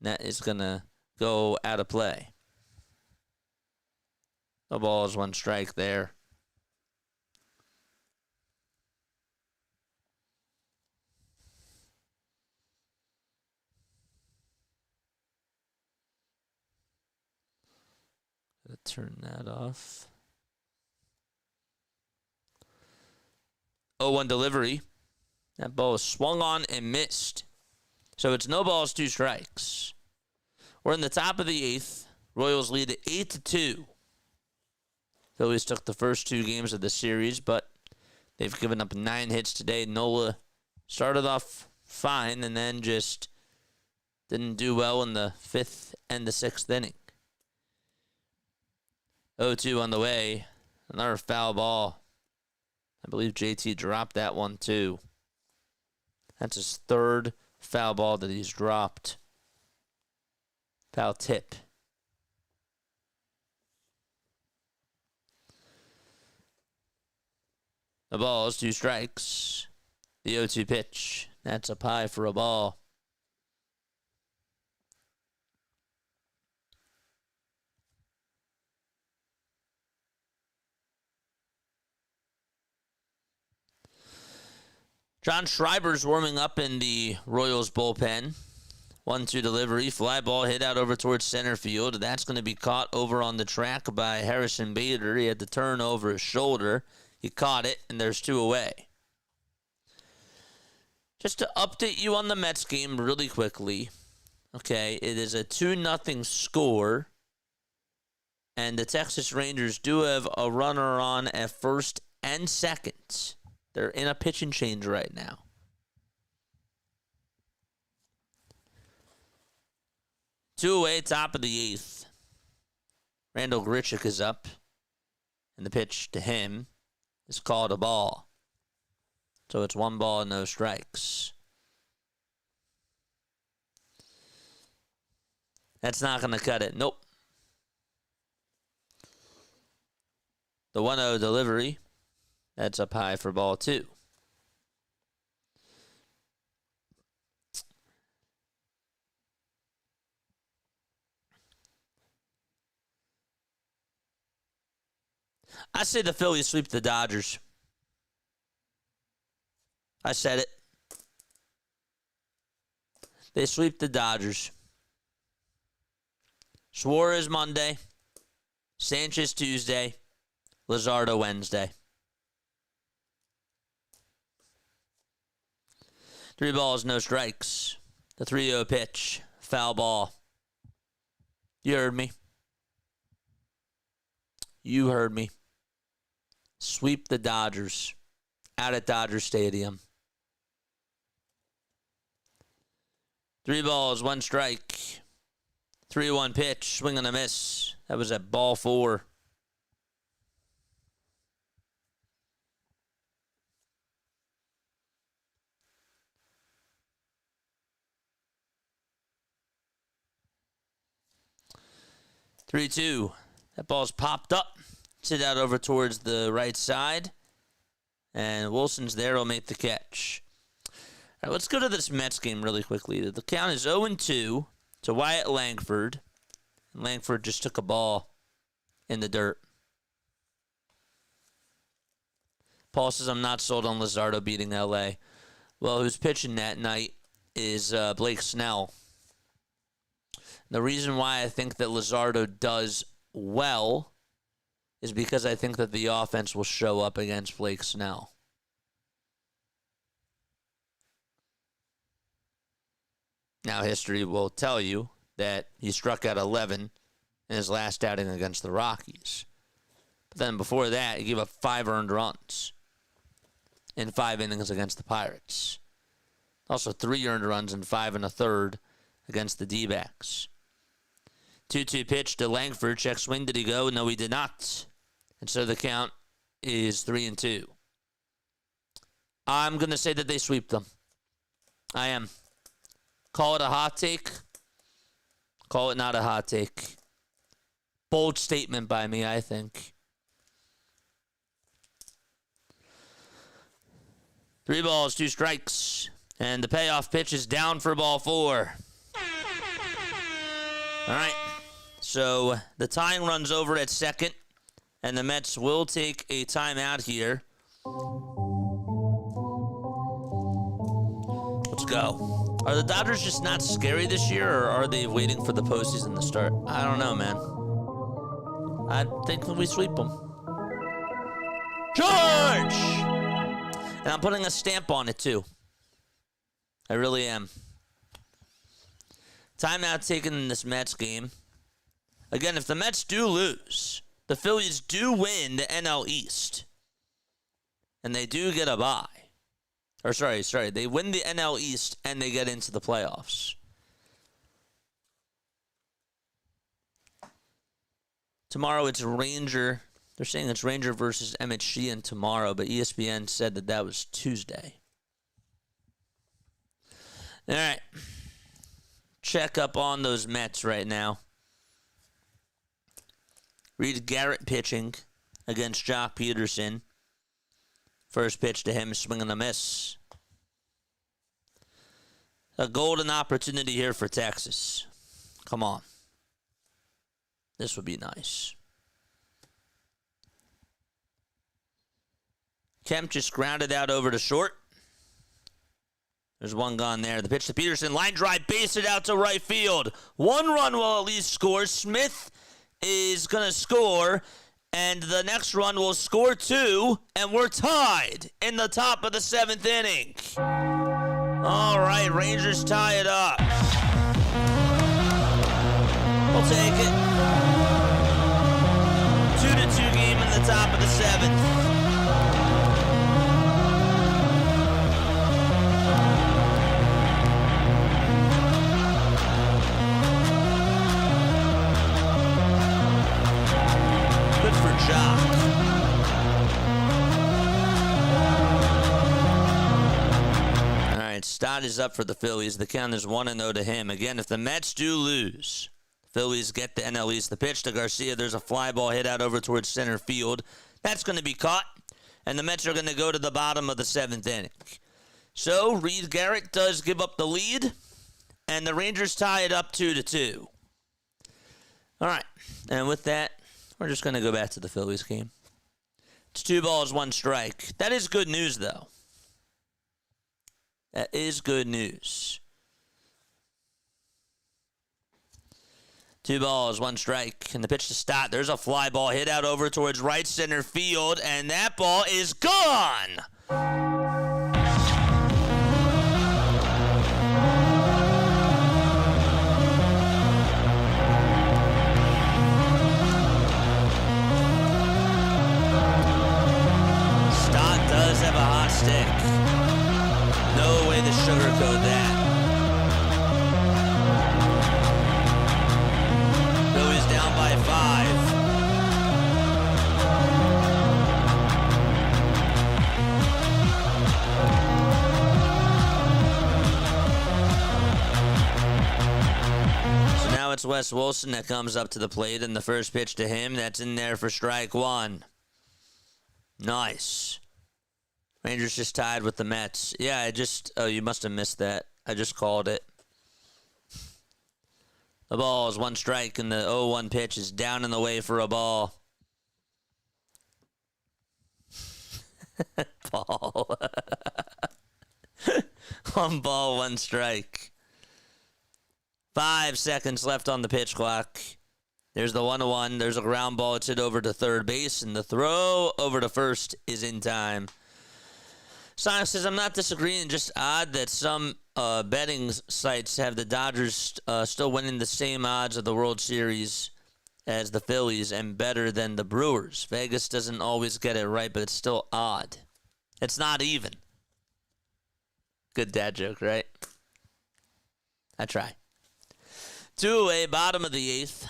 That is going to go out of play. The ball is 1 strike there. Gotta turn that off. 0-1 delivery. That ball is swung on and missed. So it's no balls, 2 strikes. We're in the top of the 8th. Royals lead at 8-2. Phillies took the first 2 games of the series, but they've given up 9 hits today. Nola started off fine and then just didn't do well in the 5th and the 6th inning. 0-2 on the way. Another foul ball. I believe JT dropped that one too. That's his 3rd foul ball that he's dropped. Foul tip. The ball is 2 strikes. The 0-2 pitch. That's up high for a ball. John Schreiber's warming up in the Royals bullpen. 1-2 delivery. Fly ball hit out over towards center field. That's going to be caught over on the track by Harrison Bader. He had to turn over his shoulder. He caught it, and there's 2 away. Just to update you on the Mets game really quickly. Okay, it is a 2-0 score. And the Texas Rangers do have a runner on at first and second. They're in a pitching change right now. Two away, top of the 8th. Randall Grichuk is up. And the pitch to him is called a ball. So it's 1 ball and no strikes. That's not going to cut it. Nope. The 1-0 delivery. That's up high for ball 2. I say the Phillies sweep the Dodgers. I said it. They sweep the Dodgers. Suarez Monday. Sanchez Tuesday. Luzardo Wednesday. 3 balls, no strikes. The 3-0 pitch. Foul ball. You heard me. You heard me. Sweep the Dodgers out at Dodger Stadium. 3 balls, 1 strike. 3-1 pitch, swing and a miss. That was at ball 4. Three-two. That ball's popped up. Sit out over towards the right side. And Wilson's there. Will make the catch. All right, let's go to this Mets game really quickly. The count is 0-2 to Wyatt Langford. And Langford just took a ball in the dirt. Paul says, I'm not sold on Luzardo beating L.A. Well, who's pitching that night is Blake Snell. The reason why I think that Luzardo does well is because I think that the offense will show up against Blake Snell. Now, history will tell you that he struck out 11 in his last outing against the Rockies. But then before that, he gave up 5 earned runs in 5 innings against the Pirates. Also 3 earned runs in 5 1/3 against the D-backs. 2-2 pitch to Langford. Check swing. Did he go? No, he did not. And so the count is 3-2. I'm going to say that they sweep them. I am. Call it a hot take. Call it not a hot take. Bold statement by me, I think. 3 balls, 2 strikes. And the payoff pitch is down for ball 4. All right. So the tying runs over at second, and the Mets will take a timeout here. Let's go. Are the Dodgers just not scary this year, or are they waiting for the postseason to start? I don't know, man. I think we sweep them. George! And I'm putting a stamp on it, too. I really am. Timeout taken in this Mets game. Again, if the Mets do lose, the Phillies do win the NL East. And they do get a bye. Or sorry, they win the NL East and they get into the playoffs. Tomorrow it's Ranger. They're saying it's Ranger versus MHG and tomorrow, but ESPN said that that was Tuesday. All right. Check up on those Mets right now. Reed Garrett pitching against Jock Peterson. First pitch to him, swing and a miss. A golden opportunity here for Texas. Come on. This would be nice. Kemp just grounded out over to short. There's one gone there. The pitch to Peterson. Line drive, base it out to right field. One run will at least score. Smith is going to score. And the next run will score 2. And we're tied in the top of the 7th inning. All right, Rangers tie it up. We'll take it. 2-2 game in the top of the 7th. Good for Jock. All right, Stott is up for the Phillies. The count is 1-0 to him. Again, if the Mets do lose, Phillies get the NL East. The pitch to Garcia. There's a fly ball hit out over towards center field. That's going to be caught, and the Mets are going to go to the bottom of the 7th inning. So Reed Garrett does give up the lead, and the Rangers tie it up 2-2. All right, and with that, we're just going to go back to the Phillies game. It's 2 balls, 1 strike. That is good news, though. That is good news. 2 balls, 1 strike. And the pitch to Stott. There's a fly ball hit out over towards right center field, and that ball is gone. Stott does have a hot stick. No way to sugarcoat that. Phillies down by 5. So now it's Wes Wilson that comes up to the plate, and the first pitch to him, that's in there for strike 1. Nice. Rangers just tied with the Mets. Yeah, you must have missed that. I just called it. The ball is 1 strike, and the 0-1 pitch is down in the way for a ball. Ball. 1 ball, 1 strike. 5 seconds left on the pitch clock. There's the 1-1. There's a ground ball. It's hit over to third base, and the throw over to first is in time. Sonic says, I'm not disagreeing, just odd that some betting sites have the Dodgers still winning the same odds of the World Series as the Phillies and better than the Brewers. Vegas doesn't always get it right, but it's still odd. It's not even. Good dad joke, right? I try. 2 away, bottom of the 8th.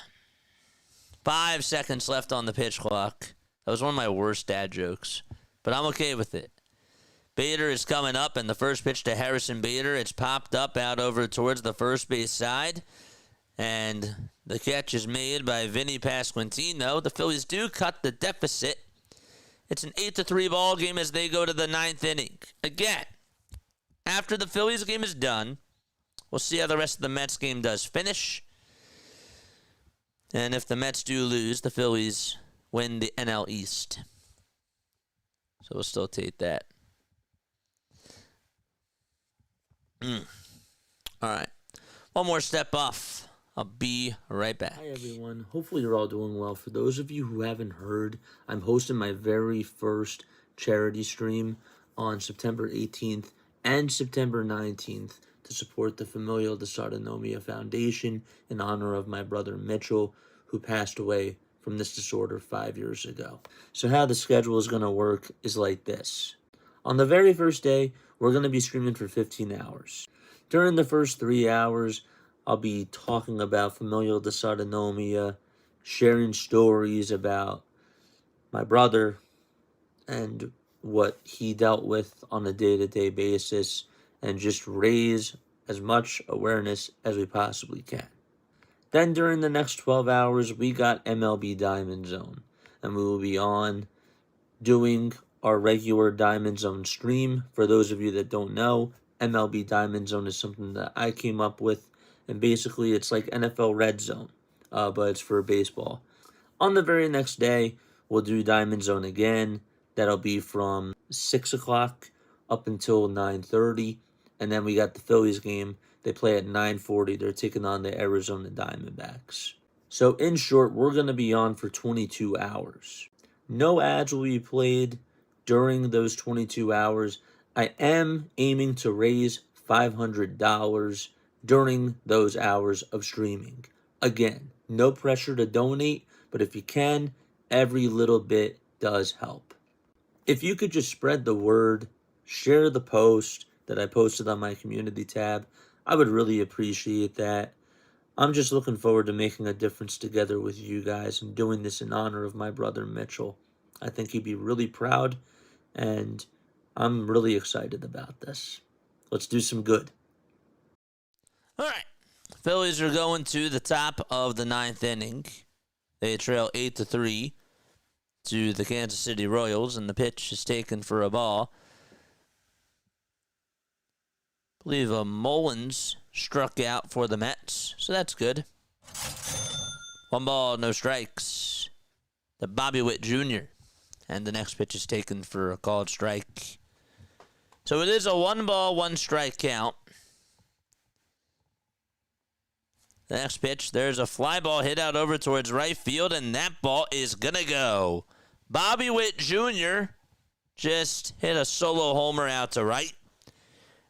5 seconds left on the pitch clock. That was one of my worst dad jokes, but I'm okay with it. Bader is coming up, and the first pitch to Harrison Bader. It's popped up out over towards the first base side, and the catch is made by Vinny Pasquantino. The Phillies do cut the deficit. It's an 8-3 ball game as they go to the 9th inning. Again, after the Phillies game is done, we'll see how the rest of the Mets game does finish. And if the Mets do lose, the Phillies win the NL East. So we'll still take that. All right. One more step off. I'll be right back. Hi, everyone. Hopefully you're all doing well. For those of you who haven't heard, I'm hosting my very first charity stream on September 18th and September 19th to support the Familial Dysautonomia Foundation in honor of my brother Mitchell, who passed away from this disorder 5 years ago. So how the schedule is going to work is like this. On the very first day, we're going to be streaming for 15 hours. During the first 3 hours, I'll be talking about familial dysautonomia, sharing stories about my brother and what he dealt with on a day-to-day basis, and just raise as much awareness as we possibly can. Then during the next 12 hours, we got MLB Diamond Zone, and we will be on doing our regular Diamond Zone stream. For those of you that don't know, MLB Diamond Zone is something that I came up with, and basically it's like NFL Red Zone, but it's for baseball. On the very next day, we'll do Diamond Zone again. That'll be from 6 o'clock up until 9:30, and then we got the Phillies game. They play at 9:40. They're taking on the Arizona Diamondbacks. So in short, we're going to be on for 22 hours. No ads will be played during those 22 hours. I am aiming to raise $500 during those hours of streaming. Again, no pressure to donate, but if you can, every little bit does help. If you could just spread the word, share the post that I posted on my community tab, I would really appreciate that. I'm just looking forward to making a difference together with you guys and doing this in honor of my brother Mitchell. I think he'd be really proud, and I'm really excited about this. Let's do some good. All right. Phillies are going to the top of the ninth inning. They trail 8-3 to the Kansas City Royals, and the pitch is taken for a ball. I believe Mullins struck out for the Mets, so that's good. 1 ball, no strikes. The Bobby Witt Jr. And the next pitch is taken for a called strike. So it is a 1 ball, 1 strike count. The next pitch, there's a fly ball hit out over towards right field, and that ball is going to go. Bobby Witt Jr. just hit a solo homer out to right.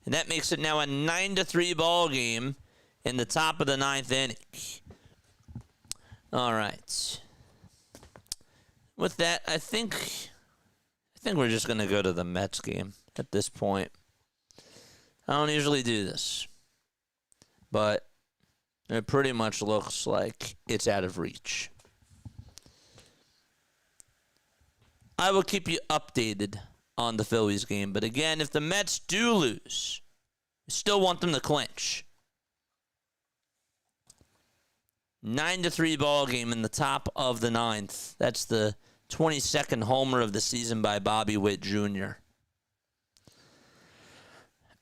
And that makes it now a 9-3 ball game in the top of the ninth inning. All right. With that, I think we're just going to go to the Mets game at this point. I don't usually do this, but it pretty much looks like it's out of reach. I will keep you updated on the Phillies game, but again, if the Mets do lose, I still want them to clinch. 9-3 ball game in the top of the ninth. That's the 22nd homer of the season by Bobby Witt Jr.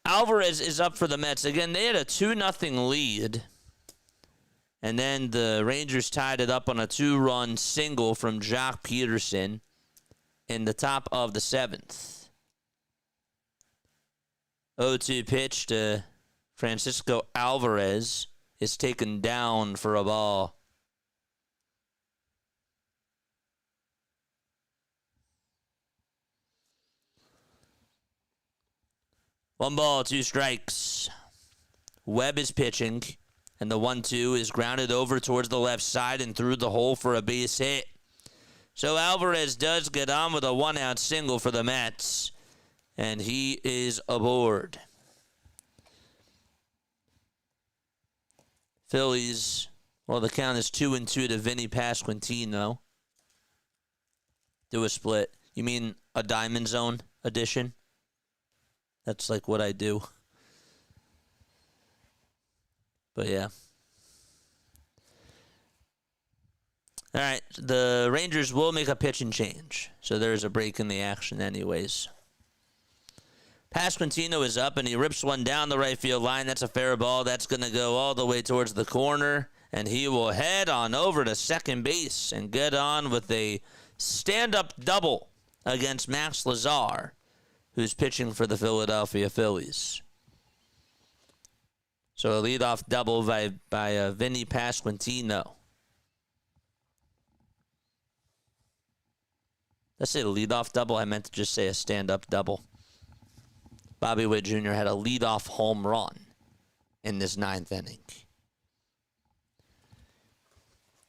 Alvarez is up for the Mets. Again, they had a 2-0 lead. And then the Rangers tied it up on a 2-run single from Jock Peterson in the top of the 7th. 0-2 pitch to Francisco Alvarez is taken down for a ball. One ball, 2 strikes. Webb is pitching, and the 1-2 is grounded over towards the left side and through the hole for a base hit. So Alvarez does get on with a 1-out single for the Mets, and he is aboard. Phillies, well, the count is 2-2 to Vinny Pasquantino. Do a split. You mean a Diamond Zone edition? That's like what I do. But yeah. All right, the Rangers will make a pitch and change. So there's a break in the action anyways. Pasquantino is up, and he rips one down the right field line. That's a fair ball. That's going to go all the way towards the corner, and he will head on over to second base and get on with a stand-up double against Max Lazar, who's pitching for the Philadelphia Phillies. So a leadoff double by Vinny Pasquantino. Did I say a leadoff double? I meant to just say a stand-up double. Bobby Witt Jr. had a leadoff home run in this 9th inning.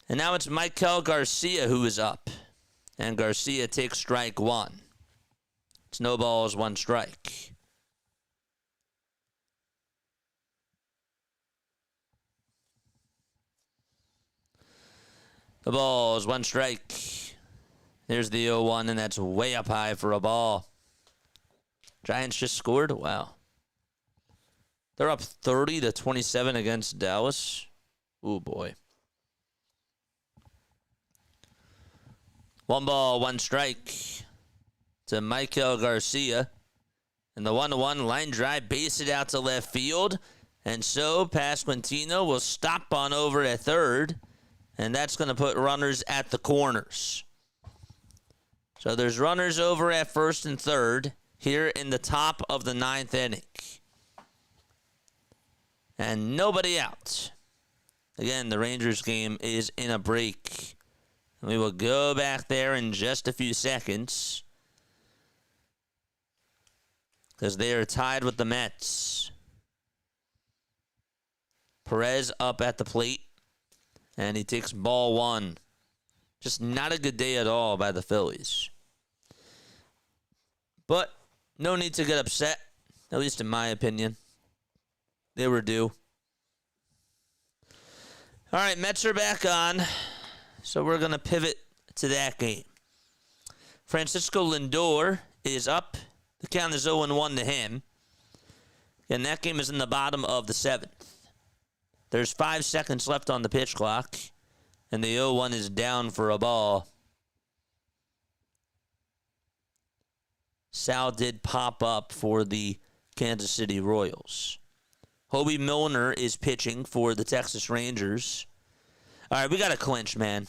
And now it's Michael Garcia who is up. And Garcia takes strike 1. It's no balls, 1 strike. The ball's 1 strike. There's the 0-1, and that's way up high for a ball. Giants just scored? Wow. They're up 30-27 against Dallas. Ooh, boy. 1 ball, 1 strike to Michael Garcia. And the 1-1 line drive, base it out to left field. And so Pasquantino will stop on over at third. And that's going to put runners at the corners. So there's runners over at first and third here in the top of the 9th inning. And nobody out. Again, the Rangers game is in a break. And we will go back there in just a few seconds, because they are tied with the Mets. Perez up at the plate. And he takes ball 1. Just not a good day at all by the Phillies. But no need to get upset, at least in my opinion. They were due. All right, Mets are back on. So we're going to pivot to that game. Francisco Lindor is up. The count is 0-1 to him. And that game is in the bottom of the 7th. There's 5 seconds left on the pitch clock, and the 0-1 is down for a ball. Sal did pop up for the Kansas City Royals. Hobie Milner is pitching for the Texas Rangers. All right, we got a clinch, man.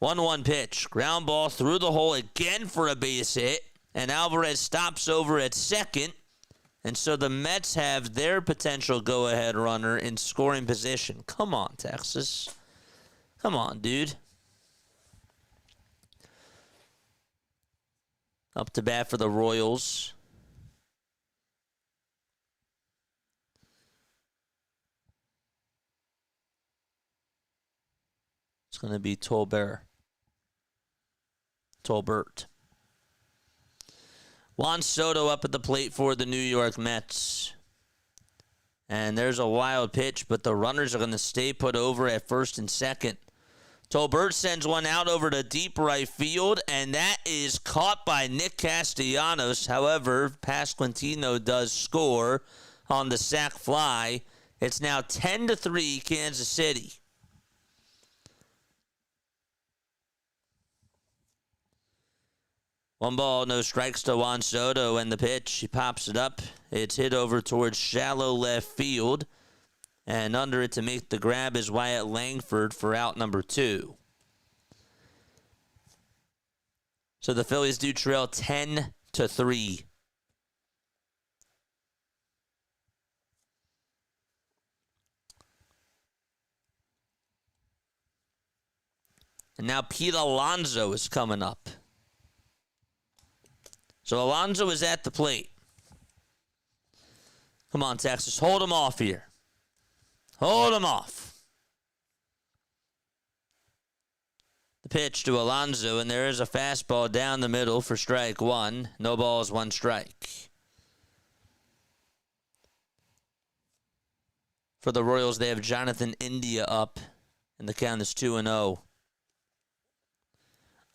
1-1 pitch. Ground ball through the hole again for a base hit, and Alvarez stops over at second. And so the Mets have their potential go-ahead runner in scoring position. Come on, Texas. Come on, dude. Up to bat for the Royals. It's going to be Tolbert. Juan Soto up at the plate for the New York Mets. And there's a wild pitch, but the runners are going to stay put over at first and second. Tolbert sends one out over to deep right field, and that is caught by Nick Castellanos. However, Pasquantino does score on the sac fly. It's now 10-3 Kansas City. One ball, no strikes to Juan Soto, and the pitch, he pops it up. It's hit over towards shallow left field, and under it to make the grab is Wyatt Langford for out number 2. So the Phillies do trail 10-3. And now Pete Alonso is coming up. So Alonso is at the plate. Come on, Texas. Hold him off here. Hold him off. The pitch to Alonso, and there is a fastball down the middle for strike 1. No balls, 1 strike. For the Royals, they have Jonathan India up, and the count is 2-0.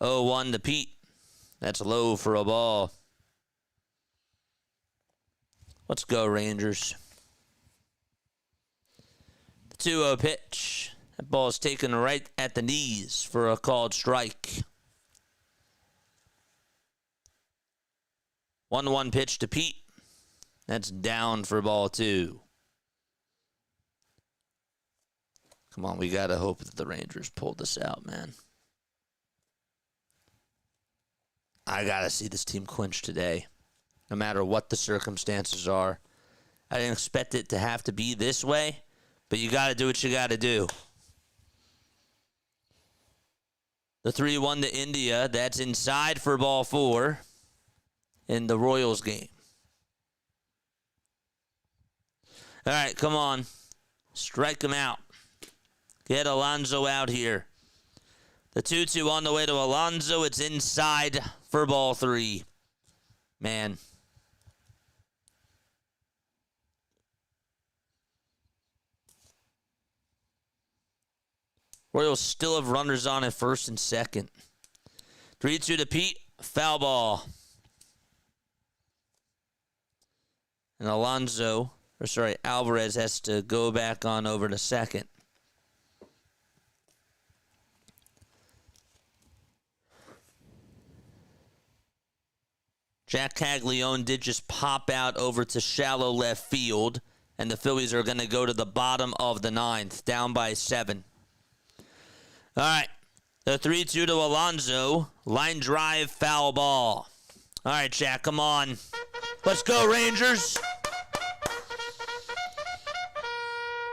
0-1 to Pete. That's low for a ball. Let's go, Rangers. The 2-0 pitch. That ball is taken right at the knees for a called strike. 1-1 pitch to Pete. That's down for ball 2. Come on, we got to hope that the Rangers pull this out, man. I got to see this team clinch today, no matter what the circumstances are. I didn't expect it to have to be this way, but you got to do what you got to do. The 3-1 to India, that's inside for ball 4 in the Royals game. All right, come on. Strike him out. Get Alonso out here. The 2-2 on the way to Alonso. It's inside for ball 3. Man. Royals still have runners on at first and second. 3-2 to Pete. Foul ball. And Alvarez has to go back on over to second. Jack Caglione did just pop out over to shallow left field, and the Phillies are going to go to the bottom of the 9th, down by 7. All right, the 3-2 to Alonso. Line drive, foul ball. All right, Jack, come on. Let's go, Rangers.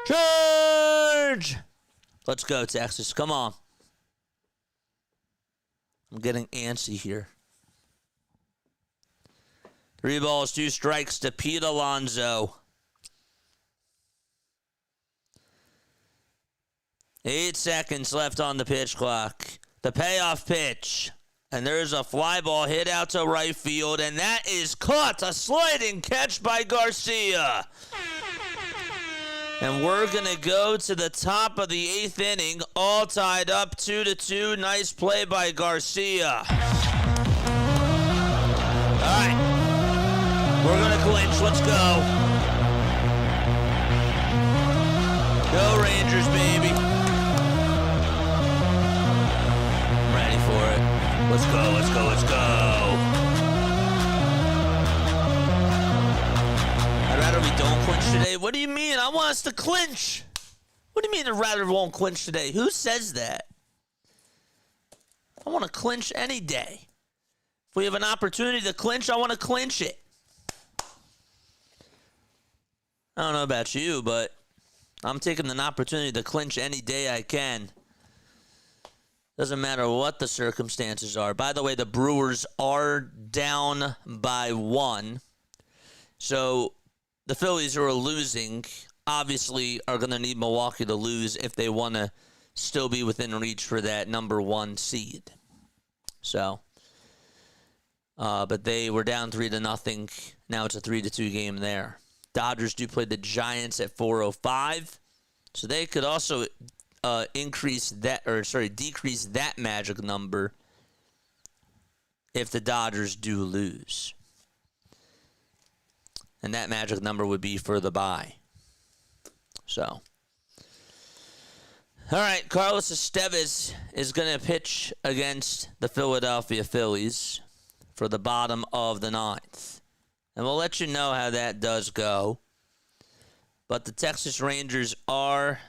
Charge! Let's go, Texas. Come on. I'm getting antsy here. 3 balls, 2 strikes to Pete Alonso. 8 seconds left on the pitch clock. The payoff pitch. And there's a fly ball hit out to right field, and that is caught. A sliding catch by Garcia. And we're going to go to the top of the 8th inning, all tied up 2-2. Nice play by Garcia. All right. We're going to clinch. Let's go. Go Rangers, baby. I'm ready for it. Let's go, let's go, let's go. I'd rather we don't clinch today. What do you mean? I want us to clinch. What do you mean I'd rather we won't clinch today? Who says that? I want to clinch any day. If we have an opportunity to clinch, I want to clinch it. I don't know about you, but I'm taking an opportunity to clinch any day I can. Doesn't matter what the circumstances are. By the way, the Brewers are down by 1. So the Phillies, who are losing, obviously are going to need Milwaukee to lose if they want to still be within reach for that number 1 seed. So, but they were down 3-0. Now it's a 3-2 game there. Dodgers do play the Giants at 4:05, so they could also decrease that magic number if the Dodgers do lose, and that magic number would be for the bye. So, all right, Carlos Estevez is going to pitch against the Philadelphia Phillies for the bottom of the 9th. And we'll let you know how that does go. But the Texas Rangers are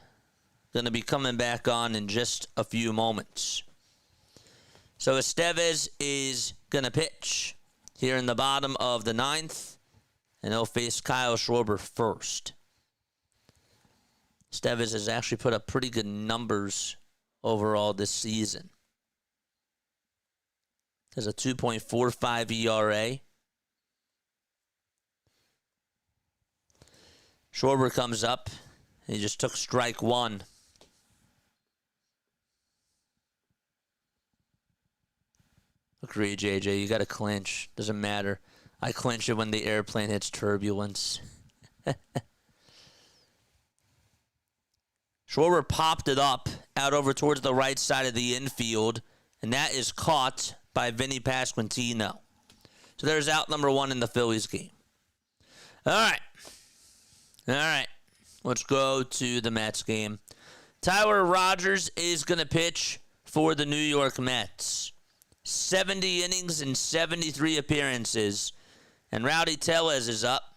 going to be coming back on in just a few moments. So Estevez is going to pitch here in the bottom of the 9th. And he'll face Kyle Schwarber first. Estevez has actually put up pretty good numbers overall this season. Has a 2.45 ERA. Schwarber comes up. He just took strike 1. Agree, JJ. You got to clinch. Doesn't matter. I clinch it when the airplane hits turbulence. Schwarber popped it up out over towards the right side of the infield, and that is caught by Vinny Pasquantino. So there's out number 1 in the Phillies game. All right. All right, let's go to the Mets game. Tyler Rogers is going to pitch for the New York Mets. 70 innings and 73 appearances. And Rowdy Tellez is up,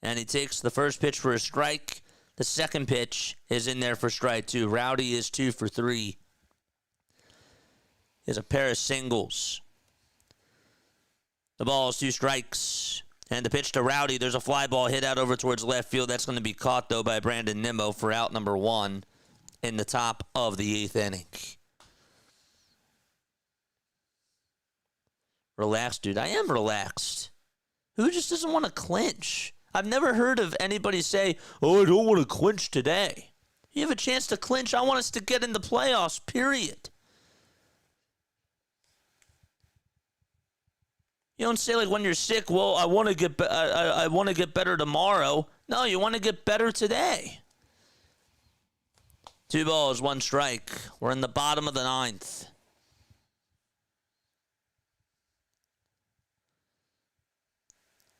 and he takes the first pitch for a strike. The second pitch is in there for strike 2. Rowdy is 2 for 3. He has a pair of singles. The ball is 2 strikes. And the pitch to Rowdy, there's a fly ball hit out over towards left field. That's going to be caught, though, by Brandon Nimmo for out number 1 in the top of the 8th inning. Relax, dude. I am relaxed. Who just doesn't want to clinch? I've never heard of anybody say, oh, I don't want to clinch today. You have a chance to clinch. I want us to get in the playoffs, period. You don't say, like, when you're sick, well, I want to get better tomorrow. No, you want to get better today. 2 balls, 1 strike. We're in the bottom of the 9th.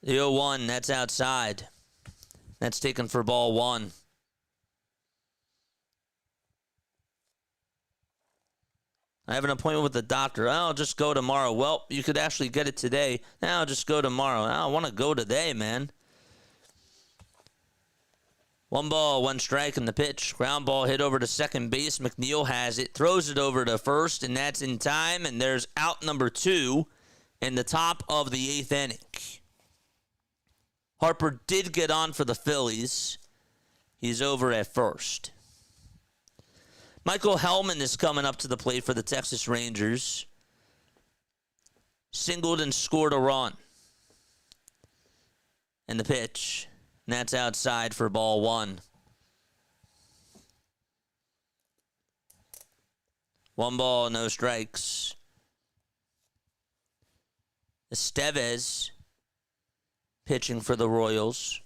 The 0-1, that's outside. That's taken for ball 1. I have an appointment with the doctor. I'll just go tomorrow. Well, you could actually get it today. I'll just go tomorrow. I don't want to go today, man. 1 ball, 1 strike in the pitch. Ground ball hit over to second base. McNeil has it, throws it over to first, and that's in time. And there's out number 2 in the top of the 8th inning. Harper did get on for the Phillies. He's over at first. Michael Hellman is coming up to the plate for the Texas Rangers. Singled and scored a run. And the pitch. And that's outside for ball 1. 1 ball, no strikes. Estevez pitching for the Royals.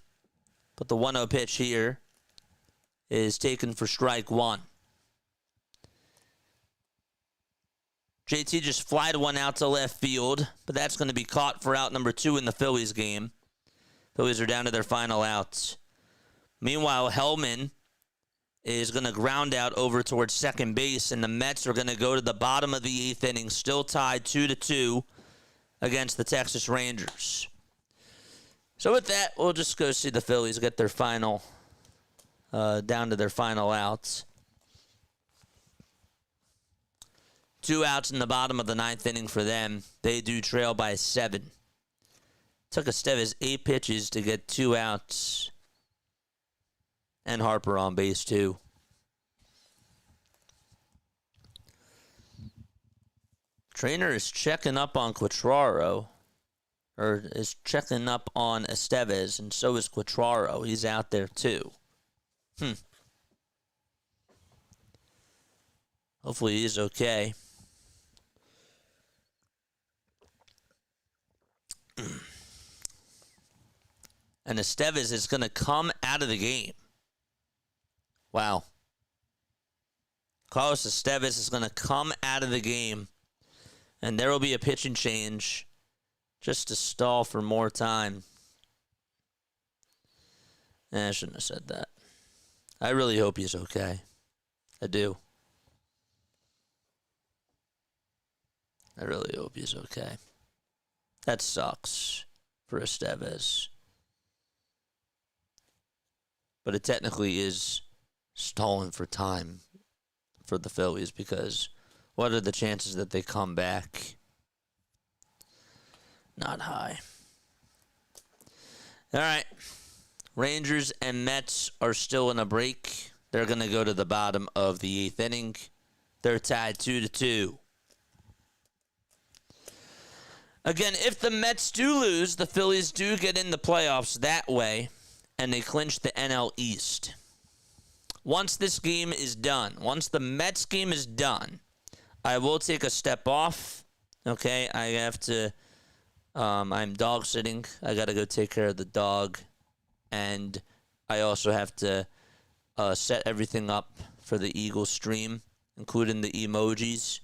But the 1-0 pitch here is taken for strike 1. JT just flied one out to left field, but that's going to be caught for out number 2 in the Phillies game. Phillies are down to their final outs. Meanwhile, Hellman is going to ground out over towards second base, and the Mets are going to go to the bottom of the 8th inning, still tied 2-2 against the Texas Rangers. So with that, we'll just go see the Phillies get their final, down to their final outs. 2 outs in the bottom of the 9th inning for them. They do trail by 7. Took Estevez 8 pitches to get 2 outs. And Harper on base, too. Trainer is checking up on Quatraro. Or is checking up on Estevez, and so is Quatraro. He's out there, too. Hopefully he's okay. And Estevez is going to come out of the game. Wow. Carlos Estevez is going to come out of the game. And there will be a pitching change just to stall for more time. I shouldn't have said that. I really hope he's okay. I do. I really hope he's okay. That sucks for Estevez. But it technically is stalling for time for the Phillies, because what are the chances that they come back? Not high. All right. Rangers and Mets are still in a break. They're going to go to the bottom of the 8th inning. They're tied 2-2. Again, if the Mets do lose, the Phillies do get in the playoffs that way, and they clinch the NL East. Once this game is done, once the Mets game is done, I will take a step off. Okay, I have to, I'm dog sitting. I got to go take care of the dog. And I also have to set everything up for the Eagles stream, including the emojis.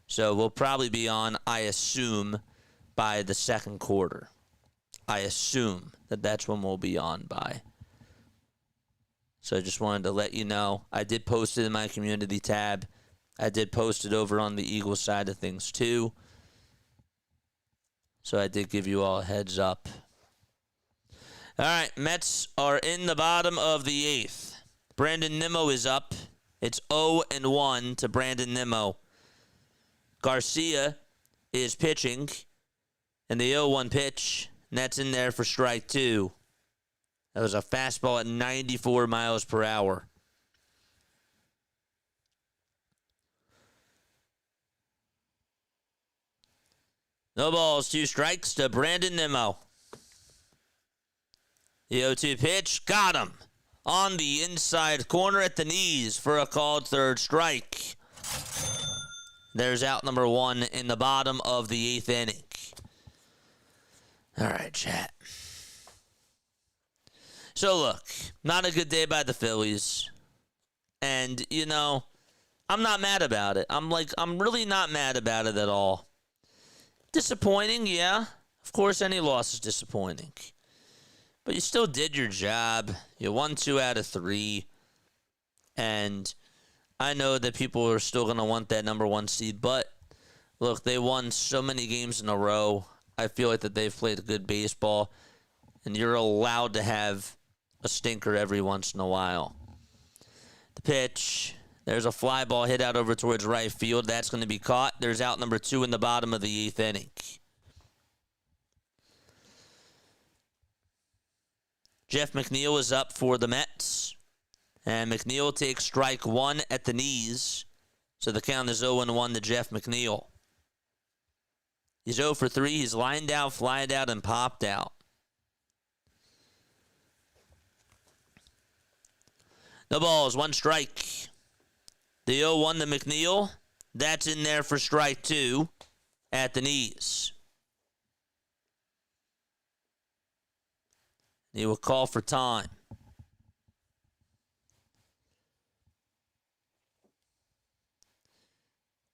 So we'll probably be on, I assume, by the second quarter. I assume that that's when we'll be on by. So I just wanted to let you know. I did post it in my community tab. I did post it over on the Eagles side of things too. So I did give you all a heads up. All right, Mets are in the bottom of the 8th. Brandon Nimmo is up. It's 0-1 to Brandon Nimmo. Garcia is pitching. And the 0-1 pitch, and that's in there for strike 2. That was a fastball at 94 miles per hour. No balls, 2 strikes to Brandon Nimmo. The 0-2 pitch, got him. On the inside corner at the knees for a called third strike. There's out number 1 in the bottom of the 8th inning. All right, chat. So, look, not a good day by the Phillies. And, you know, I'm not mad about it. I'm really not mad about it at all. Disappointing, yeah. Of course, any loss is disappointing. But you still did your job. You won 2 out of 3. And I know that people are still going to want that number 1 seed. But, look, they won so many games in a row. I feel like that they've played good baseball. And you're allowed to have a stinker every once in a while. The pitch. There's a fly ball hit out over towards right field. That's going to be caught. There's out number 2 in the bottom of the 8th inning. Jeff McNeil is up for the Mets. And McNeil takes strike 1 at the knees. So the count is 0-1 to Jeff McNeil. He's 0 for 3. He's lined out, flied out, and popped out. No balls, 1 strike. The 0-1 to McNeil. That's in there for strike 2 at the knees. He will call for time.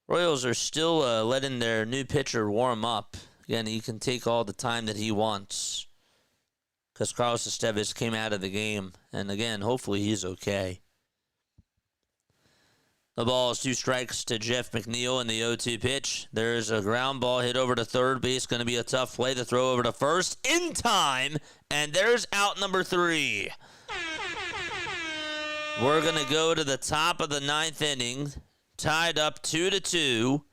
Royals are still letting their new pitcher warm up. Again, he can take all the time that he wants. Because Carlos Estevez came out of the game. And again, hopefully he's okay. The ball is 2 strikes to Jeff McNeil in the 0-2 pitch. There's a ground ball hit over to third base. Going to be a tough play to throw over to first in time. And there's out number 3. We're going to go to the top of the 9th inning. Tied up 2-2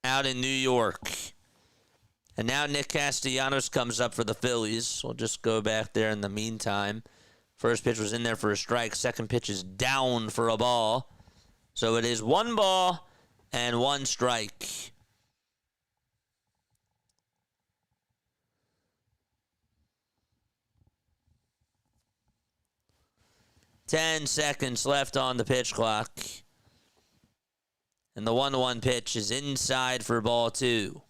out in New York. And now Nick Castellanos comes up for the Phillies. We'll just go back there in the meantime. First pitch was in there for a strike. Second pitch is down for a ball. So it is 1 ball and 1 strike. Ten seconds left on the pitch clock. And the 1-1 pitch is inside for ball 2.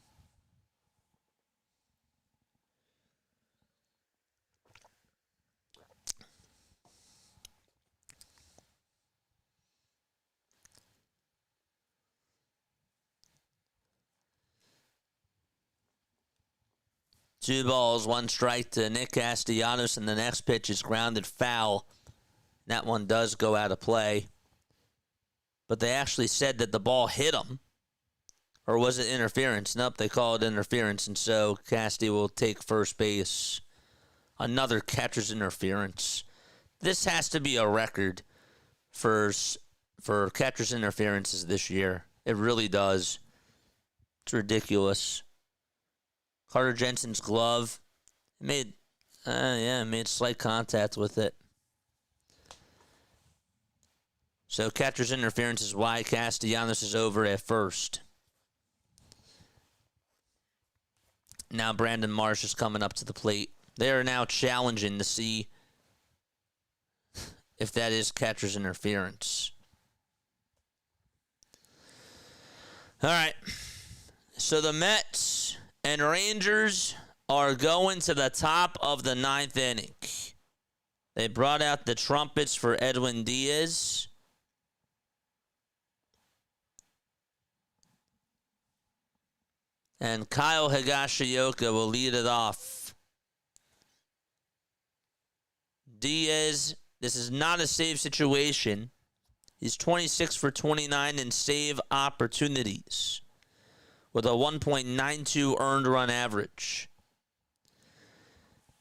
Two balls, 1 strike to Nick Castellanos, and the next pitch is grounded foul. That one does go out of play. But they actually said that the ball hit him. Or was it interference? Nope, they call it interference, and so Casti will take first base. Another catcher's interference. This has to be a record for catcher's interferences this year. It really does. It's ridiculous. Carter Jensen's glove made slight contact with it. So catcher's interference is why Castellanos is over at first. Now Brandon Marsh is coming up to the plate. They are now challenging to see if that is catcher's interference. All right. So the Mets and Rangers are going to the top of the 9th inning. They brought out the trumpets for Edwin Diaz. And Kyle Higashioka will lead it off. Diaz, this is not a save situation. He's 26 for 29 in save opportunities, with a 1.92 earned run average.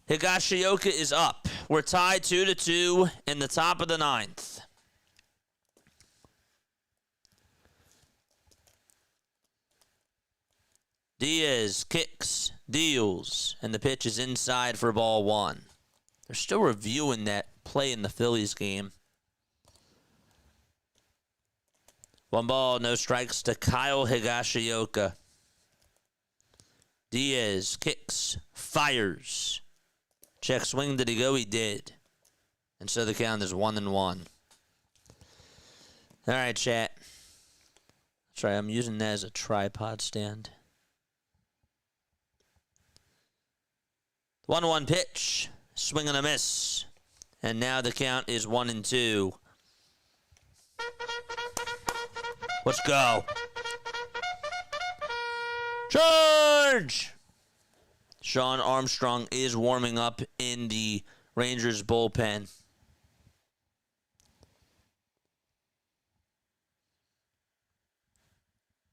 Higashioka is up. We're tied 2-2 in the top of the 9th. Diaz kicks, deals, and the pitch is inside for ball 1. They're still reviewing that play in the Phillies game. 1 ball, no strikes to Kyle Higashioka. Diaz kicks, fires. Check swing. Did he go? He did. And so the count is 1-1. All right, chat. Sorry, I'm using that as a tripod stand. 1-1 pitch. Swing and a miss. And now the count is 1-2. Let's go. Charge! Sean Armstrong is warming up in the Rangers bullpen.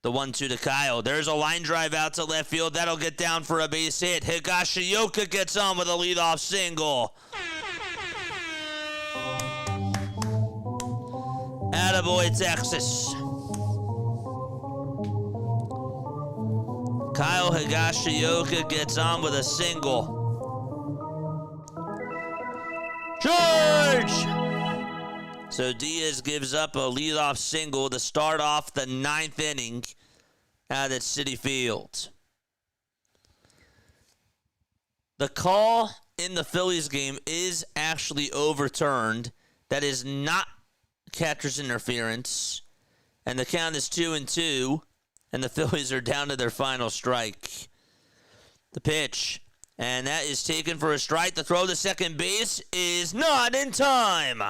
The 1-2 to Kyle. There's a line drive out to left field. That'll get down for a base hit. Higashioka gets on with a leadoff single. Attaboy, Texas. Kyle Higashioka gets on with a single. George! So Diaz gives up a leadoff single to start off the 9th inning out at Citi Field. The call in the Phillies game is actually overturned. That is not catcher's interference. And the count is 2-2. And the Phillies are down to their final strike. The pitch. And that is taken for a strike. The throw to second base is not in time.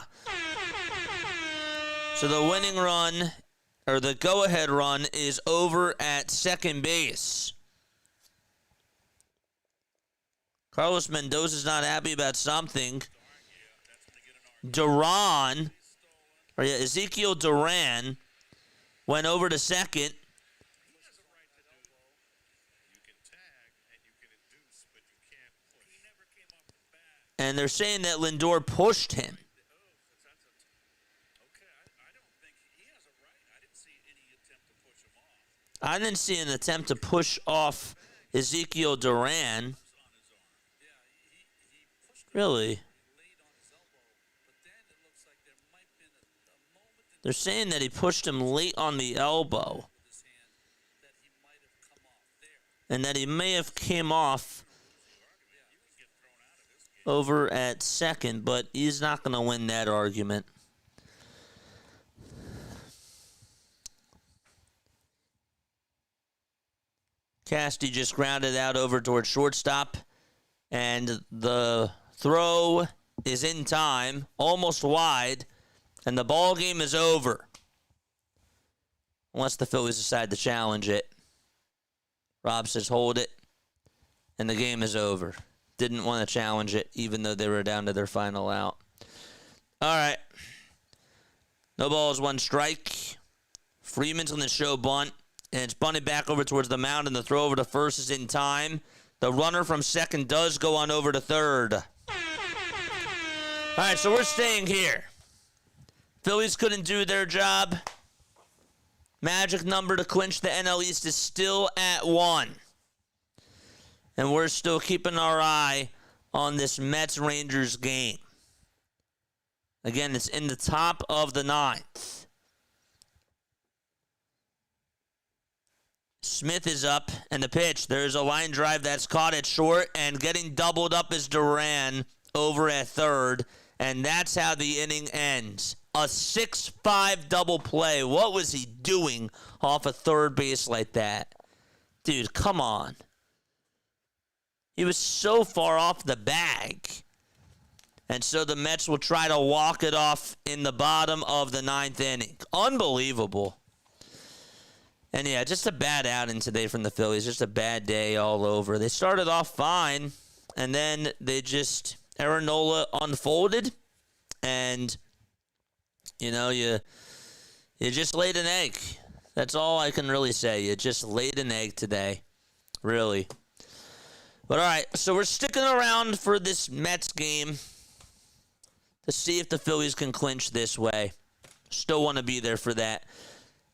So the winning run, or the go-ahead run, is over at second base. Carlos Mendoza's not happy about something. Ezekiel Duran went over to second. And they're saying that Lindor pushed him. I didn't see an attempt to push off Ezekiel Duran. Really? They're saying that he pushed him late on the elbow. And that he may have came off over at second, but he's not going to win that argument. Casty just grounded out over towards shortstop, and the throw is in time, almost wide, and the ball game is over. Unless the Phillies decide to challenge it. Rob says hold it, and the game is over. Didn't want to challenge it, even though they were down to their final out. All right. No balls, one strike. Freeman's on the show bunt, and it's bunted back over towards the mound, and the throw over to first is in time. The runner from second does go on over to third. All right, so we're staying here. Phillies couldn't do their job. Magic number to clinch the NL East is still at 1. And we're still keeping our eye on this Mets-Rangers game. Again, it's in the top of the 9th. Smith is up, and the pitch. There's a line drive that's caught at short, and getting doubled up is Duran over at third. And that's how the inning ends. A 6-5 double play. What was he doing off of third base like that? Dude, come on. He was so far off the bag. And so the Mets will try to walk it off in the bottom of the 9th inning. Unbelievable. And yeah, just a bad outing today from the Phillies. Just a bad day all over. They started off fine, and then they just, Aaron Nola unfolded, and, you know, you just laid an egg. That's all I can really say. You just laid an egg today. Really. But all right, so we're sticking around for this Mets game to see if the Phillies can clinch this way. Still want to be there for that.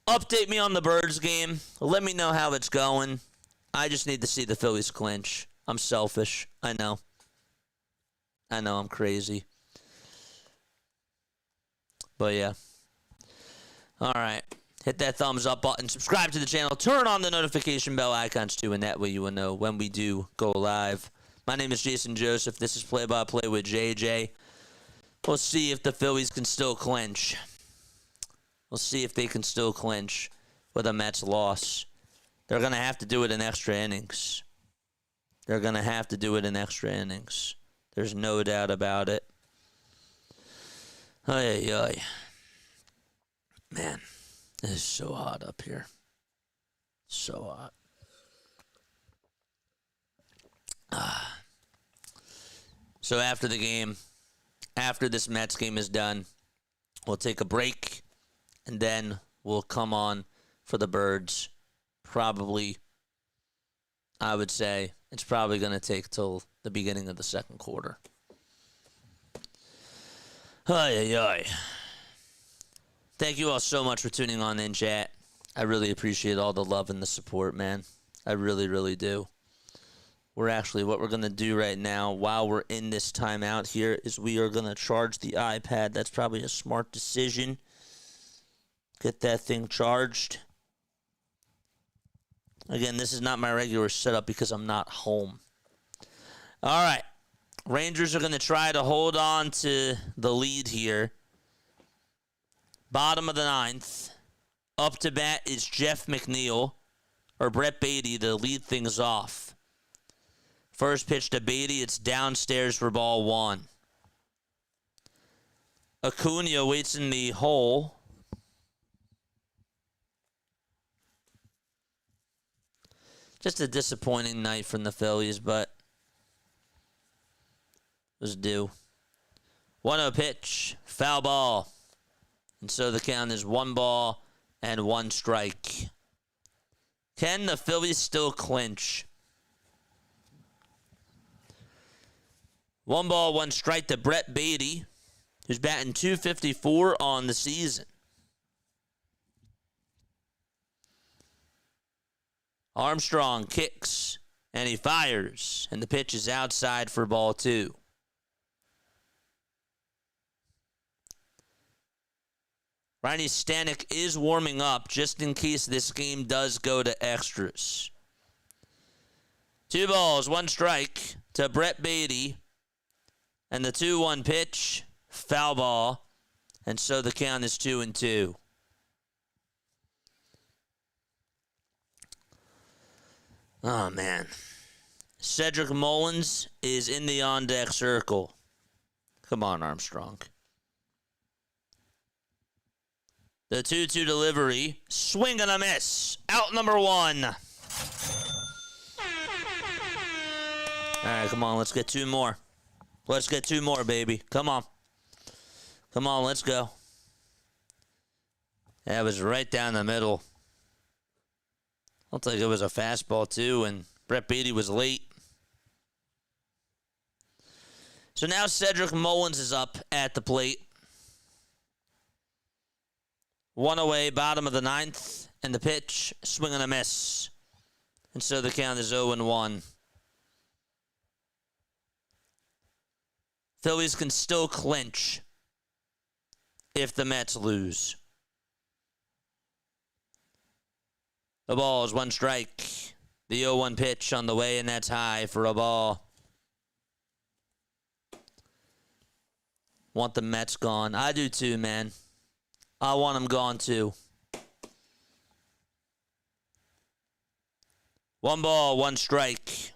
Update me on the Birds game. Let me know how it's going. I just need to see the Phillies clinch. I'm selfish. I know I'm crazy. But yeah. All right. Hit that thumbs up button. Subscribe to the channel. Turn on the notification bell icons too, and that way you will know when we do go live. My name is Jason Joseph. This is Play-by-Play with JJ. We'll see if the Phillies can still clinch. We'll see if they can still clinch with a Mets loss. They're going to have to do it in extra innings. They're going to have to do it in extra innings. There's no doubt about it. Ay, ay, ay. Man, it is so hot up here. So hot. So after the game, after this Mets game is done, we'll take a break, and then we'll come on for the Birds. Probably, I would say, it's probably going to take till the beginning of the second quarter. Ay, ay, ay. Thank you all so much for tuning on in, chat. I really appreciate all the love and the support, man. I really, really do. What we're going to do right now while we're in this timeout here is we are going to charge the iPad. That's probably a smart decision. Get that thing charged. Again, this is not my regular setup because I'm not home. All right. Rangers are going to try to hold on to the lead here. Bottom of the ninth. Up to bat is Jeff McNeil, or Brett Beatty, to lead things off. First pitch to Beatty, it's downstairs for ball one. Acuna waits in the hole. Just a disappointing night from the Phillies, but it was due. 1-0 pitch, foul ball. And so the count is 1-1 strike. Can the Phillies still clinch? 1-1 strike to Brett Beatty, who's batting .254 on the season. Armstrong kicks, and he fires, and the pitch is outside for ball two. Ronnie Stanek is warming up just in case this game does go to extras. 2-1 strike to Brett Beatty. And the 2-1 pitch, foul ball. And so the count is 2-2. Oh, man. Cedric Mullins is in the on-deck circle. Come on, Armstrong. The 2-2 delivery. Swing and a miss. Out number one. All right, come on. Let's get two more. Let's get two more, baby. Come on. Come on, let's go. That was right down the middle. Looked like it was a fastball, too, and Brett Beatty was late. So now Cedric Mullins is up at the plate. One away, bottom of the ninth, and the pitch, swing and a miss. And so the count is 0-1. Phillies can still clinch if the Mets lose. The ball is one strike. The 0-1 pitch on the way, and that's high for a ball. Want the Mets gone. I do too, man. I want them gone too. 1-1 strike.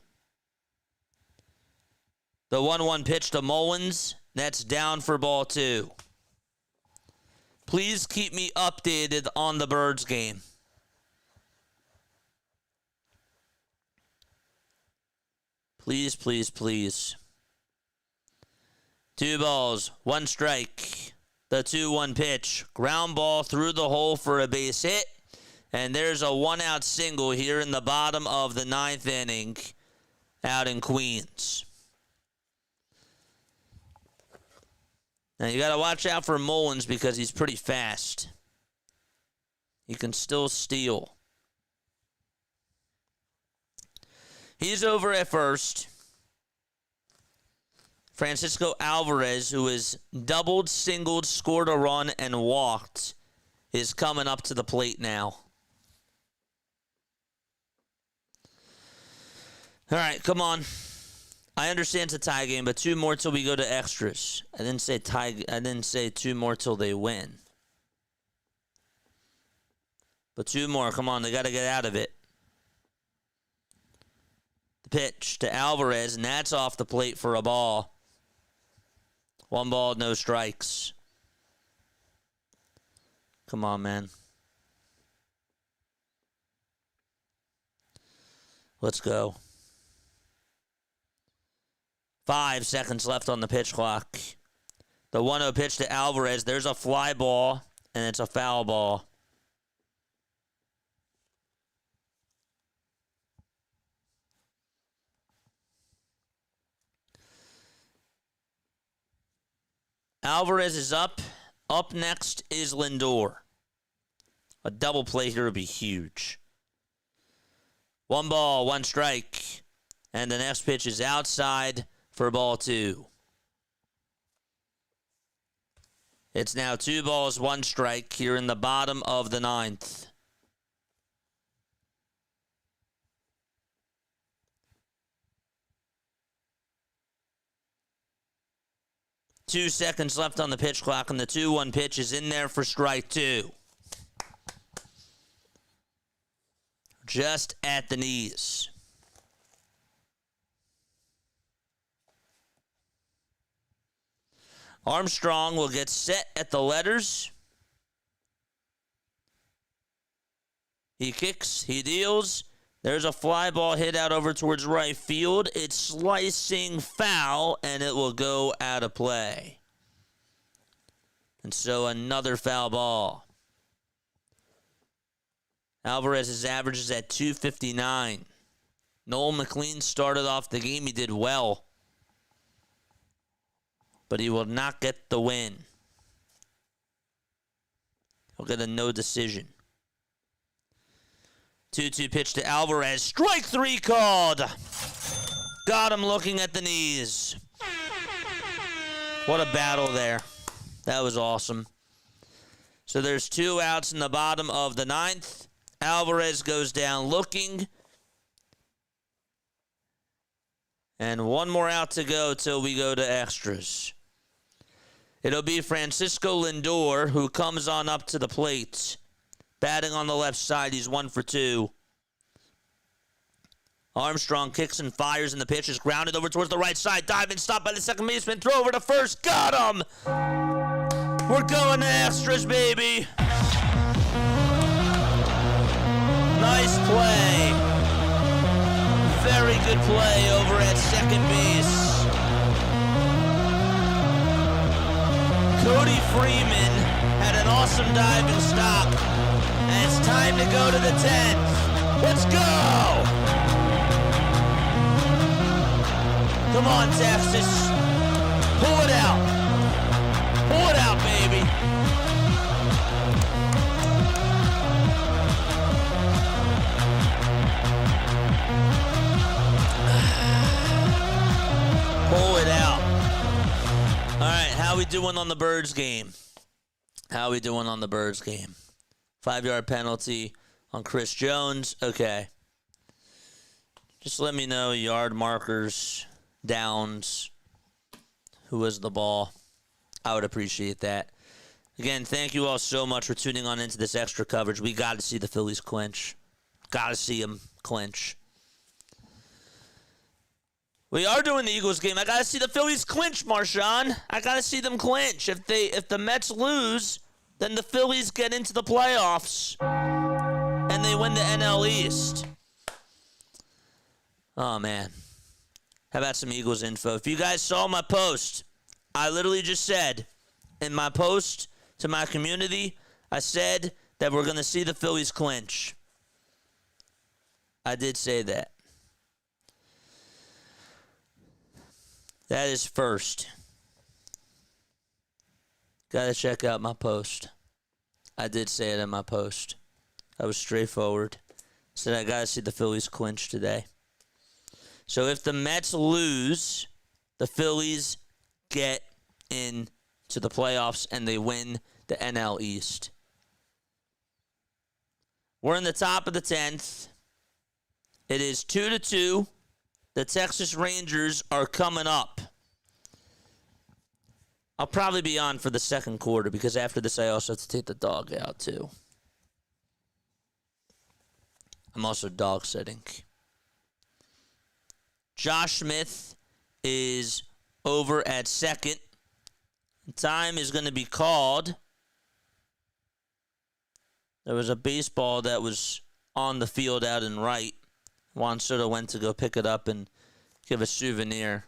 The 1-1 pitch to Mullins. That's down for ball two. Please keep me updated on the Birds game. Please, please, please. 2-1 strike. The 2-1 pitch. Ground ball through the hole for a base hit. And there's a one-out single here in the bottom of the ninth inning out in Queens. Now, you got to watch out for Mullins because he's pretty fast. He can still steal. He's over at first. Francisco Alvarez, who has doubled, singled, scored a run, and walked, is coming up to the plate now. All right, come on. I understand it's a tie game, but 2 more till we go to extras. I didn't say tie. I didn't say 2 more till they win. But 2 more. Come on, they got to get out of it. The pitch to Alvarez, and that's off the plate for a ball. 1 ball, no strikes. Come on, man. Let's go. 5 seconds left on the pitch clock. The 1-0 pitch to Alvarez. There's a fly ball, and it's a foul ball. Alvarez is up. Up next is Lindor. A double play here would be huge. 1 ball, 1 strike. And the next pitch is outside for ball 2. It's now 2 balls, 1 strike here in the bottom of the 9th. Two seconds left on the pitch clock, and the 2-1 pitch is in there for strike 2. Just at the knees. Armstrong will get set at the letters. He kicks, he deals. There's a fly ball hit out over towards right field. It's slicing foul, and it will go out of play. And so another foul ball. Alvarez's average is at 259. Noel McLean started off the game. He did well. But he will not get the win. He'll get a no decision. 2-2 pitch to Alvarez. Strike 3 called. Got him looking at the knees. What a battle there. That was awesome. So there's 2 outs in the bottom of the 9th. Alvarez goes down looking. And 1 more out to go till we go to extras. It'll be Francisco Lindor who comes on up to the plate. Batting on the left side, he's 1 for 2. Armstrong kicks and fires, and the pitch is grounded over towards the right side. Diving stop by the second baseman. Throw over to first. Got him! We're going to extras, baby. Nice play. Very good play over at second base. Cody Freeman had an awesome diving stop. And it's time to go to the 10th. Let's go! Come on, Texas. Pull it out. Pull it out, baby. Pull it out. All right, how we doing on the Birds game? How we doing on the Birds game? 5-yard penalty on Chris Jones. Okay. Just let me know yard markers, downs, who has the ball. I would appreciate that. Again, thank you all so much for tuning on into this extra coverage. We got to see the Phillies clinch. Got to see them clinch. We are doing the Eagles game. I got to see the Phillies clinch, Marshawn. I got to see them clinch. If the Mets lose, then the Phillies get into the playoffs and they win the NL East. Oh, man. How about some Eagles info? If you guys saw my post, I literally just said in my post to my community, I said that we're going to see the Phillies clinch. I did say that. That is first. Got to check out my post. I did say it in my post. I was straightforward. Said I got to see the Phillies clinch today. So if the Mets lose, the Phillies get into the playoffs and they win the NL East. We're in the top of the 10th. It is 2-2. The Texas Rangers are coming up. I'll probably be on for the second quarter because after this I also have to take the dog out too. I'm also dog sitting. Josh Smith is over at second. Time is going to be called. There was a baseball that was on the field out in right. Juan Soto went to go pick it up and give a souvenir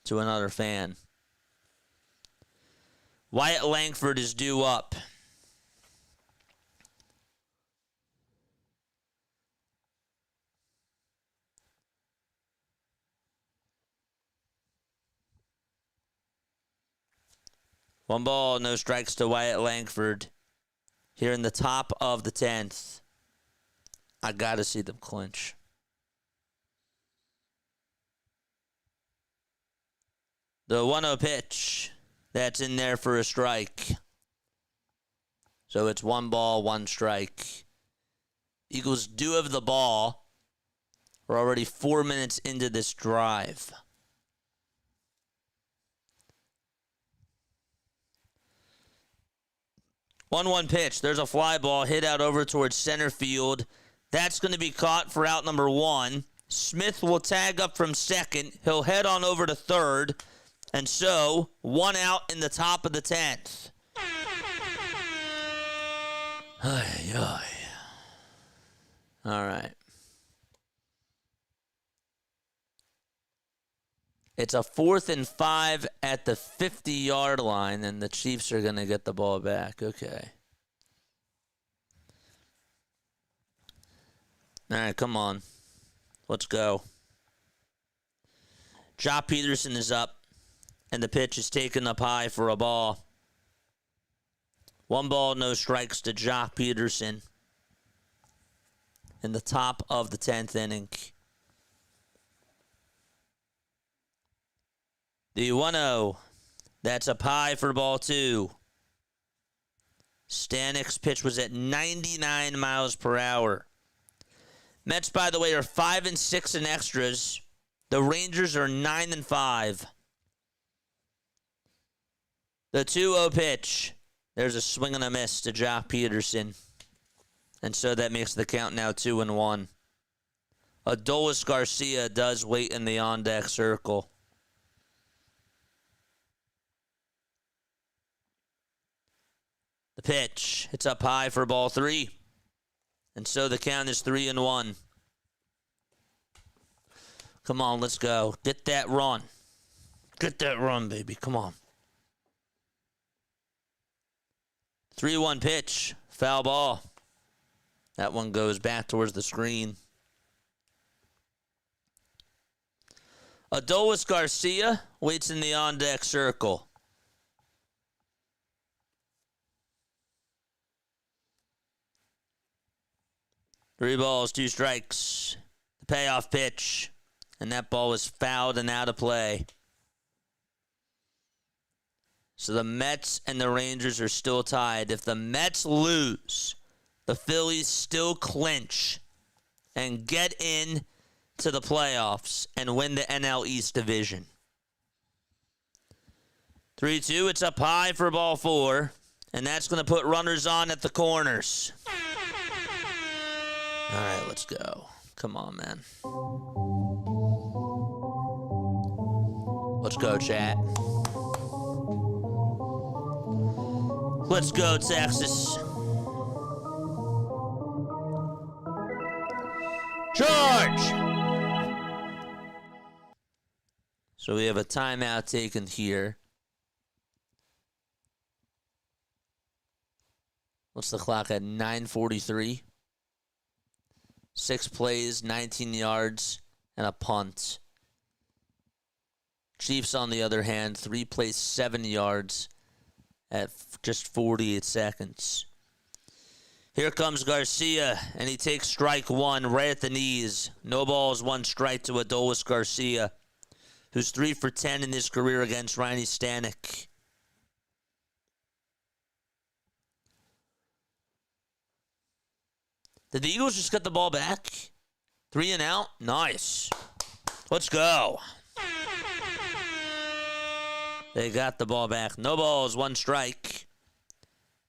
to another fan. Wyatt Langford is due up. One ball, no strikes to Wyatt Langford. Here in the top of the 10th. I got to see them clinch. The 1-0 pitch. That's in there for a strike. So it's 1 ball, 1 strike. Eagles do have the ball. We're already 4 minutes into this drive. One pitch. There's a fly ball hit out over towards center field. That's going to be caught for out number 1. Smith will tag up from second. He'll head on over to third. And so, 1 out in the top of the 10th. All right. It's a 4th and 5 at the 50-yard line, and the Chiefs are going to get the ball back. Okay. All right, come on. Let's go. Jock Peterson is up, and the pitch is taken up high for a ball. 1 ball, no strikes to Jock Peterson in the top of the 10th inning. The 1-0. That's up high for ball 2. Stanek's pitch was at 99 miles per hour. Mets, by the way, are 5 and 6 in extras. The Rangers are 9 and 5. The 2-0 pitch. There's a swing and a miss to Jock Peterson. And so that makes the count now 2-1. Adolis Garcia does wait in the on-deck circle. The pitch. It's up high for ball 3. And so the count is 3-1. Come on, let's go. Get that run. Get that run, baby. Come on. 3-1 pitch. Foul ball. That one goes back towards the screen. Adolis Garcia waits in the on-deck circle. 3 balls, 2 strikes. The payoff pitch. And that ball was fouled and out of play. So the Mets and the Rangers are still tied. If the Mets lose, the Phillies still clinch and get in to the playoffs and win the NL East division. 3-2, it's up high for ball 4. And that's going to put runners on at the corners. All right, let's go. Come on, man. Let's go, chat. Let's go, Texas. Charge! So we have a timeout taken here. What's the clock at? 9:43. 6 plays, 19 yards, and a punt. Chiefs, on the other hand, 3 plays, 7 yards at just 48 seconds. Here comes Garcia, and he takes strike 1 right at the knees. No balls, 1 strike to Adolis Garcia, who's 3 for 10 in his career against Ronnie Stanek. Did the Eagles just get the ball back? 3 and out? Nice. Let's go. They got the ball back. No balls, 1 strike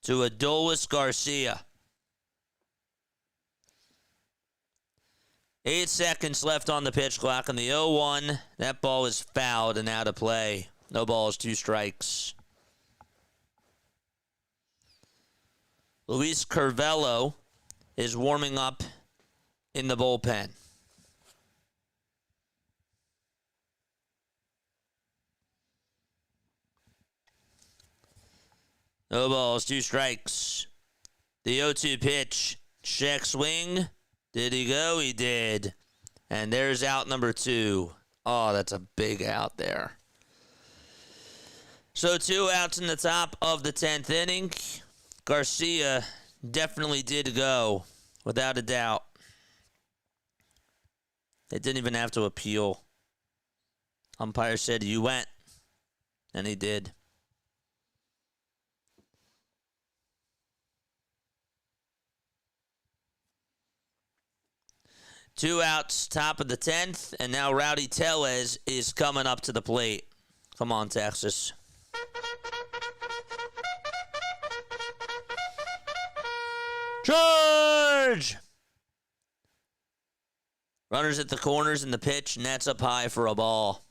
to Adolis Garcia. 8 seconds left on the pitch clock, and the 0-1. That ball is fouled and out of play. No balls, 2 strikes. Luis Curvelo is warming up in the bullpen. No balls, 2 strikes. The 0-2 pitch. Check swing. Did he go? He did. And there's out number 2. Oh, that's a big out there. So 2 outs in the top of the 10th inning. Garcia definitely did go, without a doubt. They didn't even have to appeal. Umpire said, "You went." And he did. Two outs, top of the 10th, and now Rowdy Tellez is coming up to the plate. Come on, Texas. Charge! Runners at the corners in the pitch, nets up high for a ball.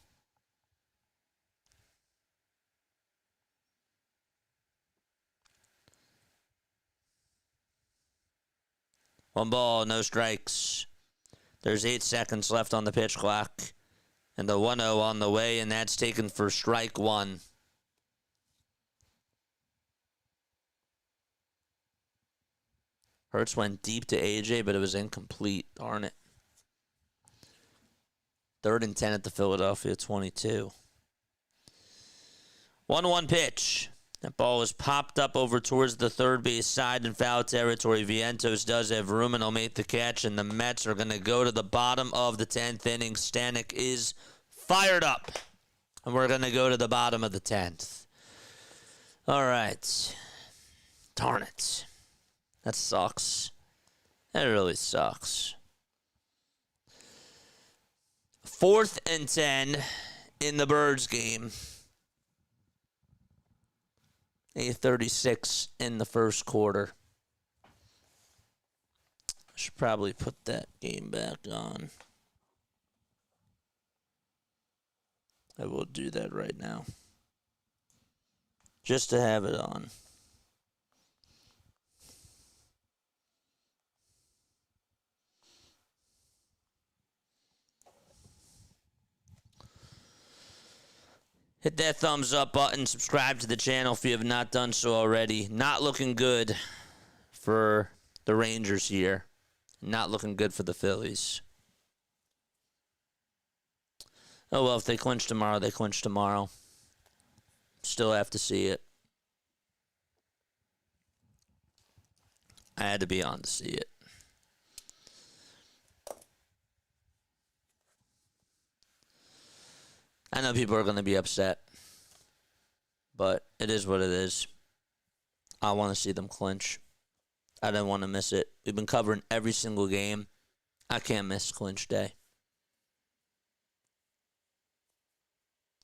One ball, no strikes. There's 8 seconds left on the pitch clock. And the 1-0 on the way, and that's taken for strike 1. Hurts went deep to AJ, but it was incomplete. Darn it. 3rd and 10 at the Philadelphia 22. 1-1 pitch. That ball is popped up over towards the third base side in foul territory. Vientos does have room, and he'll make the catch, and the Mets are going to go to the bottom of the 10th inning. Stanek is fired up, and we're going to go to the bottom of the 10th. All right. Darn it. That sucks. That really sucks. 4th and 10 in the Birds game. 8:36 in the first quarter. I should probably put that game back on. I will do that right now. Just to have it on. Hit that thumbs up button. Subscribe to the channel if you have not done so already. Not looking good for the Rangers here. Not looking good for the Phillies. Oh, well, if they clinch tomorrow, they clinch tomorrow. Still have to see it. I had to be on to see it. I know people are going to be upset, but it is what it is. I want to see them clinch. I don't want to miss it. We've been covering every single game. I can't miss clinch day.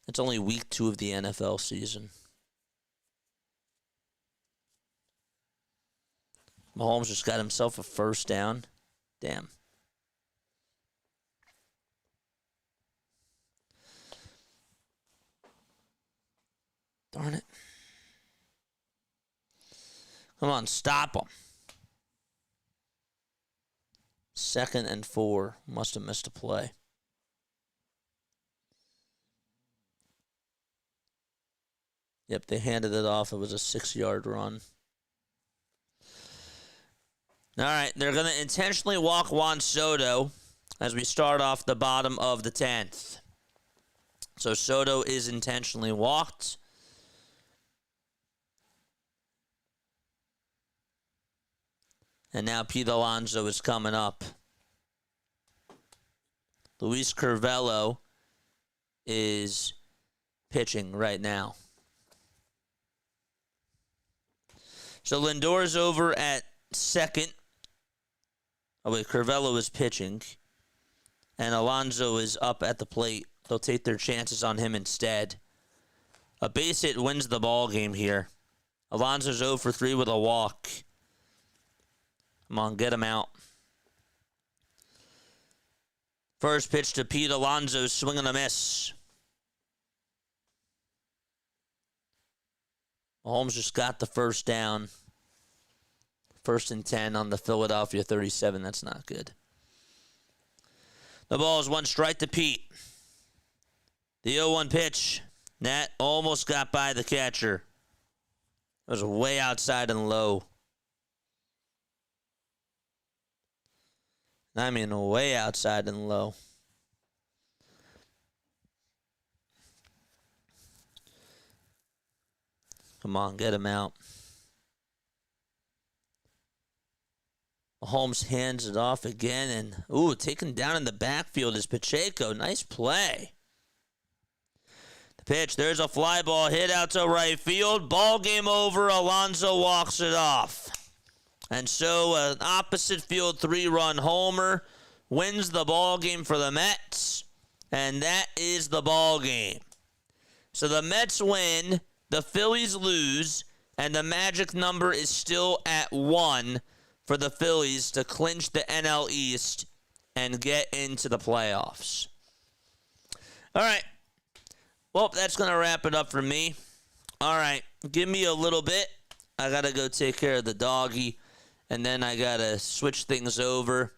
It's only week 2 of the NFL season. Mahomes just got himself a first down. Damn. Darn it. Come on, stop him. 2nd and 4. Must have missed a play. Yep, they handed it off. It was a 6-yard run. All right, they're going to intentionally walk Juan Soto as we start off the bottom of the 10th. So Soto is intentionally walked. And now Pete Alonso is coming up. Luis Curvelo is pitching right now. So Lindor's over at second. Oh, wait, Curvelo is pitching. and Alonso is up at the plate. They'll take their chances on him instead. A base hit wins the ball game here. Alonso's 0 for 3 with a walk. Come on, get him out. First pitch to Pete Alonso, swing and a miss. Mahomes just got the first down. 1st and 10 on the Philadelphia 37. That's not good. The ball is 1 strike to Pete. The 0-1 pitch. That almost got by the catcher. It was way outside and low. I mean, way outside and low. Come on, get him out. Mahomes hands it off again, and taken down in the backfield is Pacheco. Nice play. The pitch, there's a fly ball hit out to right field. Ball game over. Alonso walks it off. And so an opposite field 3-run homer wins the ball game for the Mets, and that is the ball game. So the Mets win, the Phillies lose, and the magic number is still at 1 for the Phillies to clinch the NL East and get into the playoffs. All right. Well, that's going to wrap it up for me. All right. Give me a little bit. I got to go take care of the doggy, and then I got to switch things over.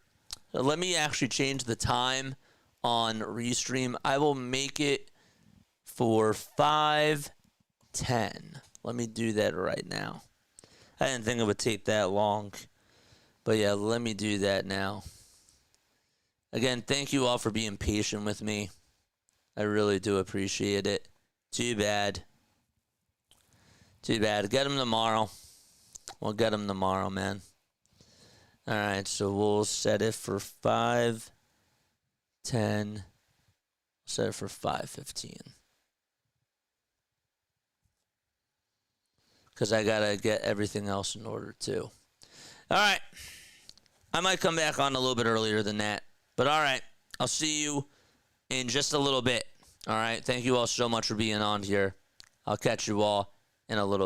So let me actually change the time on Restream. I will make it for 5:10. Let me do that right now. I didn't think it would take that long. But yeah, let me do that now. Again, thank you all for being patient with me. I really do appreciate it. Too bad. Too bad. Get him tomorrow. We'll get him tomorrow, man. All right, so we'll set it for 5:10. Set it for 5:15. Because I got to get everything else in order, too. All right. I might come back on a little bit earlier than that. But all right. I'll see you in just a little bit. All right. Thank you all so much for being on here. I'll catch you all in a little